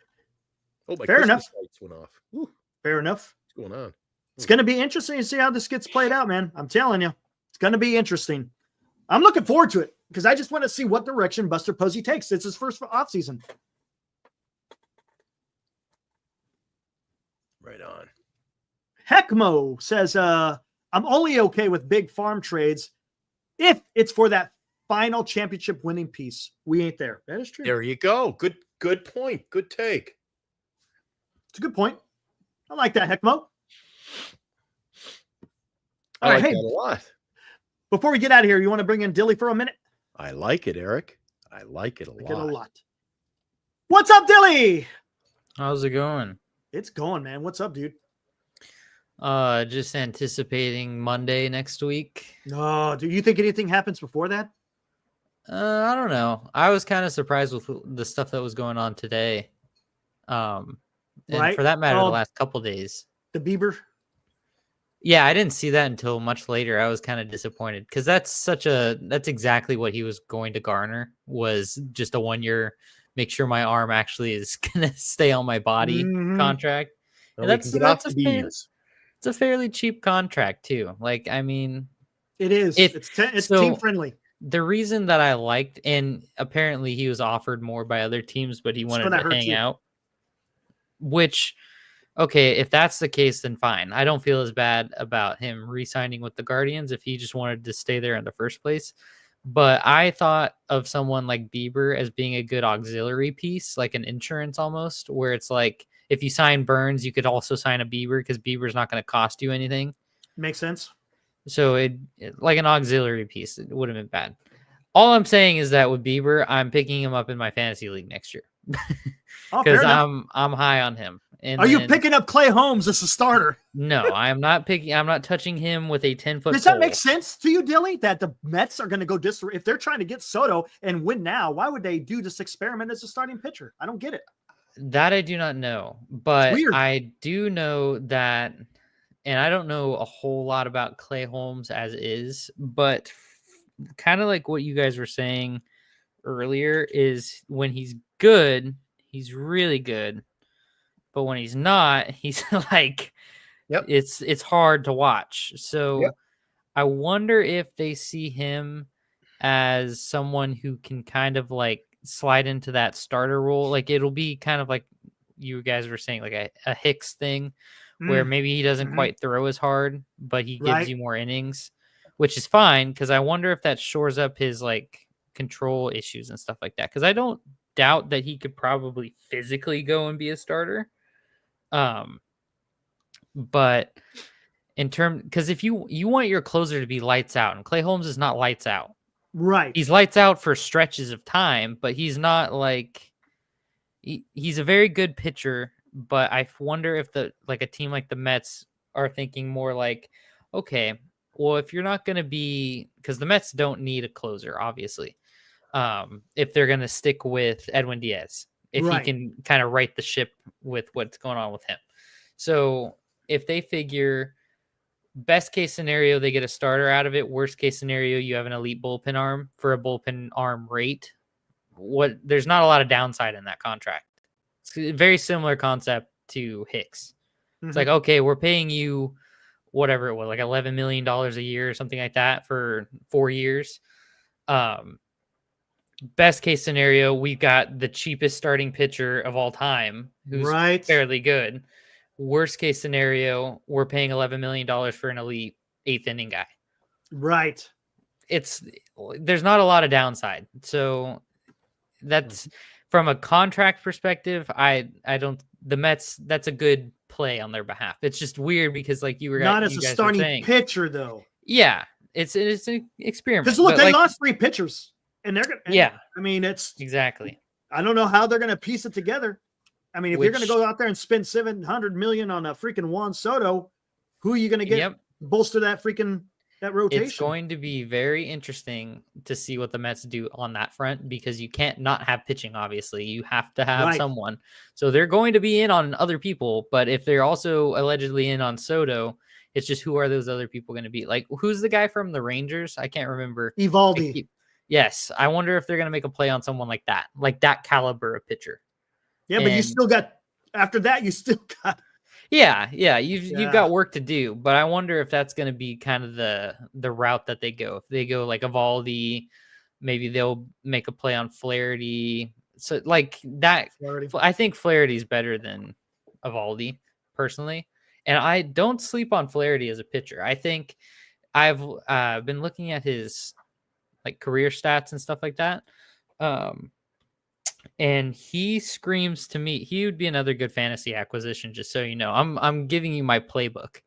Oh, my fair enough. Lights went off. Whew. Fair enough. What's going on? It's going to be interesting to see how this gets played out, man. I'm telling you, it's going to be interesting. I'm looking forward to it because I just want to see what direction Buster Posey takes. It's his first offseason. Right on. Heckmo says, I'm only okay with big farm trades if it's for that final championship winning piece. We ain't there. That is true. There you go. Good point. Good take. It's a good point. I like that, Heckmo. I like that a lot. Before we get out of here, you want to bring in Dilly for a minute? I like it, Eric. I like it a lot. What's up, Dilly? How's it going? It's going, man. What's up, dude? Just anticipating Monday next week. No, do you think anything happens before that? I don't know. I was kind of surprised with the stuff that was going on today. And for that matter, the last couple days. The Bieber? Yeah, I didn't see that until much later. I was kind of disappointed because that's exactly what he was going to garner, was just a 1 year, make sure my arm actually is going to stay on my body contract. And that's a fairly cheap contract too. Like, I mean, it is. It's team friendly. The reason that I liked, and apparently he was offered more by other teams, but he wanted to hang out. Which, okay, if that's the case, then fine. I don't feel as bad about him re-signing with the Guardians if he just wanted to stay there in the first place. But I thought of someone like Bieber as being a good auxiliary piece, like an insurance almost, where it's like if you sign Burnes, you could also sign a Bieber because Bieber's not going to cost you anything. Makes sense. So it like an auxiliary piece, it wouldn't have been bad. All I'm saying is that with Bieber, I'm picking him up in my fantasy league next year because I'm high on him. And are you picking up Clay Holmes as a starter? No, I'm not touching him with a 10-foot. Does that make sense to you, Dilly? That the Mets are going to go if they're trying to get Soto and win now, why would they do this experiment as a starting pitcher? I don't get it. That I do not know, but I do know that and I don't know a whole lot about Clay Holmes as is, but kind of like what you guys were saying earlier is when he's good, he's really good. But when he's not, he's like, it's hard to watch. So I wonder if they see him as someone who can kind of like slide into that starter role. Like it'll be kind of like you guys were saying, like a Hicks thing where maybe he doesn't quite throw as hard, but he gives you more innings, which is fine. Cause I wonder if that shores up his like control issues and stuff like that. Cause I don't doubt that he could probably physically go and be a starter. But in terms, because if you want your closer to be lights out, and Clay Holmes is not lights out, right? He's lights out for stretches of time, but he's not like he's a very good pitcher. But I wonder if a team like the Mets are thinking more like, okay, well, if you're not going to be, because the Mets don't need a closer, obviously, if they're going to stick with Edwin Diaz, if he can kind of right the ship with what's going on with him. So if they figure best case scenario, they get a starter out of it. Worst case scenario, you have an elite bullpen arm for a bullpen arm rate. There's not a lot of downside in that contract. It's a very similar concept to Hicks. It's like, okay, we're paying you whatever it was, like $11 million a year or something like that for 4 years. Best case scenario, we've got the cheapest starting pitcher of all time who's fairly good. Worst case scenario, we're paying $11 million for an elite 8th inning guy. Right. There's not a lot of downside. So that's from a contract perspective. The Mets, that's a good play on their behalf. It's just weird because like you were not as a starting pitcher though. Yeah. It's an experiment. Because look, they lost 3 pitchers and they're going to, I mean, it's exactly. I don't know how they're going to piece it together. I mean, if you're going to go out there and spend $700 million on a freaking Juan Soto, who are you going to get bolster that rotation? It's going to be very interesting to see what the Mets do on that front because you can't not have pitching. Obviously, you have to have someone. So they're going to be in on other people, but if they're also allegedly in on Soto, it's just who are those other people going to be? Like, who's the guy from the Rangers? I can't remember. Evaldi. Yes, I wonder if they're going to make a play on someone like that caliber of pitcher. Yeah, but you still got after that. You still got. Yeah. You've got work to do, but I wonder if that's going to be kind of the route that they go. If they go like Evaldi, maybe they'll make a play on Flaherty. So like that, I think Flaherty is better than Evaldi personally, and I don't sleep on Flaherty as a pitcher. I think I've been looking at his like career stats and stuff like that. And he screams to me, he would be another good fantasy acquisition, just so you know. I'm giving you my playbook.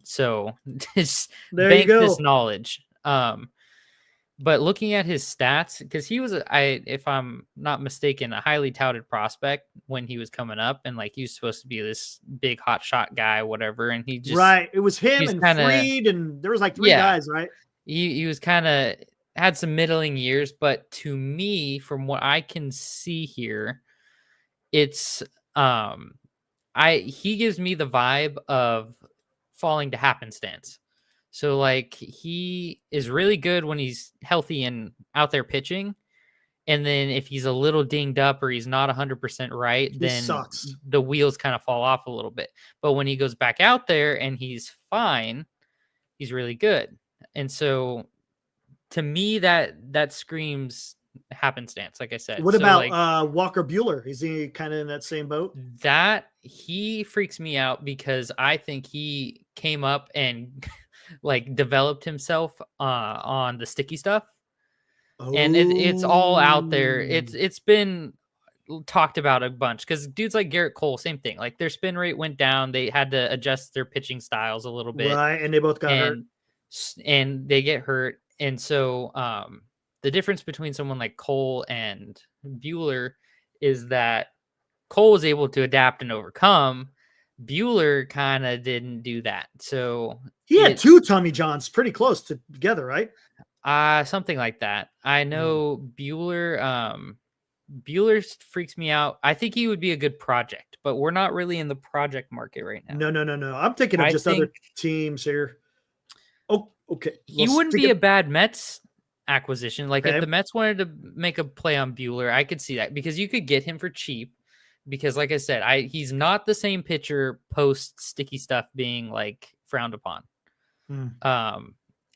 So just bank this knowledge. But looking at his stats, because he was, if I'm not mistaken, a highly touted prospect when he was coming up, and like he was supposed to be this big hot shot guy, whatever. And he just it was him and Freed, and there was like 3 guys, right? He was kind of had some middling years, but to me, from what I can see here, it's he gives me the vibe of falling to happenstance. So like he is really good when he's healthy and out there pitching. And then if he's a little dinged up or he's not 100% right, then the wheels kind of fall off a little bit. But when he goes back out there and he's fine, he's really good. And so to me, that screams happenstance, like I said. What about Walker Buehler? Is he kind of in that same boat? That he freaks me out because I think he came up and like developed himself on the sticky stuff. And it's all out there. It's been talked about a bunch because dudes like Garrett Cole, same thing. Like their spin rate went down. They had to adjust their pitching styles a little bit. Right, and they both got hurt. And they get hurt. And so the difference between someone like Cole and Buehler is that Cole was able to adapt and overcome. Buehler kind of didn't do that. So he had 2 Tommy Johns pretty close together, right? Something like that. I know Buehler Bueller freaks me out. I think he would be a good project, but we're not really in the project market right now. No. I'm thinking of other teams here. Oh, okay. He wouldn't be a bad Mets acquisition. Like if the Mets wanted to make a play on Bueller, I could see that because you could get him for cheap. Because like I said, he's not the same pitcher post sticky stuff being like frowned upon.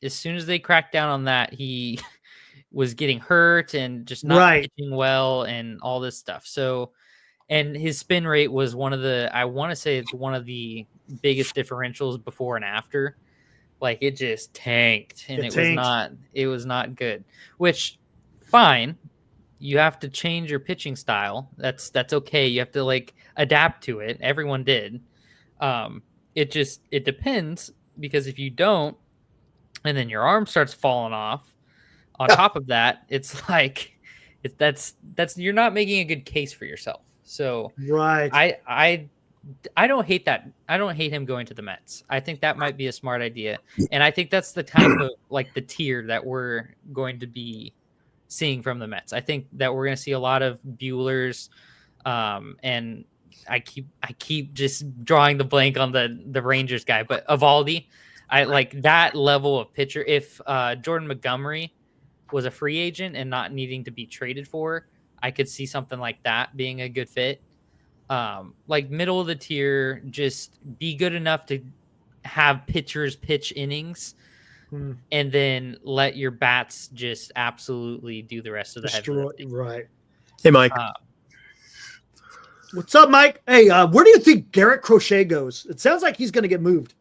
As soon as they cracked down on that, he was getting hurt and just not pitching well and all this stuff. So, and his spin rate was I want to say it's one of the biggest differentials before and after. Like it just tanked and it was not good, which fine. You have to change your pitching style. That's okay. You have to like adapt to it. Everyone did. It depends because if you don't, and then your arm starts falling off on top of that, it's like, that's you're not making a good case for yourself. So I don't hate that. I don't hate him going to the Mets. I think that might be a smart idea. And I think that's the type of like the tier that we're going to be seeing from the Mets. I think that we're going to see a lot of Buellers, and I keep just drawing the blank on the Rangers guy, but Eovaldi, I like that level of pitcher. If Jordan Montgomery was a free agent and not needing to be traded for, I could see something like that being a good fit. Like middle of the tier, just be good enough to have pitchers pitch innings. And then let your bats just absolutely do the rest of the heavy lifting. Right. Hey, Mike. What's up, Mike? Hey, where do you think Garrett Crochet goes? It sounds like he's going to get moved.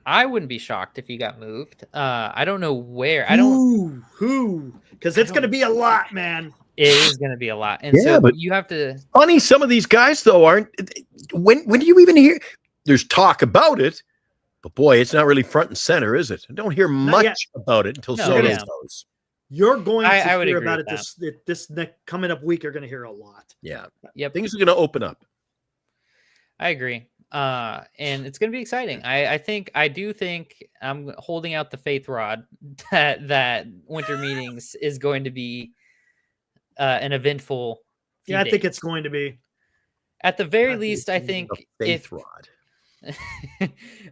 I wouldn't be shocked if he got moved. I don't know where. Who? Because it's going to be a lot, man. It is going to be a lot. And so but you have to. Funny, some of these guys, though, aren't. When do you even hear? There's talk about it. But boy, it's not really front and center, is it? I don't hear much about it until Soto goes. You're going to hear about it this next coming up week. You're going to hear a lot. Yeah. Yep. Things are going to open up. I agree. And it's going to be exciting. I do think I'm holding out the faith rod that winter meetings is going to be an eventful. Yeah, I think it's going to be. At the very least, I think faith rod.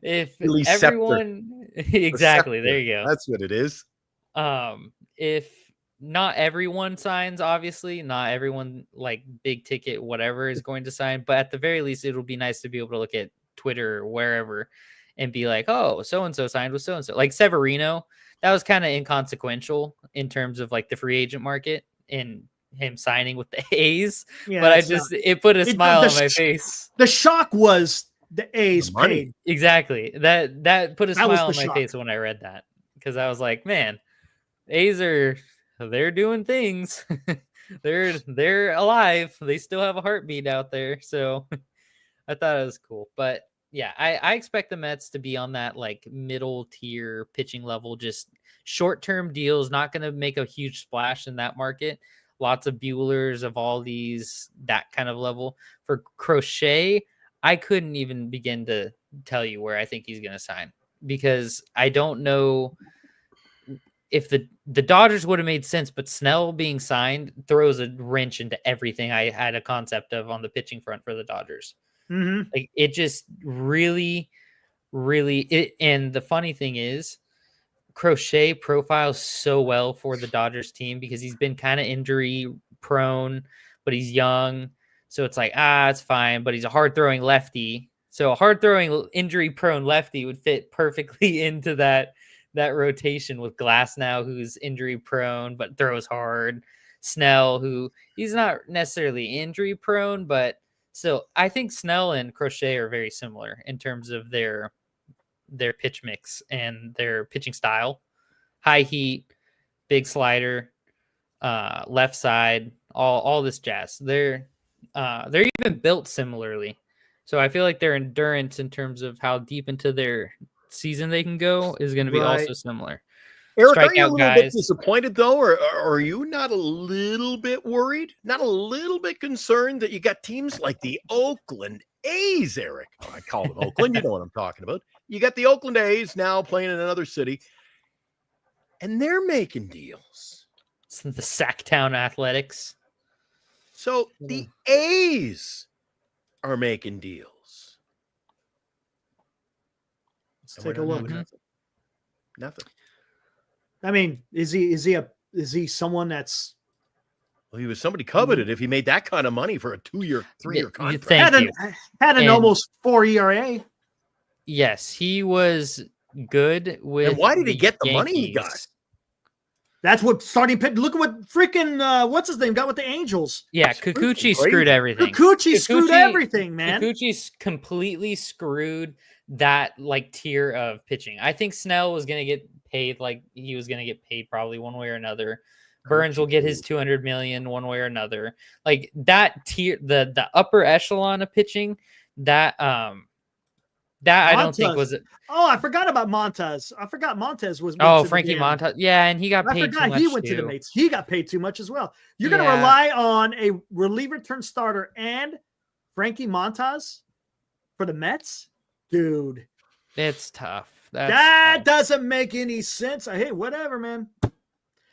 If everyone exactly there you go, that's what it is. If not everyone signs, obviously not everyone like big ticket whatever is going to sign, but at the very least it'll be nice to be able to look at Twitter or wherever and be like, oh, so and so signed with so and so. Like Severino, that was kind of inconsequential in terms of like the free agent market and him signing with the A's, but it put a smile on my face. The shock was the A's paid. Exactly. That put a smile on my face when I read that, because I was like, man, A's they're doing things. they're alive. They still have a heartbeat out there. So I thought it was cool. But yeah, I expect the Mets to be on that like middle tier pitching level, just short-term deals, not going to make a huge splash in that market. Lots of Buellers of all these, that kind of level. For Crochet, I couldn't even begin to tell you where I think he's going to sign, because I don't know if the Dodgers would have made sense, but Snell being signed throws a wrench into everything I had a concept of on the pitching front for the Dodgers. Mm-hmm. Like it just really, and the funny thing is, Crochet profiles so well for the Dodgers team because he's been kind of injury prone, but he's young. So it's like, it's fine, but he's a hard throwing lefty. So a hard throwing injury prone lefty would fit perfectly into that rotation with Glasnow, who's injury prone, but throws hard. Snell, who he's not necessarily injury prone, but still, I think Snell and Crochet are very similar in terms of their pitch mix and their pitching style. High heat, big slider, left side, all this jazz. They're even built similarly. So I feel like their endurance in terms of how deep into their season they can go is going to be also similar. Eric, are you a little bit disappointed though, or are you not a little bit worried? Not a little bit concerned that you got teams like the Oakland A's, Eric? Oh, I call them Oakland. You know what I'm talking about. You got the Oakland A's now playing in another city, and they're making deals. It's the Sacktown Athletics. So the A's are making deals. Let's take a look. Nothing. I mean, is he someone that's? Well, he was somebody coveted if he made that kind of money for a 2-year, 3-year contract. Had an almost 4 ERA. Yes, he was good with. And why did he get the Yankees. money he got? That's what starting pitch. Look at what freaking what's his name got with the Angels. Yeah, Kikuchi screwed everything. Kikuchi screwed everything, man. Kikuchi completely screwed that like tier of pitching. I think Snell was going to get paid like he was going to get paid probably one way or another. Burnes will get his 200 million one way or another. Like that tier, the upper echelon of pitching, that I don't think was. Oh, I forgot about Montez. I forgot Montez was. Frankie Montez. Yeah, and he got paid too much. He went to the Mates. He got paid too much as well. You're going to rely on a reliever turn starter and Frankie Montez for the Mets, dude. It's tough. That doesn't make any sense. Hey, whatever, man.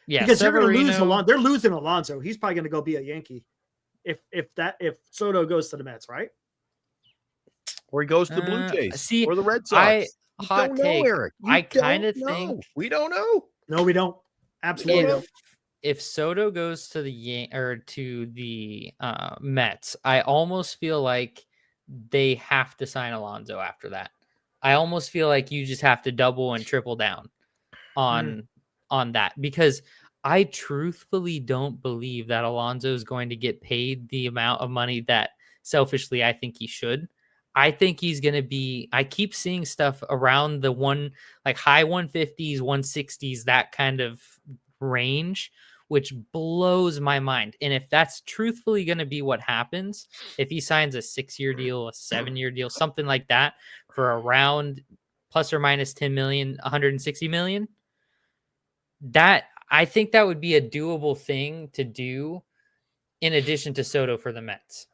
Yeah, because they're going to lose Alonso. They're losing Alonso. He's probably going to go be a Yankee if Soto goes to the Mets, right? Or he goes to the Blue Jays or the Red Sox. Hot take. Eric. I kind of think we don't know. No, we don't. Absolutely don't. If Soto goes to the Mets, I almost feel like they have to sign Alonso after that. I almost feel like you just have to double and triple down on that, because I truthfully don't believe that Alonso is going to get paid the amount of money that selfishly I think he should. I think he's going to be, I keep seeing stuff around the high 150s, 160s, that kind of range, which blows my mind. And if that's truthfully going to be what happens, if he signs a 6-year deal, a 7-year deal, something like that for around plus or minus 10 million, 160 million, that I think that would be a doable thing to do in addition to Soto for the Mets.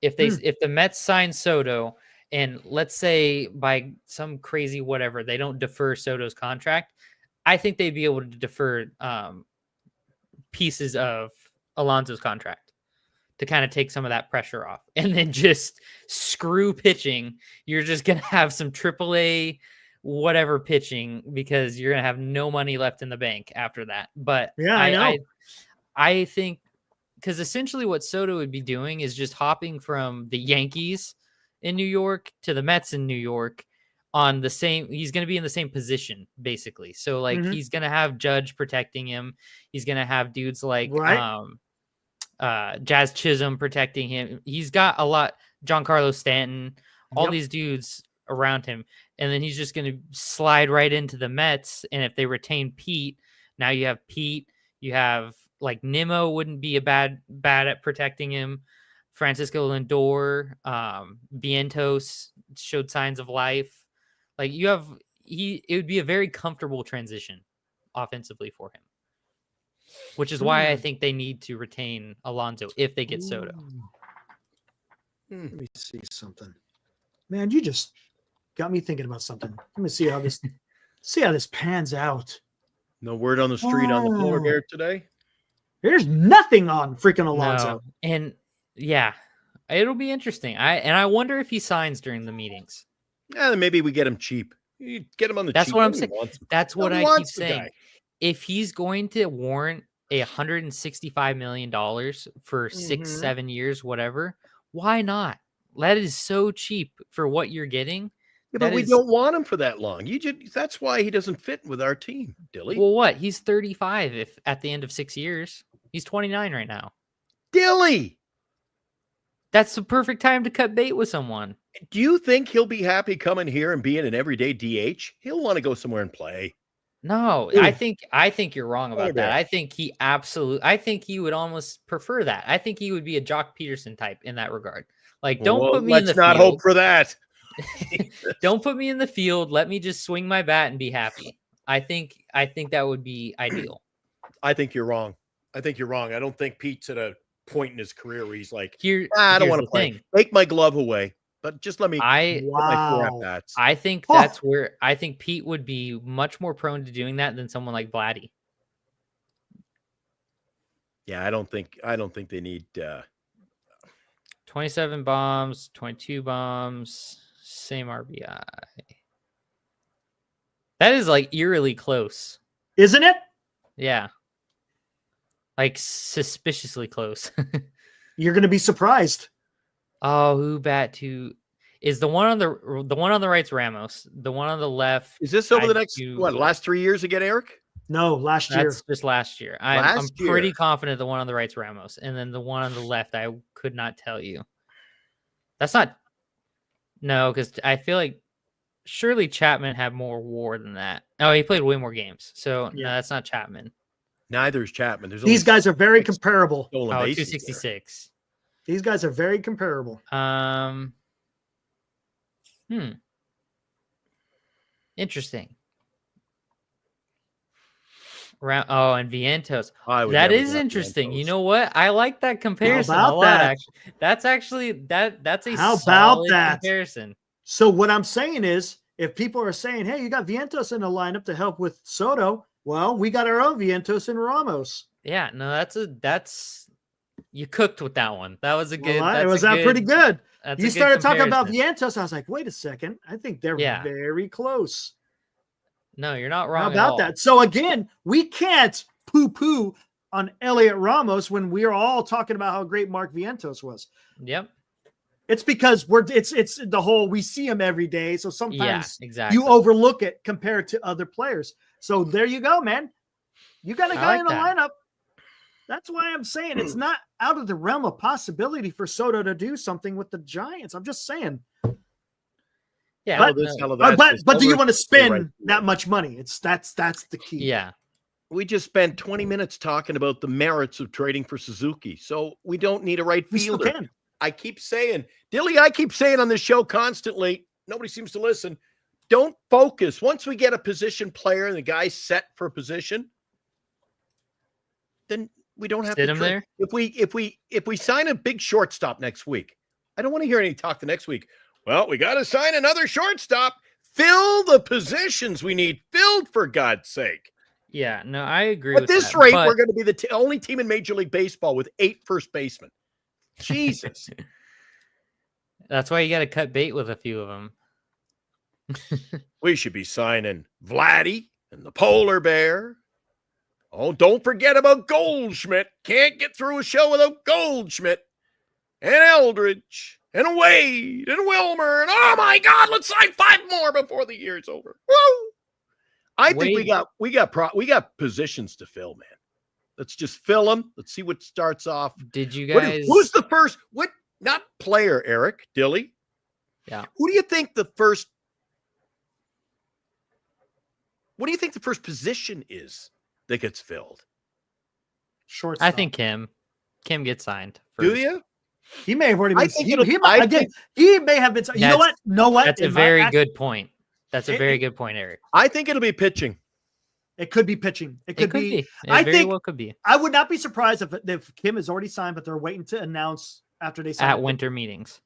If the Mets sign Soto and let's say by some crazy whatever, they don't defer Soto's contract, I think they'd be able to defer pieces of Alonso's contract to kind of take some of that pressure off, and then just screw pitching. You're just going to have some AAA whatever pitching because you're going to have no money left in the bank after that. But yeah, I know. I think because essentially what Soto would be doing is just hopping from the Yankees in New York to the Mets in New York on the same, he's going to be in the same position basically. So like he's going to have Judge protecting him. He's going to have dudes like Jazz Chisholm protecting him. He's got a lot, Giancarlo Stanton, all these dudes around him. And then he's just going to slide right into the Mets. And if they retain Pete, now you have Pete, you have like Nimmo wouldn't be bad at protecting him. Francisco Lindor, Vientos showed signs of life. Like you have, it would be a very comfortable transition offensively for him, which is why I think they need to retain Alonso if they get Soto. Let me see something, man. You just got me thinking about something. Let me see how this pans out. No word on the street on the floor here today. There's nothing on freaking Alonso. No. And yeah, it'll be interesting. I wonder if he signs during the meetings. Yeah, then maybe we get him cheap. You get him on the That's cheap. what I'm saying. That's what I keep saying. Guy. If he's going to warrant $165 million for 6-7 years, whatever, why not? That is so cheap for what you're getting. Yeah, but we don't want him for that long. That's why he doesn't fit with our team, Dilly. Well, what? He's 35 if at the end of 6 years. He's 29 right now. Dilly! That's the perfect time to cut bait with someone. Do you think he'll be happy coming here and being an everyday DH? He'll want to go somewhere and play. No, I think you're wrong about that. I think he would almost prefer that. I think he would be a Jock Peterson type in that regard. Like, don't put me in the field. Let's not hope for that. Don't put me in the field. Let me just swing my bat and be happy. I think that would be ideal. I think you're wrong. I don't think Pete's at a point in his career where he's like, I don't want to play. Take my glove away, but just let me. I think that's where I think Pete would be much more prone to doing that than someone like Vladdy. Yeah, I don't think they need 27 bombs, 22 bombs, same RBI. That is like eerily close. Isn't it? Yeah. Like suspiciously close. You're going to be surprised. Oh, who bat to is the one on the right's Ramos. The one on the left. Is this over the next last 3 years again, Eric? No, last year. That's just last year. I'm pretty confident the one on the right's Ramos, and then the one on the left, I could not tell you. That's not. No, because I feel like surely Chapman had more WAR than that. Oh, he played way more games, so no, that's not Chapman. Neither is Chapman. These guys are very comparable. Oh, 266. These guys are very comparable. Interesting. And Vientos. That is interesting. Vientos. You know what? I like that comparison a lot. Actually, that's a how about that comparison. So what I'm saying is, if people are saying, "Hey, you got Vientos in the lineup to help with Soto," well, we got our own Vientos and Ramos. Yeah, no, that's you cooked with that one. That was a good. Was that pretty good? You started talking about Vientos. I was like, wait a second. I think they're very close. No, you're not wrong. How about that? So again, we can't poo-poo on Elliot Ramos when we are all talking about how great Mark Vientos was. Yep. It's because it's the whole we see him every day. So sometimes exactly. you overlook it compared to other players. So there you go, man. You got a guy in the lineup. That's why I'm saying it's not out of the realm of possibility for Soto to do something with the Giants. I'm just saying. Yeah, but do you want to spend that much money? That's the key. Yeah. We just spent 20 minutes talking about the merits of trading for Suzuki. So we don't need a right fielder. I keep saying, Dilly, I keep saying on this show constantly, nobody seems to listen. Don't focus. Once we get a position player and the guy's set for a position, then we don't have sit to him there. If we sign a big shortstop next week, I don't want to hear any talk the next week. Well, we got to sign another shortstop. Fill the positions we need filled, for God's sake. Yeah, no, I agree. At this rate, we're going to be the only team in Major League Baseball with 8 first basemen. Jesus. That's why you got to cut bait with a few of them. We should be signing Vladdy and the Polar Bear. Oh, don't forget about Goldschmidt. Can't get through a show without Goldschmidt and Eldridge and Wade and Wilmer. And oh my God, let's sign 5 more before the year's over. Woo! I think we got positions to fill, man. Let's just fill them. Let's see what starts off. Did you guys? Who's the first? What? Not player, Eric Dilly. Yeah. Who do you think the first? What do you think the first position is that gets filled? Shortstop. I think Kim gets signed Do first. you? He may have already been. He may have been. You know what? That's a very good point. That's a very good point, Eric. I think it'll be pitching. It could be pitching. It could be. I think it could be. I would not be surprised if Kim has already signed, but they're waiting to announce after they sign at winter meetings.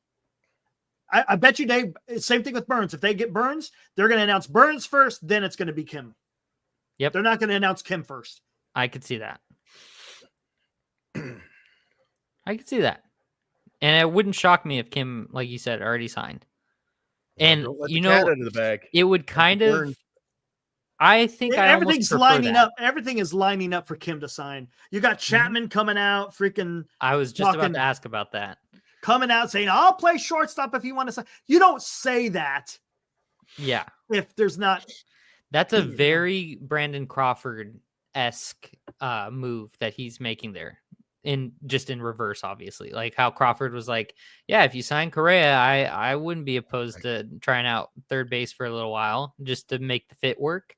I bet you same thing with Burnes. If they get Burnes, they're going to announce Burnes first, then it's going to be Kim. Yep. They're not going to announce Kim first. I could see that. I could see that. And it wouldn't shock me if Kim, like you said, already signed. And it would kind of. I think everything's lining up. Everything is lining up for Kim to sign. You got Chapman coming out, freaking. I was just about to ask about that. Coming out saying, "I'll play shortstop if you want to sign." You don't say that. Yeah. If there's not. That's a very Brandon Crawford-esque move that he's making there. In reverse, obviously, like how Crawford was like, yeah, if you sign Correa, I wouldn't be opposed to trying out third base for a little while just to make the fit work.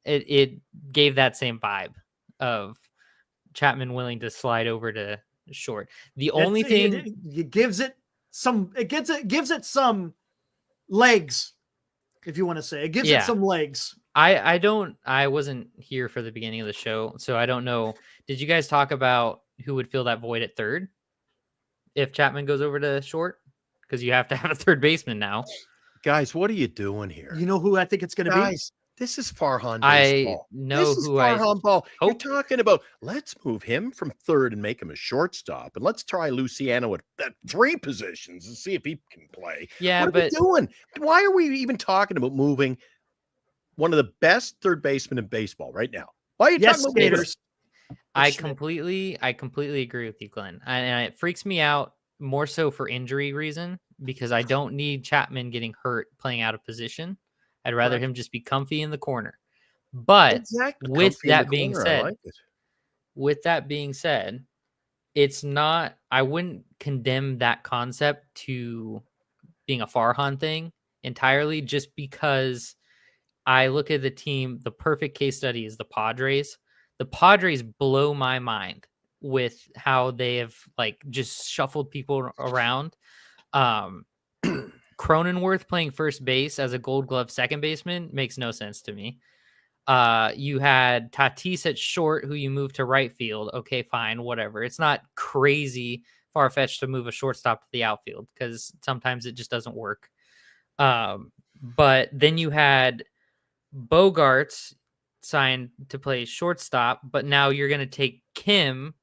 It gave that same vibe of Chapman willing to slide over to short. The only thing it gives it some legs, if you want to say. It gives it some legs. I wasn't here for the beginning of the show, so I don't know. Did you guys talk about who would fill that void at third if Chapman goes over to short? Because you have to have a third baseman now. Guys, what are you doing here? You know who I think it's going to be? This is Farhan I baseball. know This is who I Farhan ball. You're hope. talking about let's move him from third and make him a shortstop, and let's try Luciano at 3 positions and see if he can play. Yeah, What are but we doing? Why are we even talking about moving one of the best third basemen in baseball right now? Why are you talking about moving? I completely agree with you, Glenn. And it freaks me out more so for injury reason because I don't need Chapman getting hurt playing out of position. I'd rather him just be comfy in the corner. But with that being said, it's not, I wouldn't condemn that concept to being a Farhan thing entirely just because I look at the team, the perfect case study is the Padres. The Padres blow my mind with how they have like just shuffled people around. Cronenworth playing first base as a Gold Glove second baseman makes no sense to me. You had Tatis at short, who you moved to right field. Okay, fine, whatever. It's not crazy far-fetched to move a shortstop to the outfield because sometimes it just doesn't work. But then you had Bogarts signed to play shortstop, but now you're going to take Kim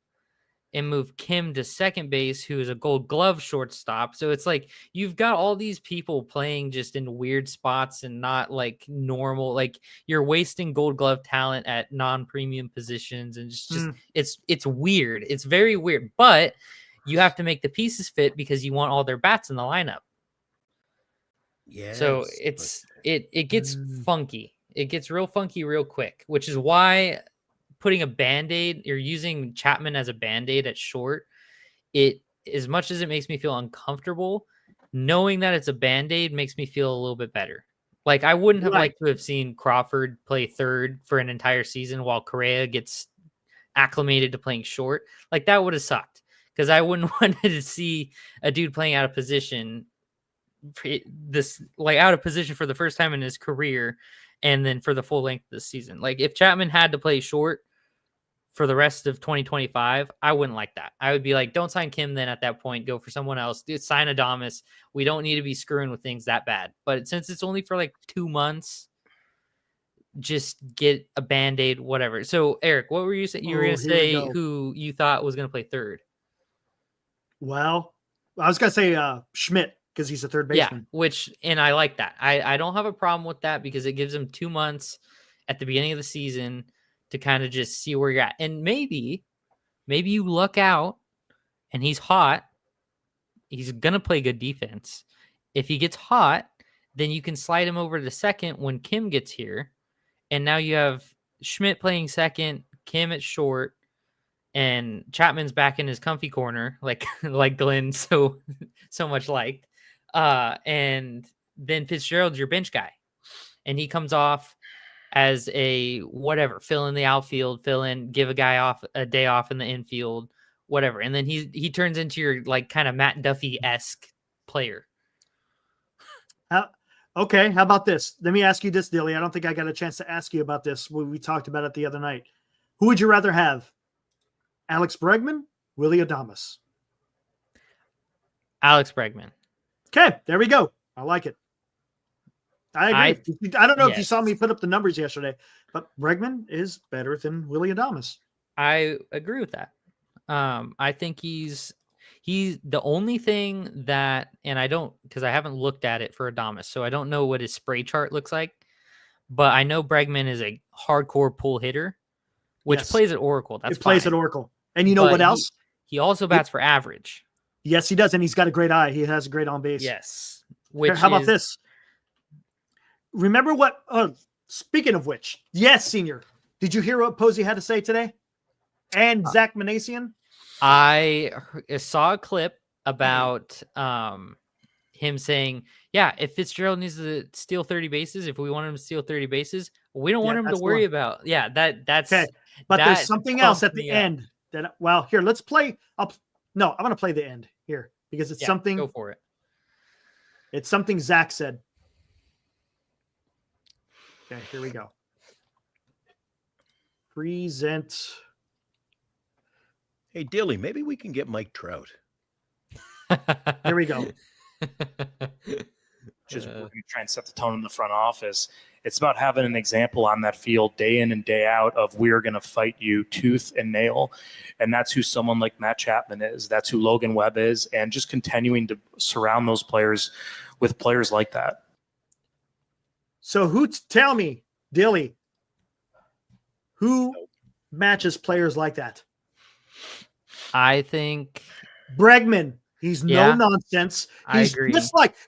and move Kim to second base, who is a Gold Glove shortstop. So it's like you've got all these people playing just in weird spots and not like normal. Like you're wasting Gold Glove talent at non-premium positions, and it's weird. It's very weird. But you have to make the pieces fit because you want all their bats in the lineup. Yeah. So it gets funky. It gets real funky real quick, which is why putting a Band-Aid, you're using Chapman as a Band-Aid at short. It, as much as it makes me feel uncomfortable, knowing that it's a Band-Aid makes me feel a little bit better. Like I wouldn't have liked to have seen Crawford play third for an entire season while Correa gets acclimated to playing short. Like that would have sucked because I wouldn't want to see a dude playing out of position for the first time in his career and then for the full length of the season. Like if Chapman had to play short for the rest of 2025, I wouldn't like that. I would be like, don't sign Kim then at that point. Go for someone else. Dude, sign Adames. We don't need to be screwing with things that bad. But since it's only for like 2 months, just get a Band-Aid, whatever. So, Eric, what were you saying? You were going to say who you thought was going to play third. Well, I was going to say Schmidt because he's a third baseman. Yeah, and I like that. I don't have a problem with that because it gives him 2 months at the beginning of the season to kind of just see where you're at. And maybe you luck out and he's hot. He's going to play good defense. If he gets hot, then you can slide him over to second when Kim gets here. And now you have Schmidt playing second, Kim at short, and Chapman's back in his comfy corner, like Glenn so much liked. And then Fitzgerald's your bench guy. And he comes off as a whatever, fill in the outfield, give a guy a day off in the infield, whatever. And then he turns into your like kind of Matt Duffy-esque player. Okay, how about this? Let me ask you this, Dilly. I don't think I got a chance to ask you about this. We talked about it the other night. Who would you rather have? Alex Bregman, Willie Adames? Alex Bregman. Okay, there we go. I like it. I agree. I don't know if you saw me put up the numbers yesterday, but Bregman is better than Willie Adames. I agree with that. I think he's the only thing that, and I don't, because I haven't looked at it for Adames, so I don't know what his spray chart looks like, but I know Bregman is a hardcore pull hitter, which plays at Oracle. It plays at Oracle. And you know what else? He also bats for average. Yes, he does. And he's got a great eye. He has a great on base. Yes. How about this? Remember what, speaking of which, yes, Senior, did you hear what Posey had to say today? And Zach Manasian? I saw a clip about him saying, yeah, if Fitzgerald needs to steal 30 bases, if we want him to steal 30 bases, we don't want him to worry about. Yeah, that's okay. But there's something else at the end that, well, here, let's play. I'm going to play the end here because it's something. Go for it. It's something Zach said. Okay, here we go. Present. Hey, Dilly, maybe we can get Mike Trout. Here we go. We're going to try and set the tone in the front office. It's about having an example on that field day in and day out of we're going to fight you tooth and nail. And that's who someone like Matt Chapman is. That's who Logan Webb is. And just continuing to surround those players with players like that. So tell me, Dilly, who matches players like that? I think Bregman. He's no nonsense. I agree.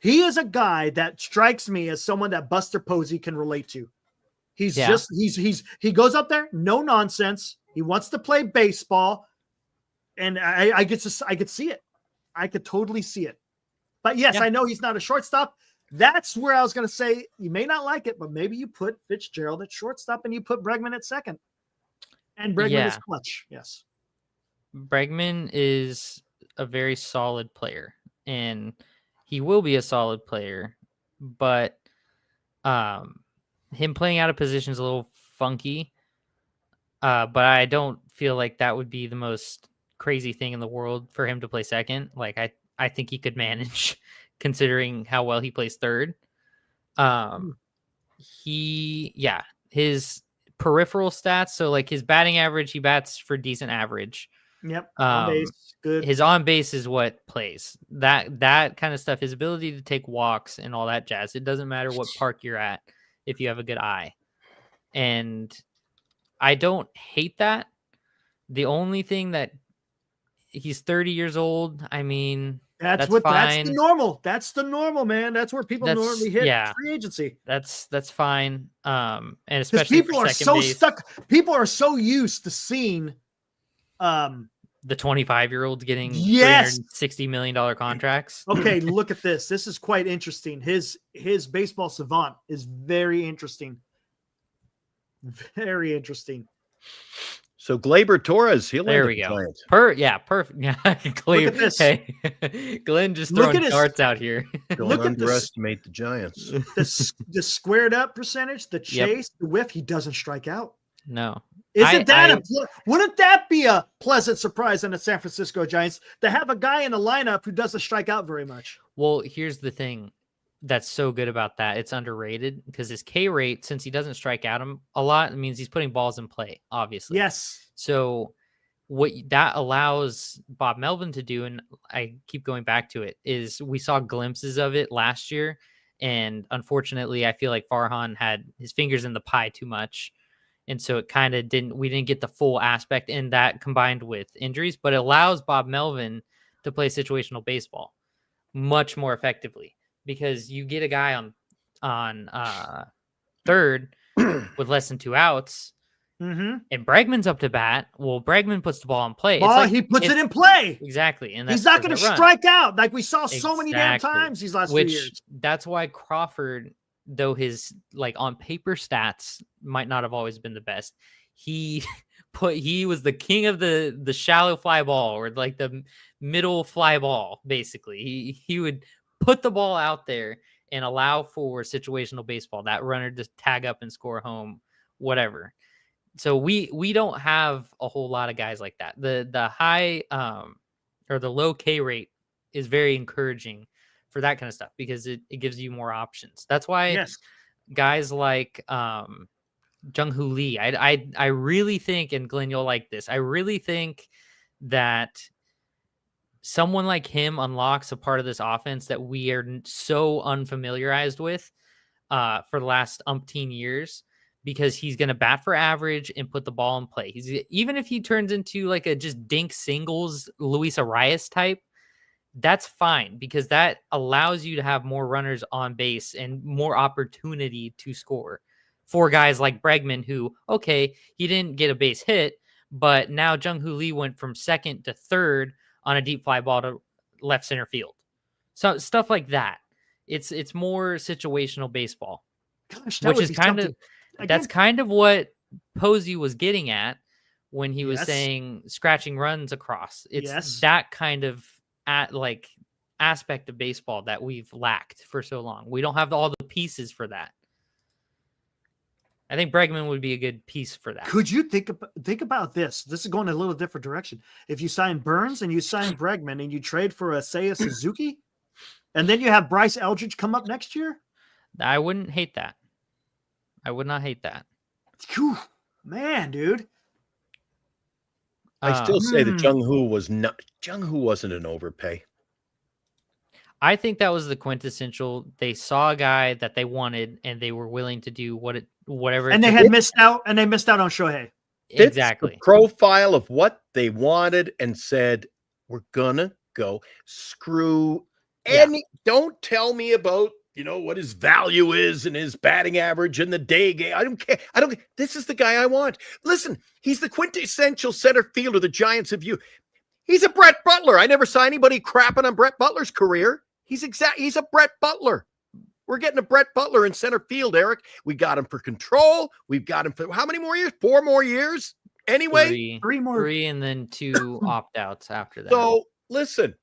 He is a guy that strikes me as someone that Buster Posey can relate to. He goes up there, no nonsense. He wants to play baseball, and I could see it. I could totally see it. But yes, I know he's not a shortstop. That's where I was going to say you may not like it, but maybe you put Fitzgerald at shortstop and you put Bregman at second. And Bregman is clutch. Yes. Bregman is a very solid player, and he will be a solid player, but him playing out of position is a little funky. But I don't feel like that would be the most crazy thing in the world for him to play second. Like I think he could manage considering how well he plays third. His peripheral stats. So like his batting average, he bats for decent average. Yep. On base, good. His on base is what plays. That kind of stuff, his ability to take walks and all that jazz. It doesn't matter what park you're at if you have a good eye. And I don't hate that. The only thing that he's 30 years old. I mean, that's fine. That's the normal. That's the normal, man. That's where people normally hit free agency. That's fine. And especially people are so base. Stuck. People are so used to seeing the 25-year-olds getting $360 million contracts. Okay, look at this. This is quite interesting. His baseball savant is very interesting. Very interesting. So Gleyber Torres, he'll there end we go. Giants. Perfect. Yeah, Look at this. Hey, Glenn just throwing darts out here. Don't underestimate the Giants. The squared up percentage, the chase, the whiff. He doesn't strike out. No. Wouldn't that be a pleasant surprise on the San Francisco Giants to have a guy in the lineup who doesn't strike out very much? Well, here's the thing that's so good about that. It's underrated because his K rate, since he doesn't strike out him a lot, it means he's putting balls in play, obviously. Yes. So what that allows Bob Melvin to do, and I keep going back to it, is we saw glimpses of it last year. And unfortunately, I feel like Farhan had his fingers in the pie too much. And so it kind of we didn't get the full aspect in that combined with injuries, but it allows Bob Melvin to play situational baseball much more effectively because you get a guy on third with less than 2 outs and Bregman's up to bat. Well, Bregman puts the ball in play. He puts it in play. Exactly. And he's not going to strike out like we saw so many damn times these last few years. That's why Crawford, though his on paper stats might not have always been the best, he was the king of the shallow fly ball or like the middle fly ball. Basically, he would put the ball out there and allow for situational baseball, that runner to tag up and score home, whatever. So we don't have a whole lot of guys like that. The high or the low K rate is very encouraging for that kind of stuff because it gives you more options. That's why guys like Jung-Hoo Lee, I really think, and Glenn, you'll like this, I really think that someone like him unlocks a part of this offense that we are so unfamiliarized with for the last umpteen years because he's going to bat for average and put the ball in play. Even if he turns into like a just dink singles Luis Arias type, that's fine because that allows you to have more runners on base and more opportunity to score for guys like Bregman, who, okay, he didn't get a base hit, but now Jung-Hoo Lee went from second to third on a deep fly ball to left center field. So stuff like that. It's more situational baseball, which is that's kind of what Posey was getting at when he was saying scratching runs across. It's that kind of aspect of baseball that we've lacked for so long. We don't have all the pieces for that. I think Bregman would be a good piece for that. Could you think about this? This is going a little different direction. If you sign Burnes and you sign Bregman and you trade for a Seiya Suzuki, And then you have Bryce Eldridge come up next year. I wouldn't hate that. I would not hate that. Whew, man, dude. I still say that Jung Hoo wasn't an overpay. I think that was the quintessential. They saw a guy that they wanted, and they were willing to do whatever. And they had missed out, and they missed out on Shohei. Exactly. The profile of what they wanted, and said, "We're gonna go screw any." Don't tell me about what his value is and his batting average in the day game. I don't care. This is the guy I want. Listen, he's the quintessential center fielder the Giants have used. He's a Brett Butler. I never saw anybody crapping on Brett Butler's career. He's a Brett Butler. We're getting a Brett Butler in center field, Eric. We got him for control. We've got him for how many more years? 4 more years? Anyway, three more. 3 and then 2 opt-outs after that. So, listen,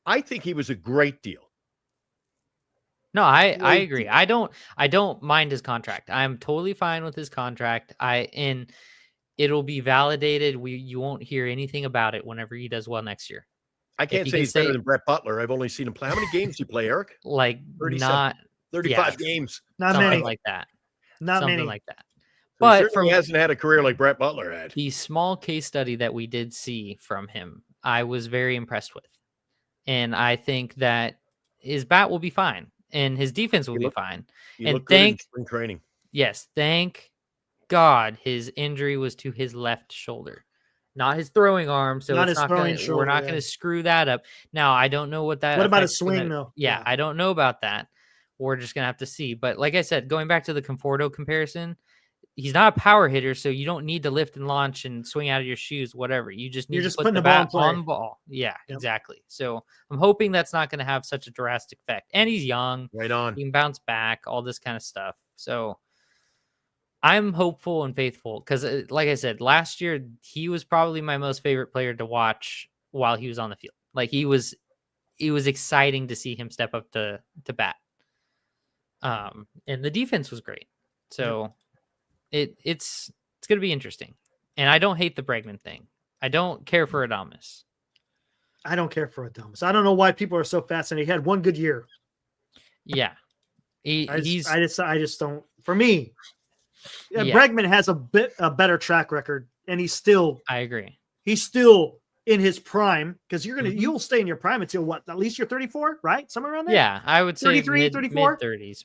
I think he was a great deal. No, I agree. I don't mind his contract. I'm totally fine with his contract. And it'll be validated. You won't hear anything about it whenever he does well next year. I can't say he's better than Brett Butler. I've only seen him play. How many games did he play, Eric? Like 35 games. Not something many. Like that. Not something many. like that. But he hasn't had a career like Brett Butler had. The small case study that we did see from him, I was very impressed with. And I think that his bat will be fine. And his defense will be fine. And spring training. Yes, thank God his injury was to his left shoulder, not his throwing arm. So we're not going to screw that up. Now, I don't know what that. What about a swing though? Yeah, I don't know about that. We're just gonna have to see. But like I said, going back to the Conforto comparison, he's not a power hitter, so you don't need to lift and launch and swing out of your shoes, whatever. You just need to put the bat on the ball. Yeah, exactly. So I'm hoping that's not going to have such a drastic effect. And he's young. Right on. He can bounce back, all this kind of stuff. So I'm hopeful and faithful because, like I said, last year, he was probably my most favorite player to watch while he was on the field. Like it was exciting to see him step up to bat. And the defense was great. So it's going to be interesting. And I don't hate the Bregman thing. I don't care for Adames. I don't care for Adames. I don't know why people are so fascinated. He had one good year. Yeah. I just don't. For me, Bregman has a better track record, and he's still. I agree. He's still in his prime because you'll stay in your prime until what? At least you're 34, right? Somewhere around there. Yeah, I would say 33, 34,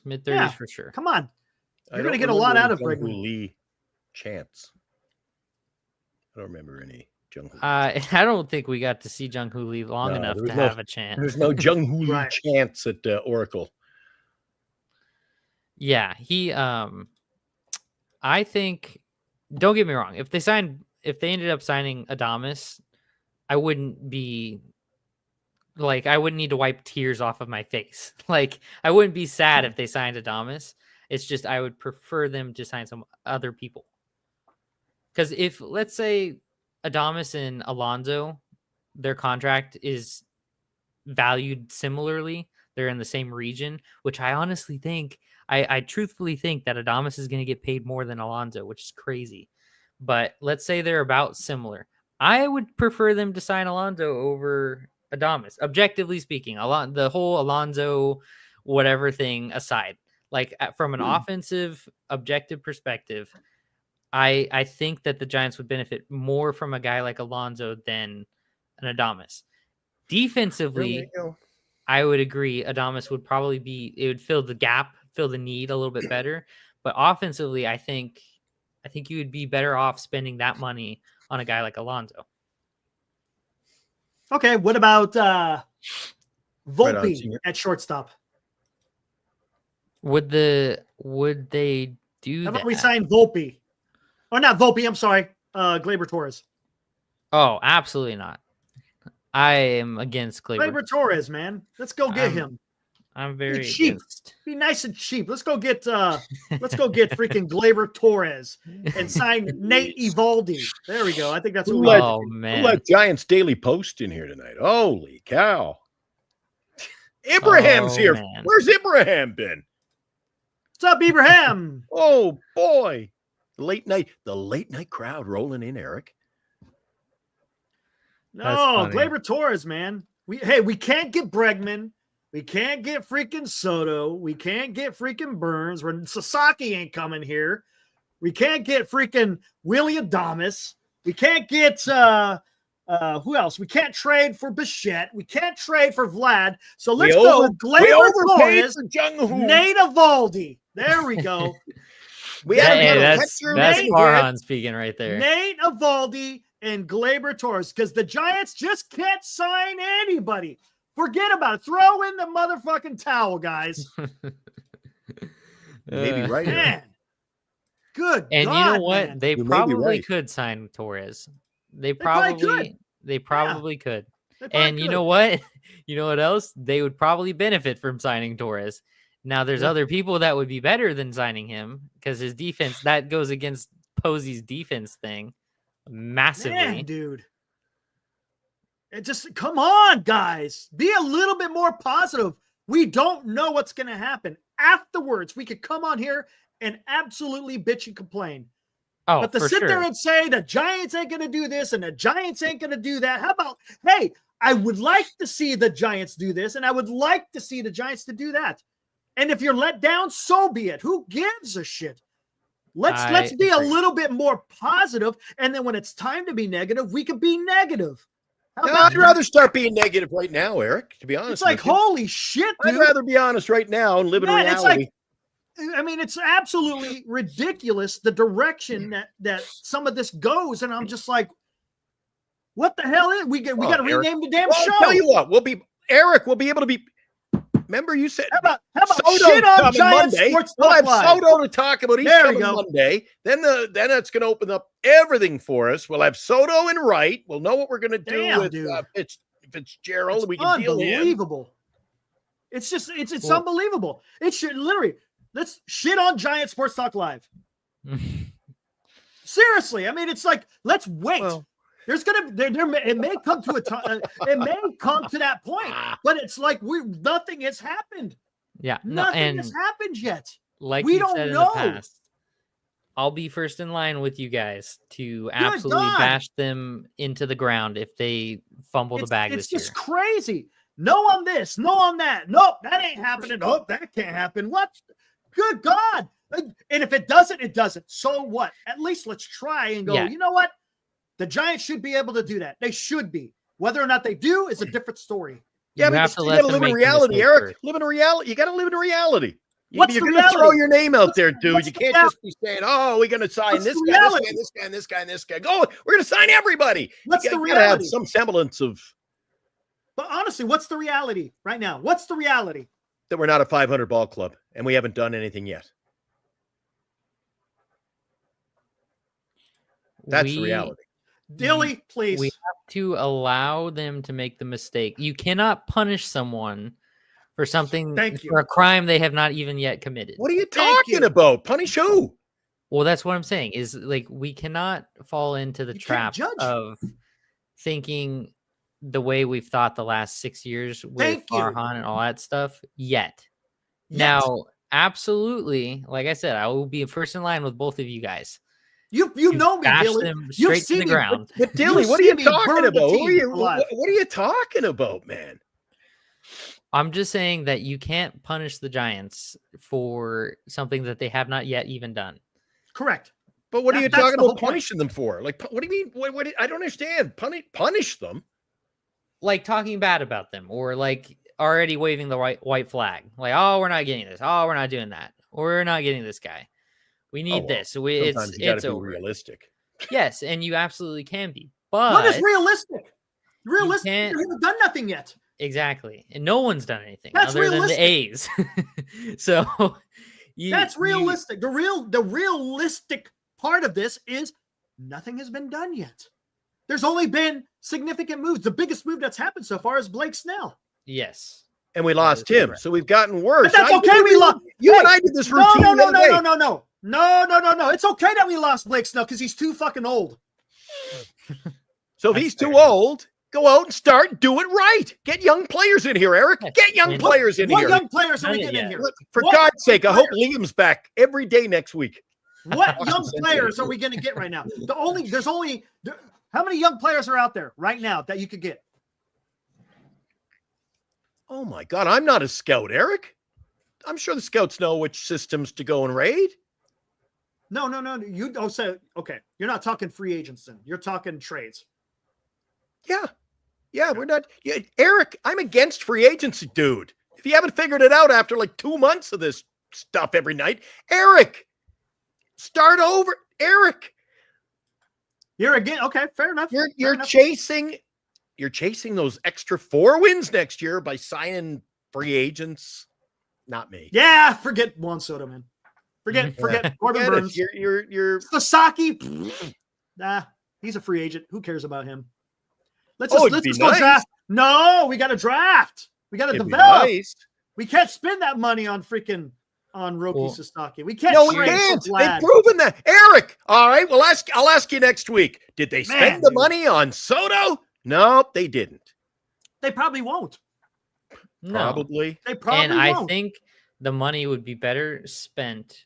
mid 30s for sure. Come on, you're going to get a lot out of Bregman. Lee chance. I don't remember any Jung Hoo. I don't think we got to see Jung Hoo Lee long enough to have a chance. There's no Jung Hoo Lee chance at Oracle. Yeah, he. I think. Don't get me wrong. If they ended up signing Adames, I wouldn't be. Like, I wouldn't need to wipe tears off of my face. Like, I wouldn't be sad if they signed Adames. It's just I would prefer them to sign some other people. Because if, let's say, Adames and Alonso, their contract is valued similarly, they're in the same region, which I honestly think, I truthfully think that Adames is going to get paid more than Alonso, which is crazy. But let's say they're about similar. I would prefer them to sign Alonso over Adames, objectively speaking. The whole Alonso whatever thing aside. Like from an offensive, objective perspective, I think that the Giants would benefit more from a guy like Alonso than an Adames. Defensively, I would agree. Adames would probably it would fill the gap, fill the need a little bit better. But offensively, I think you would be better off spending that money on a guy like Alonso. Okay, what about Volpe at shortstop? Would they do How that? about we sign Volpe? Or not Volpe, I'm sorry. Gleyber Torres. Oh, absolutely not. I am against Gleyber Torres, man. Let's go get him. I'm very cheap. Be nice and cheap. Let's go get freaking Gleyber Torres and sign Nate Eovaldi. There we go. I think that's what we man. Who let Giants Daily Post in here tonight? Holy cow. Ibrahim's here. Man. Where's Ibrahim been? What's up, Ibrahim? Oh boy. The late night crowd rolling in, Eric. No, Gleyber Torres, man. We can't get Bregman. We can't get freaking Soto. We can't get freaking Burnes. Sasaki ain't coming here. We can't get freaking Willie Adames. We can't get who else? We can't trade for Bichette. We can't trade for Vlad. So let's go. Gleyber Torres, Nate Eovaldi. There we go. That's Farhan speaking right there. Nate Eovaldi and Gleyber Torres, because the Giants just can't sign anybody. Forget about it. Throw in the motherfucking towel, guys. Maybe right. Man. Good. And God, you know what? man. They probably could sign Torres. They probably could. And you know what? You know what else? They would probably benefit from signing Torres. Now, there's other people that would be better than signing him because his defense, that goes against Posey's defense thing massively. Man, dude. It just, come on, guys. Be a little bit more positive. We don't know what's going to happen. Afterwards, we could come on here and absolutely bitch and complain. Oh, but to sit there and say the Giants ain't going to do this and the Giants ain't going to do that. How about, hey, I would like to see the Giants do this and I would like to see the Giants to do that. And if you're let down, so be it. Who gives a shit? Let's be a little bit more positive, and then when it's time to be negative, we can be negative. I'd rather start being negative right now, Eric, to be honest. It's like, holy shit, dude. I'd rather be honest right now and live in reality. It's like, I mean, it's absolutely ridiculous the direction that some of this goes, and I'm just like, what the hell is we got to rename the damn show? I'll tell you what, we'll be able to be. Remember, you said how about Soto shit on Giants Monday? Sports We'll have Live. Soto to talk about. He's coming Monday. Then it's going to open up everything for us. We'll have Soto and Wright. We'll know what we're going to do with Fitzgerald. We can deal with him. Unbelievable. It's just it's unbelievable. It should literally let's shit on Giant Sports Talk Live. Seriously, I mean, it's like let's wait. Well, there's gonna it may come to a time. It may come to that point, but it's like nothing has happened. Yeah, nothing has happened yet. Like we don't know. In the past, I'll be first in line with you guys to absolutely bash them into the ground if they fumble the bag this year. It's just crazy. No on this, no on that. Nope, that ain't happening. Nope, that can't happen. What? Good God. And if it doesn't, it doesn't. So what? At least let's try and go, you know what? The Giants should be able to do that. They should be. Whether or not they do is a different story. Yeah, but you got to live in reality, Eric. Live in reality. You got to live in reality. What's You're the going to reality? throw your name out there, dude. You can't just be saying, "Oh, we're going to sign this guy, this guy, and this guy, and this guy." Go, we're going to sign everybody. What's the reality? Have some semblance of. But honestly, what's the reality right now? What's the reality? That we're not a 500 ball club, and we haven't done anything yet. That's the reality. Dilly, please. We have to allow them to make the mistake. You cannot punish someone for something, for a crime they have not even yet committed. What are you talking about? Punish who? Well, that's what I'm saying is like, we cannot fall into the trap of thinking the way we've thought the last 6 years with Farhan and all that stuff yet. Now, absolutely. Like I said, I will be first in line with both of you guys. You know me, Dilly. Them straight to the ground. But Dilly, what are you talking about? What are you talking about, man? I'm just saying that you can't punish the Giants for something that they have not yet even done. Correct. But what are you talking about punishing them for? Like, what do you mean? What I don't understand. Punish them? Like talking bad about them, or like already waving the white flag. Like, oh, we're not getting this. Oh, we're not doing that. We're not getting this guy. We need this. It's realistic. Yes, and you absolutely can be. But what is realistic? Realistic. You haven't done nothing yet. Exactly, and no one's done anything That's other realistic. than the A's. So that's realistic. The realistic part of this is nothing has been done yet. There's only been significant moves. The biggest move that's happened so far is Blake Snell. Yes. And we lost him, so we've gotten worse. But that's okay. We lost. You and I did this routine. No. It's okay that we lost Blake Snell because he's too fucking old. So if he's too old, go out and start. Do it right. Get young players in here, Eric. Get young players in here. What young players are we getting in here? For God's sake, I hope Liam's back every day next week. What young players are we going to get right now? How many young players are out there right now that you could get? Oh my God, I'm not a scout, Eric. I'm sure the scouts know which systems to go and raid. No. You don't say, okay, you're not talking free agents then. You're talking trades. Yeah, we're not. Yeah, Eric, I'm against free agency, dude. If you haven't figured it out after like 2 months of this stuff every night, Eric, start over. Eric, you're again. Okay, fair enough. You're chasing those extra 4 wins next year by signing free agents. Not me. Yeah, forget Juan Soto, man. Forget Corbin Burnes. You're Sasaki. Nah, he's a free agent. Who cares about him? Let's go draft. No, we got to draft. We got to develop. Nice. We can't spend that money on Roki Sasaki. We can't. No, we can't. They've proven that. Eric. All right. Well, I'll ask you next week. Did they spend the money on Soto? No, they didn't. They probably won't. No. Probably. They probably and won't. I think the money would be better spent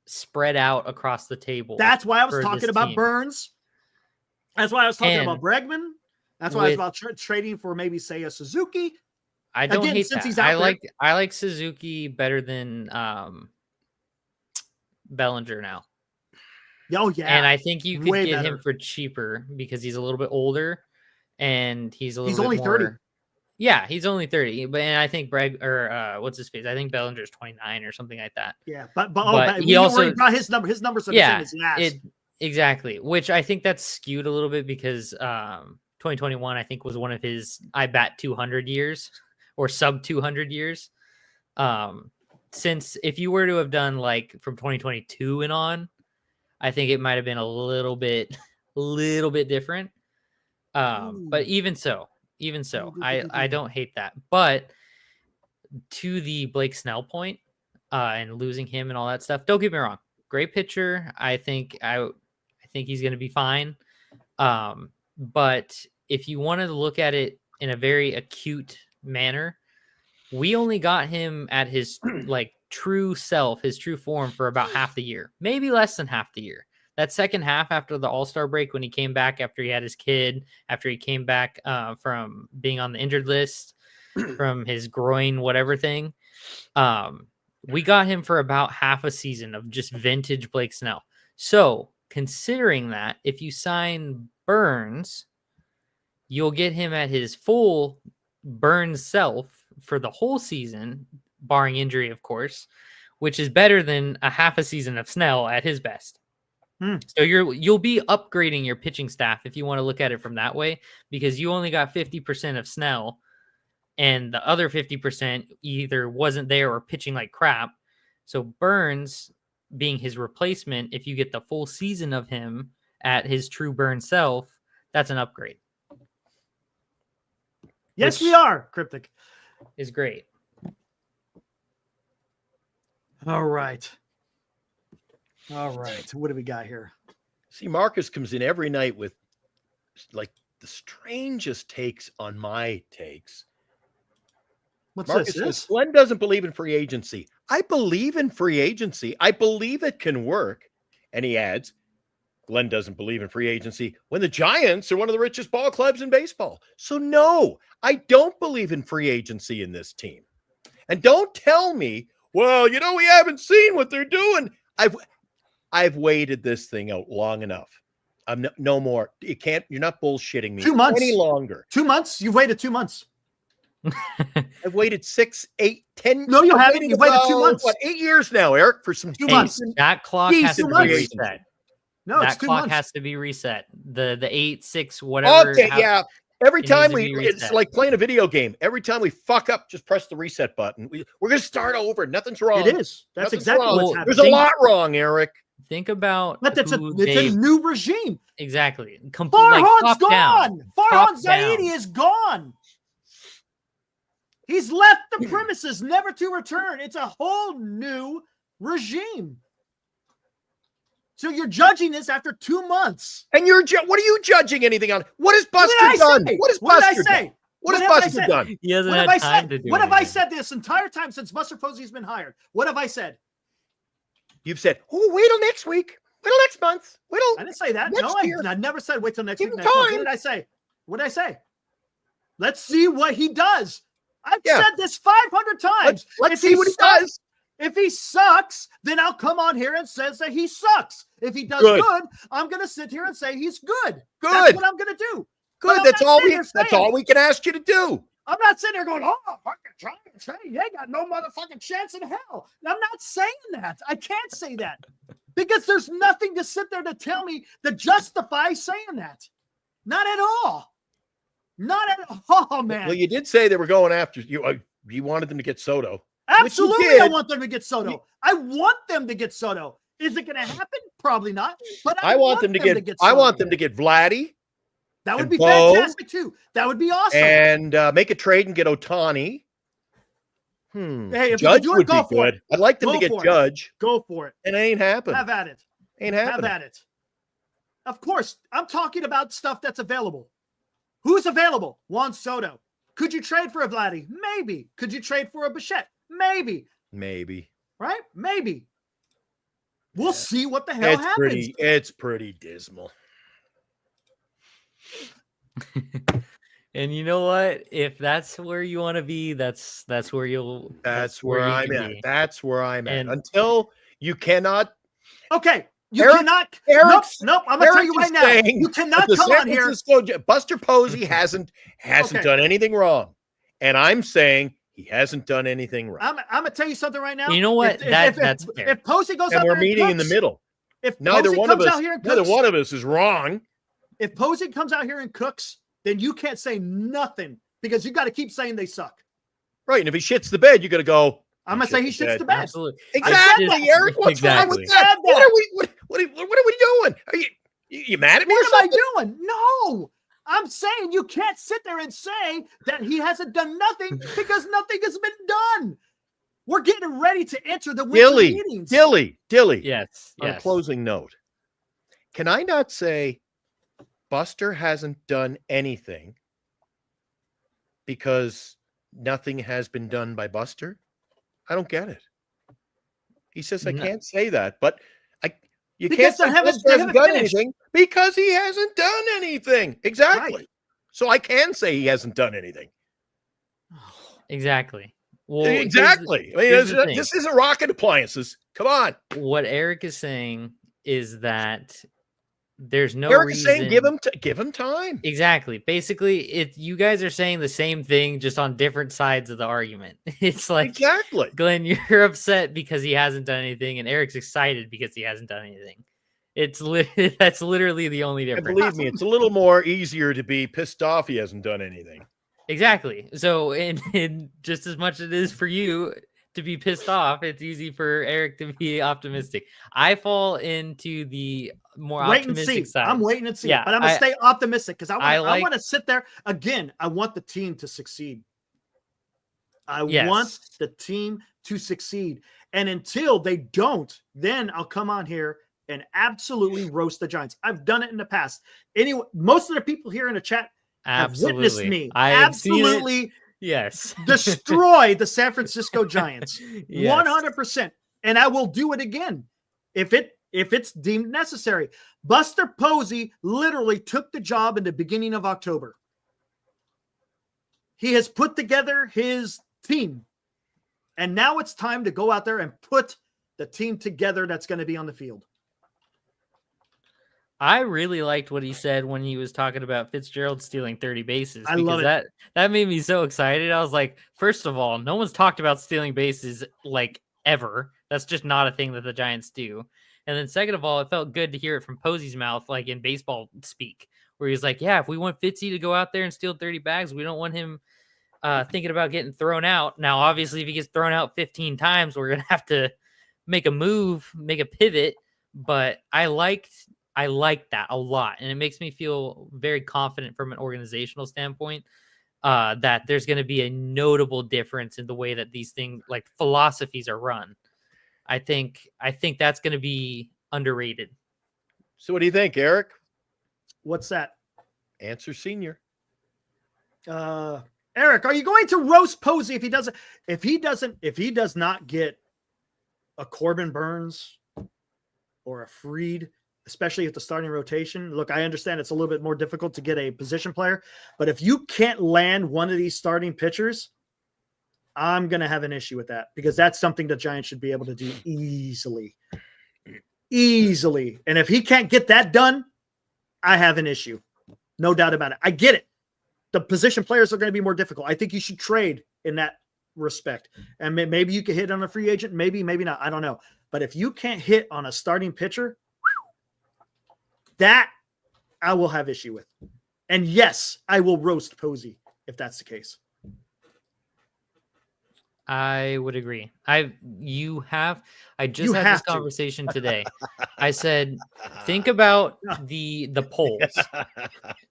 spread out across the table. That's why I was talking about Burnes. That's why I was talking about Bregman. That's why I was about trading for maybe say a Suzuki. I don't hate that. I like Suzuki better than Bellinger now. Oh yeah, and I think you could get him for cheaper because he's a little bit older and he's only 30. Yeah, he's only 30. But and I think what's his face? I think Bellinger's 29 or something like that. Yeah, but he also got his number. His numbers are the same as last. Exactly, which I think that's skewed a little bit because 2021 I think was one of his I bat 200 years or sub 200 years. Since if you were to have done like from 2022 and on, I think it might have been a little bit different. But even so, I don't hate that. But to the Blake Snell point and losing him and all that stuff, don't get me wrong. Great pitcher. I think he's going to be fine. But if you wanted to look at it in a very acute manner, we only got him at his like true self, his true form for about half the year, maybe less than half the year. That second half after the All-Star break, when he came back after he had his kid, after he came back from being on the injured list, from his groin, whatever thing, we got him for about half a season of just vintage Blake Snell. So considering that, if you sign Burnes, you'll get him at his full Burnes self for the whole season, barring injury, of course, which is better than a half a season of Snell at his best. So you'll be upgrading your pitching staff if you want to look at it from that way, because you only got 50% of Snell and the other 50% either wasn't there or pitching like crap. So Burnes being his replacement, if you get the full season of him at his true Burnes self, that's an upgrade. Yes, we are. Cryptic is great. All right. What do we got here? See, Marcus comes in every night with like the strangest takes on my takes. What's Marcus this? Says, Glenn doesn't believe in free agency. I believe in free agency. I believe it can work. And he adds, Glenn doesn't believe in free agency when the Giants are one of the richest ball clubs in baseball. So no, I don't believe in free agency in this team. And don't tell me, well, we haven't seen what they're doing. I've waited this thing out long enough. I'm no more. You're not bullshitting me 2 months any longer. 2 months? You've waited 2 months. I've waited 6, 8, 10. No, you haven't. You've waited 2 months. 8 years now, Eric, for some 2 months. That clock has to be reset. No, that it's 2 clock months. has to be reset. The 8, 6, whatever. Okay, yeah. Every time it's like playing a video game. Every time we fuck up, just press the reset button. We're going to start over. Nothing's wrong. It is. That's exactly what's happening. There's a lot wrong, Eric. Think about it's a new regime. Exactly. Farhan's gone. Farhan Zaidi is gone. He's left the premises, never to return. It's a whole new regime. So you're judging this after 2 months. And what are you judging anything on? What has Buster done? What has Buster done? What has Buster done? He hasn't had time to do What have I said this entire time since Buster Posey's been hired? What have I said? You've said, wait till next week. Wait till next month. I didn't say that. No, I never said wait till next week. What did I say? Let's see what he does. I've said this 500 times. Let's see what he does. If he sucks, then I'll come on here and says that he sucks. If he does good, I'm going to sit here and say he's good. That's what I'm going to do. Good. That's all we can ask you to do. I'm not sitting there going, oh, fucking Giants, hey, they got no motherfucking chance in hell. I'm not saying that. I can't say that because there's nothing to sit there to tell me to justify saying that. Not at all. Not at all, man. Well, you did say they were going after you. You wanted them to get Soto. Absolutely, I want them to get Soto. I want them to get Soto. Is it going to happen? Probably not. But I want them to get Soto. I want them to get Vladdy. That would be fantastic too. That would be awesome. And make a trade and get Ohtani. Hey, if Judge you would go be for good. it. I'd like them to get Judge. Go for it. And it ain't happened. Have at it. Ain't happening. Have at it. Of course, I'm talking about stuff that's available. Who's available? Juan Soto. Could you trade for a Vladdy? Maybe. Could you trade for a Bichette? Maybe. Right? Maybe. We'll see what the hell happens. It's pretty dismal. And you know what? If that's where you want to be, that's where you'll. That's where I'm at. That's where I'm at. Until you cannot. Okay. You cannot. Nope. I'm gonna tell you right now. You cannot come on here. Buster Posey hasn't done anything wrong, and I'm saying he hasn't done anything wrong. I'm gonna tell you something right now. You know what? That's fair. If Posey goes out and there we're meeting in the middle. If neither one of us is wrong. If Posey comes out here and cooks, then you can't say nothing because you got to keep saying they suck. Right, and if he shits the bed, you got to go. I'm gonna say he shits the bed. Absolutely. Exactly, Eric. What's wrong with that? What are we doing? Are you mad at me? What am I doing? No, I'm saying you can't sit there and say that he hasn't done nothing because nothing has been done. We're getting ready to enter the winter meetings. Dilly. Yes. On a closing note, can I not say Buster hasn't done anything because nothing has been done by Buster? I don't get it. He says I can't say that, but you can't say Buster hasn't done anything because he hasn't done anything. Exactly. Right. So I can say he hasn't done anything. Exactly. Well, exactly. This isn't rocket appliances. Come on. What Eric is saying is that there's no Eric reason. is saying give him time. Exactly. Basically, you guys are saying the same thing, just on different sides of the argument. It's like, exactly, Glenn, you're upset because he hasn't done anything, and Eric's excited because he hasn't done anything. That's literally the only difference. And believe me, it's a little more easier to be pissed off he hasn't done anything. Exactly. So, in just as much as it is for you to be pissed off, it's easy for Eric to be optimistic. I fall into the more optimistic side. I'm waiting and see. Yeah, but I'm gonna stay optimistic because I want to sit there again. I want the team to succeed. I want the team to succeed, and until they don't, then I'll come on here and absolutely roast the Giants. I've done it in the past. Anyway, most of the people here in the chat have witnessed me absolutely destroy the San Francisco Giants 100%, and I will do it again if it's deemed necessary. Buster Posey literally took the job in the beginning of October. He has put together his team, and now it's time to go out there and put the team together that's going to be on the field. I really liked what he said when he was talking about Fitzgerald stealing 30 bases. I love it. That made me so excited. I was like, first of all, no one's talked about stealing bases like ever. That's just not a thing that the Giants do. And then second of all, it felt good to hear it from Posey's mouth, like in baseball speak, where he's like, yeah, if we want Fitzy to go out there and steal 30 bags, we don't want him thinking about getting thrown out. Now, obviously, if he gets thrown out 15 times, we're going to have to make a move, make a pivot. But I liked that a lot. And it makes me feel very confident from an organizational standpoint that there's going to be a notable difference in the way that these things, like philosophies, are run. I think that's going to be underrated. So what do you think, Eric? What's that? Answer senior. Eric, are you going to roast Posey if he does not get a Corbin Burnes or a Freed, especially at the starting rotation? Look, I understand it's a little bit more difficult to get a position player, but if you can't land one of these starting pitchers, I'm going to have an issue with that because that's something the Giants should be able to do easily. Easily. And if he can't get that done, I have an issue. No doubt about it. I get it. The position players are going to be more difficult. I think you should trade in that respect. And maybe you can hit on a free agent. Maybe not. I don't know. But if you can't hit on a starting pitcher, that I will have issue with. And yes, I will roast Posey if that's the case. I would agree. I just had this conversation today. I said, think about the polls.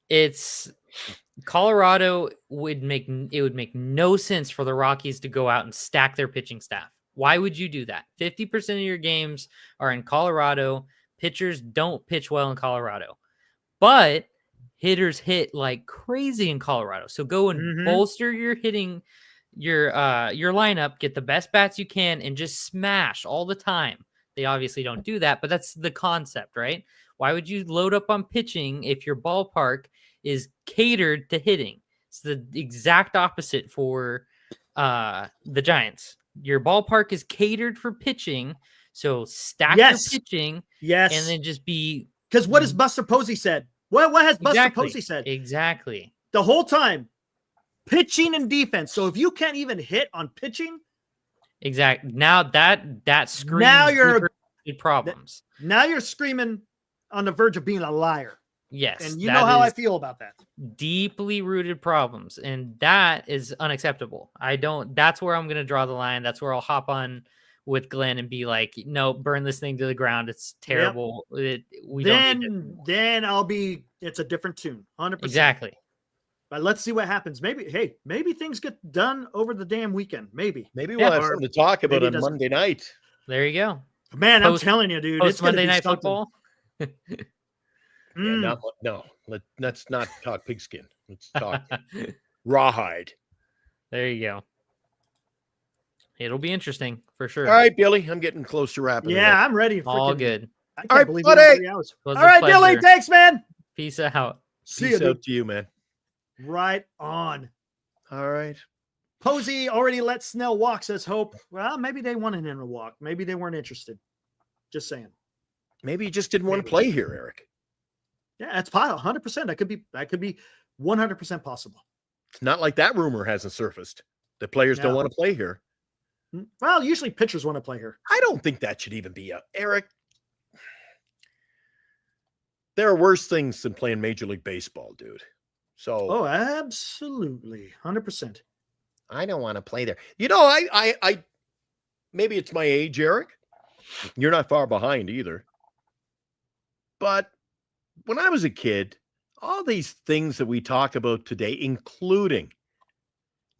It's Colorado would make no sense for the Rockies to go out and stack their pitching staff. Why would you do that? 50% of your games are in Colorado. Pitchers don't pitch well in Colorado, but hitters hit like crazy in Colorado. So go and bolster your hitting, your lineup, get the best bats you can, and just smash all the time. They obviously don't do that, but that's the concept, right? Why would you load up on pitching if your ballpark is catered to hitting? It's the exact opposite for the Giants. Your ballpark is catered for pitching, so stack your pitching, and then just be. Because what has Buster Posey said? What has Buster Posey said? Exactly. The whole time, pitching and defense. So if you can't even hit on pitching, exactly. Now that screams now you're problems. Now you're screaming on the verge of being a liar. Yes, and you know how I feel about that. Deeply rooted problems, and that is unacceptable. That's where I'm going to draw the line. That's where I'll hop on with Glenn and be like, no, burn this thing to the ground. It's terrible. Yep. Then I'll be, it's a different tune. 100%. Exactly. But let's see what happens. Maybe things get done over the damn weekend. Maybe we'll have something to talk about on Monday night. There you go. Man, I'm telling you, dude. It's Monday Night Football. Yeah, let's not talk pigskin. Let's talk rawhide. There you go. It'll be interesting for sure. All right, Billy, I'm getting close to wrapping. Yeah, I'm ready. All good. I can't believe it. 3 hours. All right, Billy, thanks, man. Peace out. Peace out to you, man. Right on. All right. Posey already let Snell walk, says Hope. Well, maybe they wanted him to walk. Maybe they weren't interested. Just saying. Maybe he just didn't want to play here, Eric. Yeah, that's possible. 100%. That could be 100% possible. It's not like that rumor hasn't surfaced. The players don't want to play here. Well, usually pitchers want to play here. I don't think that should even be Eric. There are worse things than playing Major League Baseball, dude. So, absolutely, 100%. I don't want to play there. You know, I maybe it's my age, Eric. You're not far behind either. But when I was a kid, all these things that we talk about today, including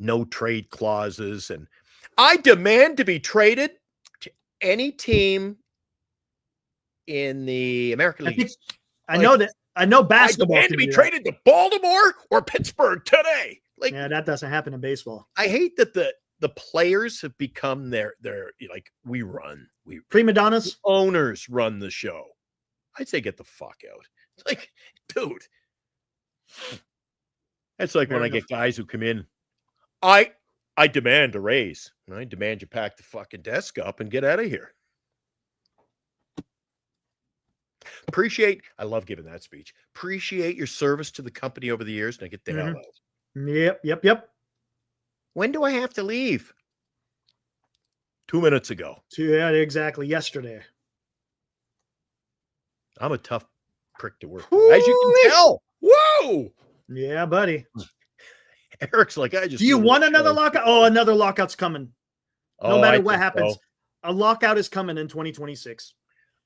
no trade clauses, and I demand to be traded to any team in the American League. I know that. I know basketball. I demand to be traded to Baltimore or Pittsburgh today. Yeah, that doesn't happen in baseball. I hate that the players have become their like we prima donnas. Owners run the show. I'd say get the fuck out. It's like, dude. That's like when I get guys who come in. I demand a raise. I demand you pack the fucking desk up and get out of here. I love giving that speech. Appreciate your service to the company over the years. Now get the hell out. Yep. When do I have to leave? 2 minutes ago. Yeah, exactly. Yesterday. I'm a tough prick to work with, as you can tell. Whoa! Yeah, buddy. Eric's like, I just. Do you want another lockout? Oh, another lockout's coming. No matter what happens, a lockout is coming in 2026.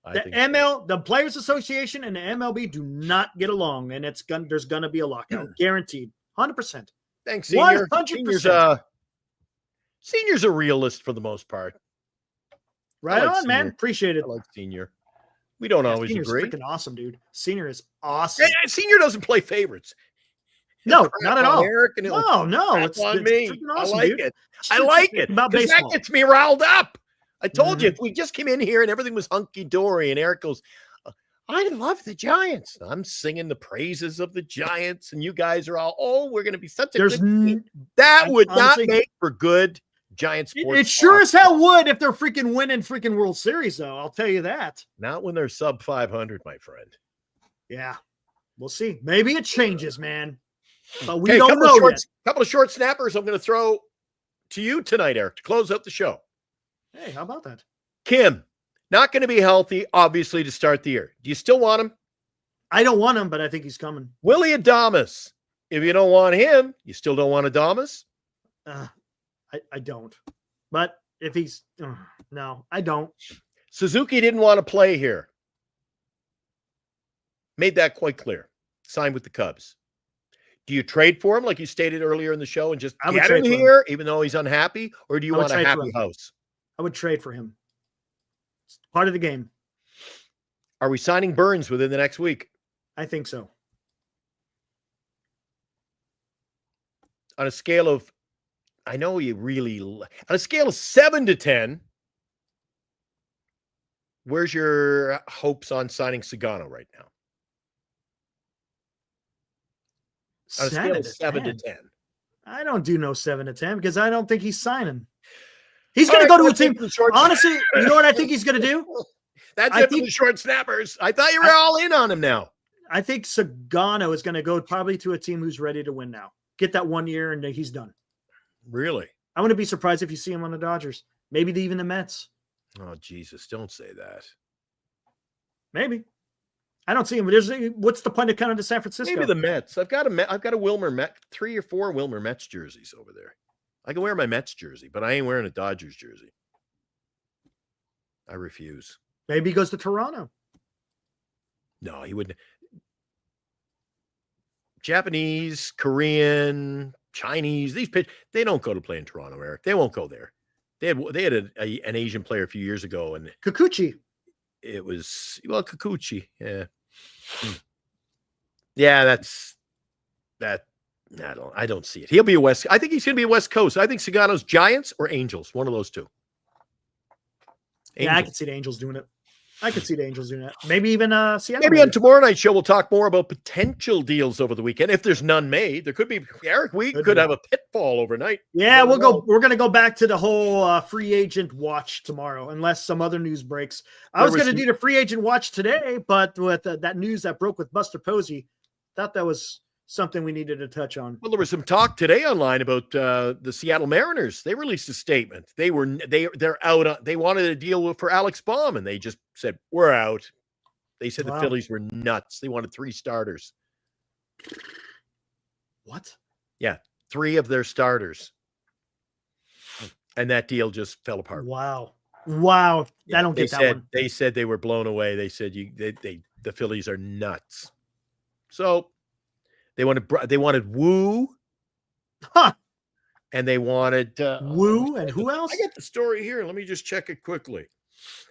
The Players Association and the MLB do not get along, and there's gonna be a lockout, guaranteed, 100%. Thanks, Senior. 100%. Senior's a realist for the most part. Right on, Senior. Man. Appreciate it. I like Senior. We don't always agree. Freaking awesome, dude. Senior is awesome. And Senior doesn't play favorites. No, not at all. No, it's on me. Awesome, I like dude. it. I like it. Because that gets me riled up. I told you, if we just came in here and everything was hunky-dory and Eric goes, I love the Giants. I'm singing the praises of the Giants and you guys are all, we're going to be such a good team. That would honestly not make for good Giant Sports. It sure as hell would if they're freaking winning freaking World Series, though. I'll tell you that. Not when they're sub 500, my friend. Yeah, we'll see. Maybe it changes, man. But we don't know yet. Couple of short snappers I'm going to throw to you tonight, Eric, to close out the show. Hey, how about that? Kim, not going to be healthy, obviously, to start the year. Do you still want him? I don't want him, but I think he's coming. Willie Adames. If you don't want him, you still don't want Adames? I don't. But if he's no, I don't. Suzuki didn't want to play here. Made that quite clear. Signed with the Cubs. Do you trade for him like you stated earlier in the show and just get him here even though he's unhappy? Or do you want a happy house? I would trade for him. It's part of the game. Are we signing Burnes within the next week? I think so. On a scale of, I know you really, on a scale of 7 to 10, where's your hopes on signing Sagano right now? On a scale of 7 to 10. I don't do no 7 to 10 because I don't think he's signing. He's going to go to a team. Honestly, you know what I think he's going to do? That's it for the short snappers. I thought you were all in on him now. I think Sagano is going to go probably to a team who's ready to win now. Get that 1 year and he's done. Really? I wouldn't be surprised if you see him on the Dodgers. Maybe even the Mets. Oh, Jesus. Don't say that. Maybe. I don't see him. What's the point of coming to San Francisco? Maybe the Mets. I've got a Wilmer Met, 3 or 4 Wilmer Mets jerseys over there. I can wear my Mets jersey, but I ain't wearing a Dodgers jersey. I refuse. Maybe he goes to Toronto. No, he wouldn't. Japanese, Korean, Chinese, they don't go to play in Toronto, Eric. They won't go there. They had an Asian player a few years ago, and Kikuchi. It was Kikuchi. Yeah. Yeah, I don't see it. He'll be I think he's going to be a West Coast. I think Sagano's Giants or Angels, one of those two. Yeah, I can see the Angels doing it. Maybe even Seattle. Maybe on tomorrow night's show, we'll talk more about potential deals over the weekend. If there's none made, there could be, Eric, we could have a pitfall overnight. Yeah, we're going to go back to the whole free agent watch tomorrow, unless some other news breaks. I was going to do the free agent watch today, but with that news that broke with Buster Posey, thought that was something we needed to touch on. Well, there was some talk today online about the Seattle Mariners. They released a statement. They're out. They wanted a deal for Alex Baum, and they just said, we're out. They said the Phillies were nuts. They wanted 3 starters. What? Yeah, 3 of their starters. And that deal just fell apart. Wow. Yeah, I don't get that one. They said they were blown away. They said the Phillies are nuts. So they wanted Wu, and they wanted Wu, and who else? I got the story here. Let me just check it quickly.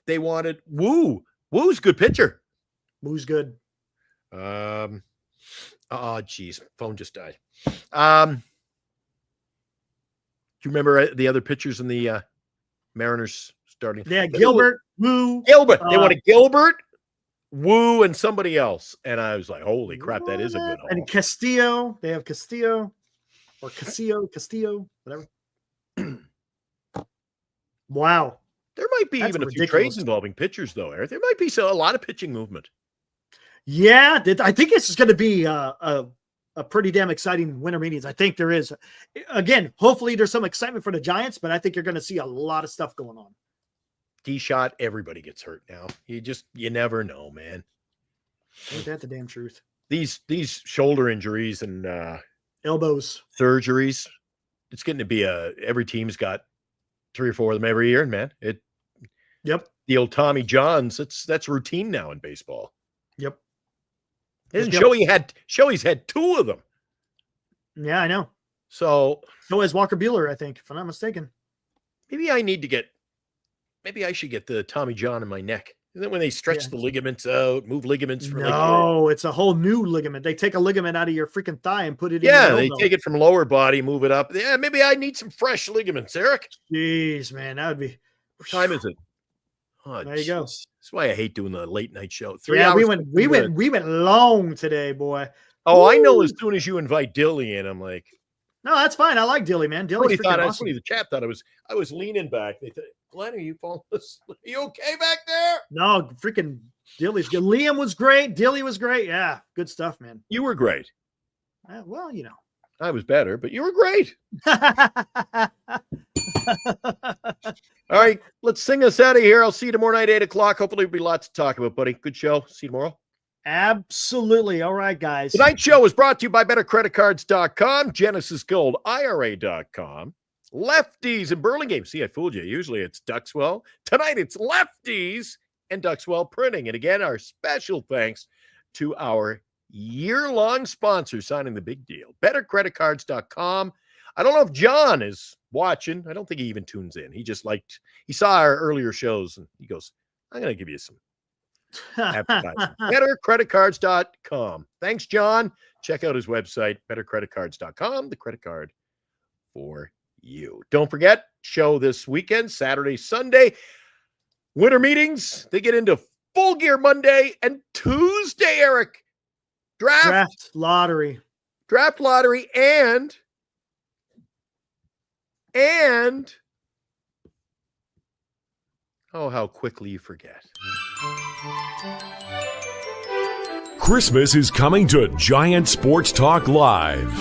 They wanted Wu. Wu's a good pitcher. Wu's good. Oh, geez, phone just died. Do you remember the other pitchers in the Mariners starting? Yeah, Gilbert, Wu. Gilbert. They wanted Gilbert, Wu, and somebody else. And I was like, holy crap, that is a good haul. And Castillo. They have Castillo or Castillo, whatever. Wow. There might be even a few trades involving pitchers, though, Eric. There might be a lot of pitching movement. Yeah, I think this is going to be a pretty damn exciting winter meetings. I think there is. Again, hopefully there's some excitement for the Giants, but I think you're going to see a lot of stuff going on. D-shot, everybody gets hurt now. You never know, man. Ain't that the damn truth? These shoulder injuries and elbows surgeries, it's getting to be every team's got 3 or 4 of them every year, man. Yep. The old Tommy Johns, that's routine now in baseball. Yep. Isn't Shohei's had 2 of them. Yeah, I know. So has Walker Buehler, I think, if I'm not mistaken. Maybe I should get the Tommy John in my neck. And then when they stretch the ligaments out, move ligaments for it's a whole new ligament. They take a ligament out of your freaking thigh and put it in. Yeah, they take it from lower body, move it up. Yeah, maybe I need some fresh ligaments, Eric. Jeez, man, that would be. What time is it? Oh, there you go. That's why I hate doing the late night show. 3 hours. We went long today, boy. Oh, I know. As soon as you invite Dilly in, I'm like, No, that's fine. I like Dilly, man. Dilly's freaking awesome. The chat thought I was leaning back. They thought, Glenn, are you falling asleep? Are you okay back there? No, freaking Dilly's good. Liam was great. Dilly was great. Yeah, good stuff, man. You were great. Well, I was better, but you were great. All right, let's sing us out of here. I'll see you tomorrow night, 8 o'clock. Hopefully there'll be lots to talk about, buddy. Good show. See you tomorrow. Absolutely. All right, guys. Tonight's show is brought to you by BetterCreditCards.com, GenesisGoldIRA.com, Lefties in Burlingame. See, I fooled you. Usually it's Duxwell. Tonight it's Lefties and Duxwell Printing. And again, our special thanks to our year-long sponsor signing the big deal, BetterCreditCards.com. I don't know if John is watching. I don't think he even tunes in. He saw our earlier shows and he goes, I'm going to give you some advertising. BetterCreditCards.com. Thanks, John. Check out his website, BetterCreditCards.com, the credit card for you. Don't forget, show this weekend, Saturday, Sunday. Winter meetings, they get into full gear Monday and Tuesday, Eric. Draft lottery and oh, how quickly you forget. Christmas is coming to Giant Sports Talk Live.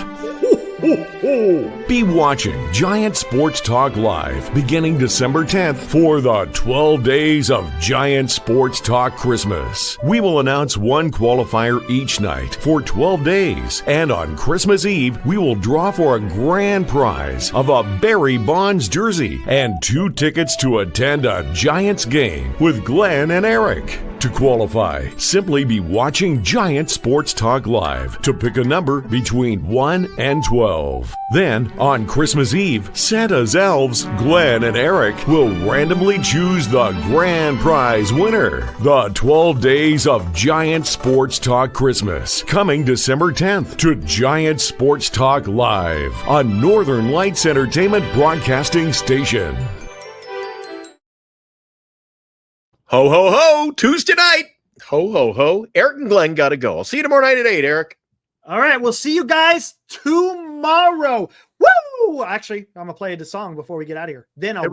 Be watching Giant Sports Talk Live beginning December 10th for the 12 days of Giant Sports Talk Christmas. We will announce one qualifier each night for 12 days, and on Christmas Eve, we will draw for a grand prize of a Barry Bonds jersey and 2 tickets to attend a Giants game with Glenn and Eric. To qualify, simply be watching Giant Sports Talk Live to pick a number between 1 and 12. Then, on Christmas Eve, Santa's elves, Glenn and Eric, will randomly choose the grand prize winner. The 12 days of Giant Sports Talk Christmas, coming December 10th to Giant Sports Talk Live on Northern Lights Entertainment Broadcasting Station. Ho, ho, ho, Tuesday night. Ho, ho, ho. Eric and Glenn got to go. I'll see you tomorrow night at 8, Eric. All right, we'll see you guys tomorrow. Woo! Actually, I'm going to play the song before we get out of here. Then I'll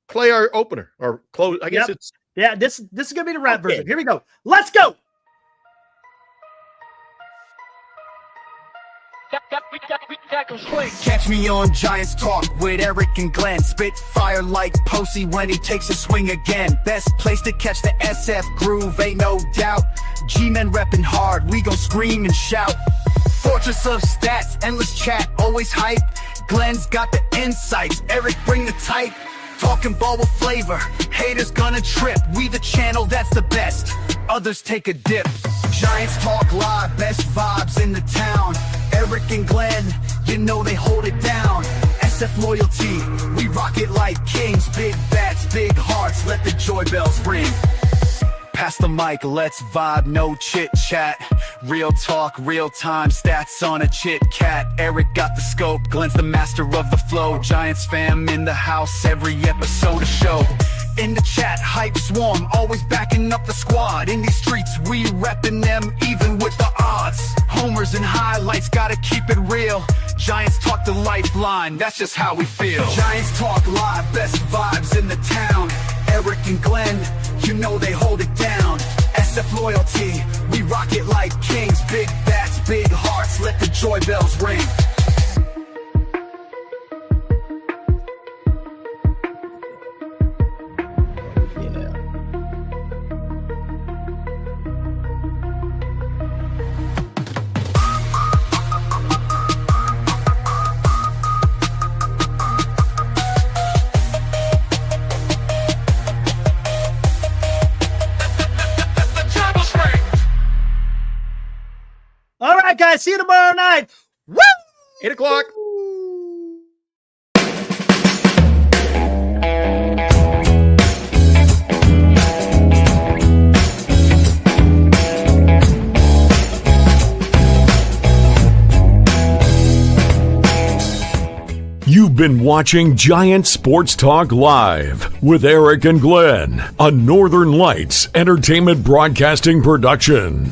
play our opener or close. I guess it's. Yeah, this is going to be the rap version. Here we go. Let's go. Catch me on Giants Talk with Eric and Glenn. Spit fire like Posey when he takes a swing again. Best place to catch the SF groove, ain't no doubt. G-men reppin' hard, we gon' scream and shout. Fortress of stats, endless chat, always hype. Glenn's got the insights, Eric bring the type. Talking ball with flavor, haters gonna trip. We the channel that's the best, others take a dip. Giants Talk Live, best vibes in the town. Eric and Glenn, you know they hold it down. SF loyalty, we rock it like kings. Big bats, big hearts, let the joy bells ring. Pass the mic, let's vibe, no chit chat. Real talk, real time, stats on a chit cat. Eric got the scope, Glenn's the master of the flow. Giants fam in the house, every episode a show. In the chat, hype swarm, always backing up the squad. In these streets, we reppin' them even with the odds. Homers and highlights, gotta keep it real. Giants talk the lifeline, that's just how we feel. Giants Talk Live, best vibes in the town. Eric and Glenn, you know they hold it down. SF loyalty, we rock it like kings. Big bats, big hearts, let the joy bells ring. All right, guys. See you tomorrow night. Woo! 8 o'clock. You've been watching Giant Sports Talk Live with Eric and Glenn, a Northern Lights Entertainment Broadcasting production.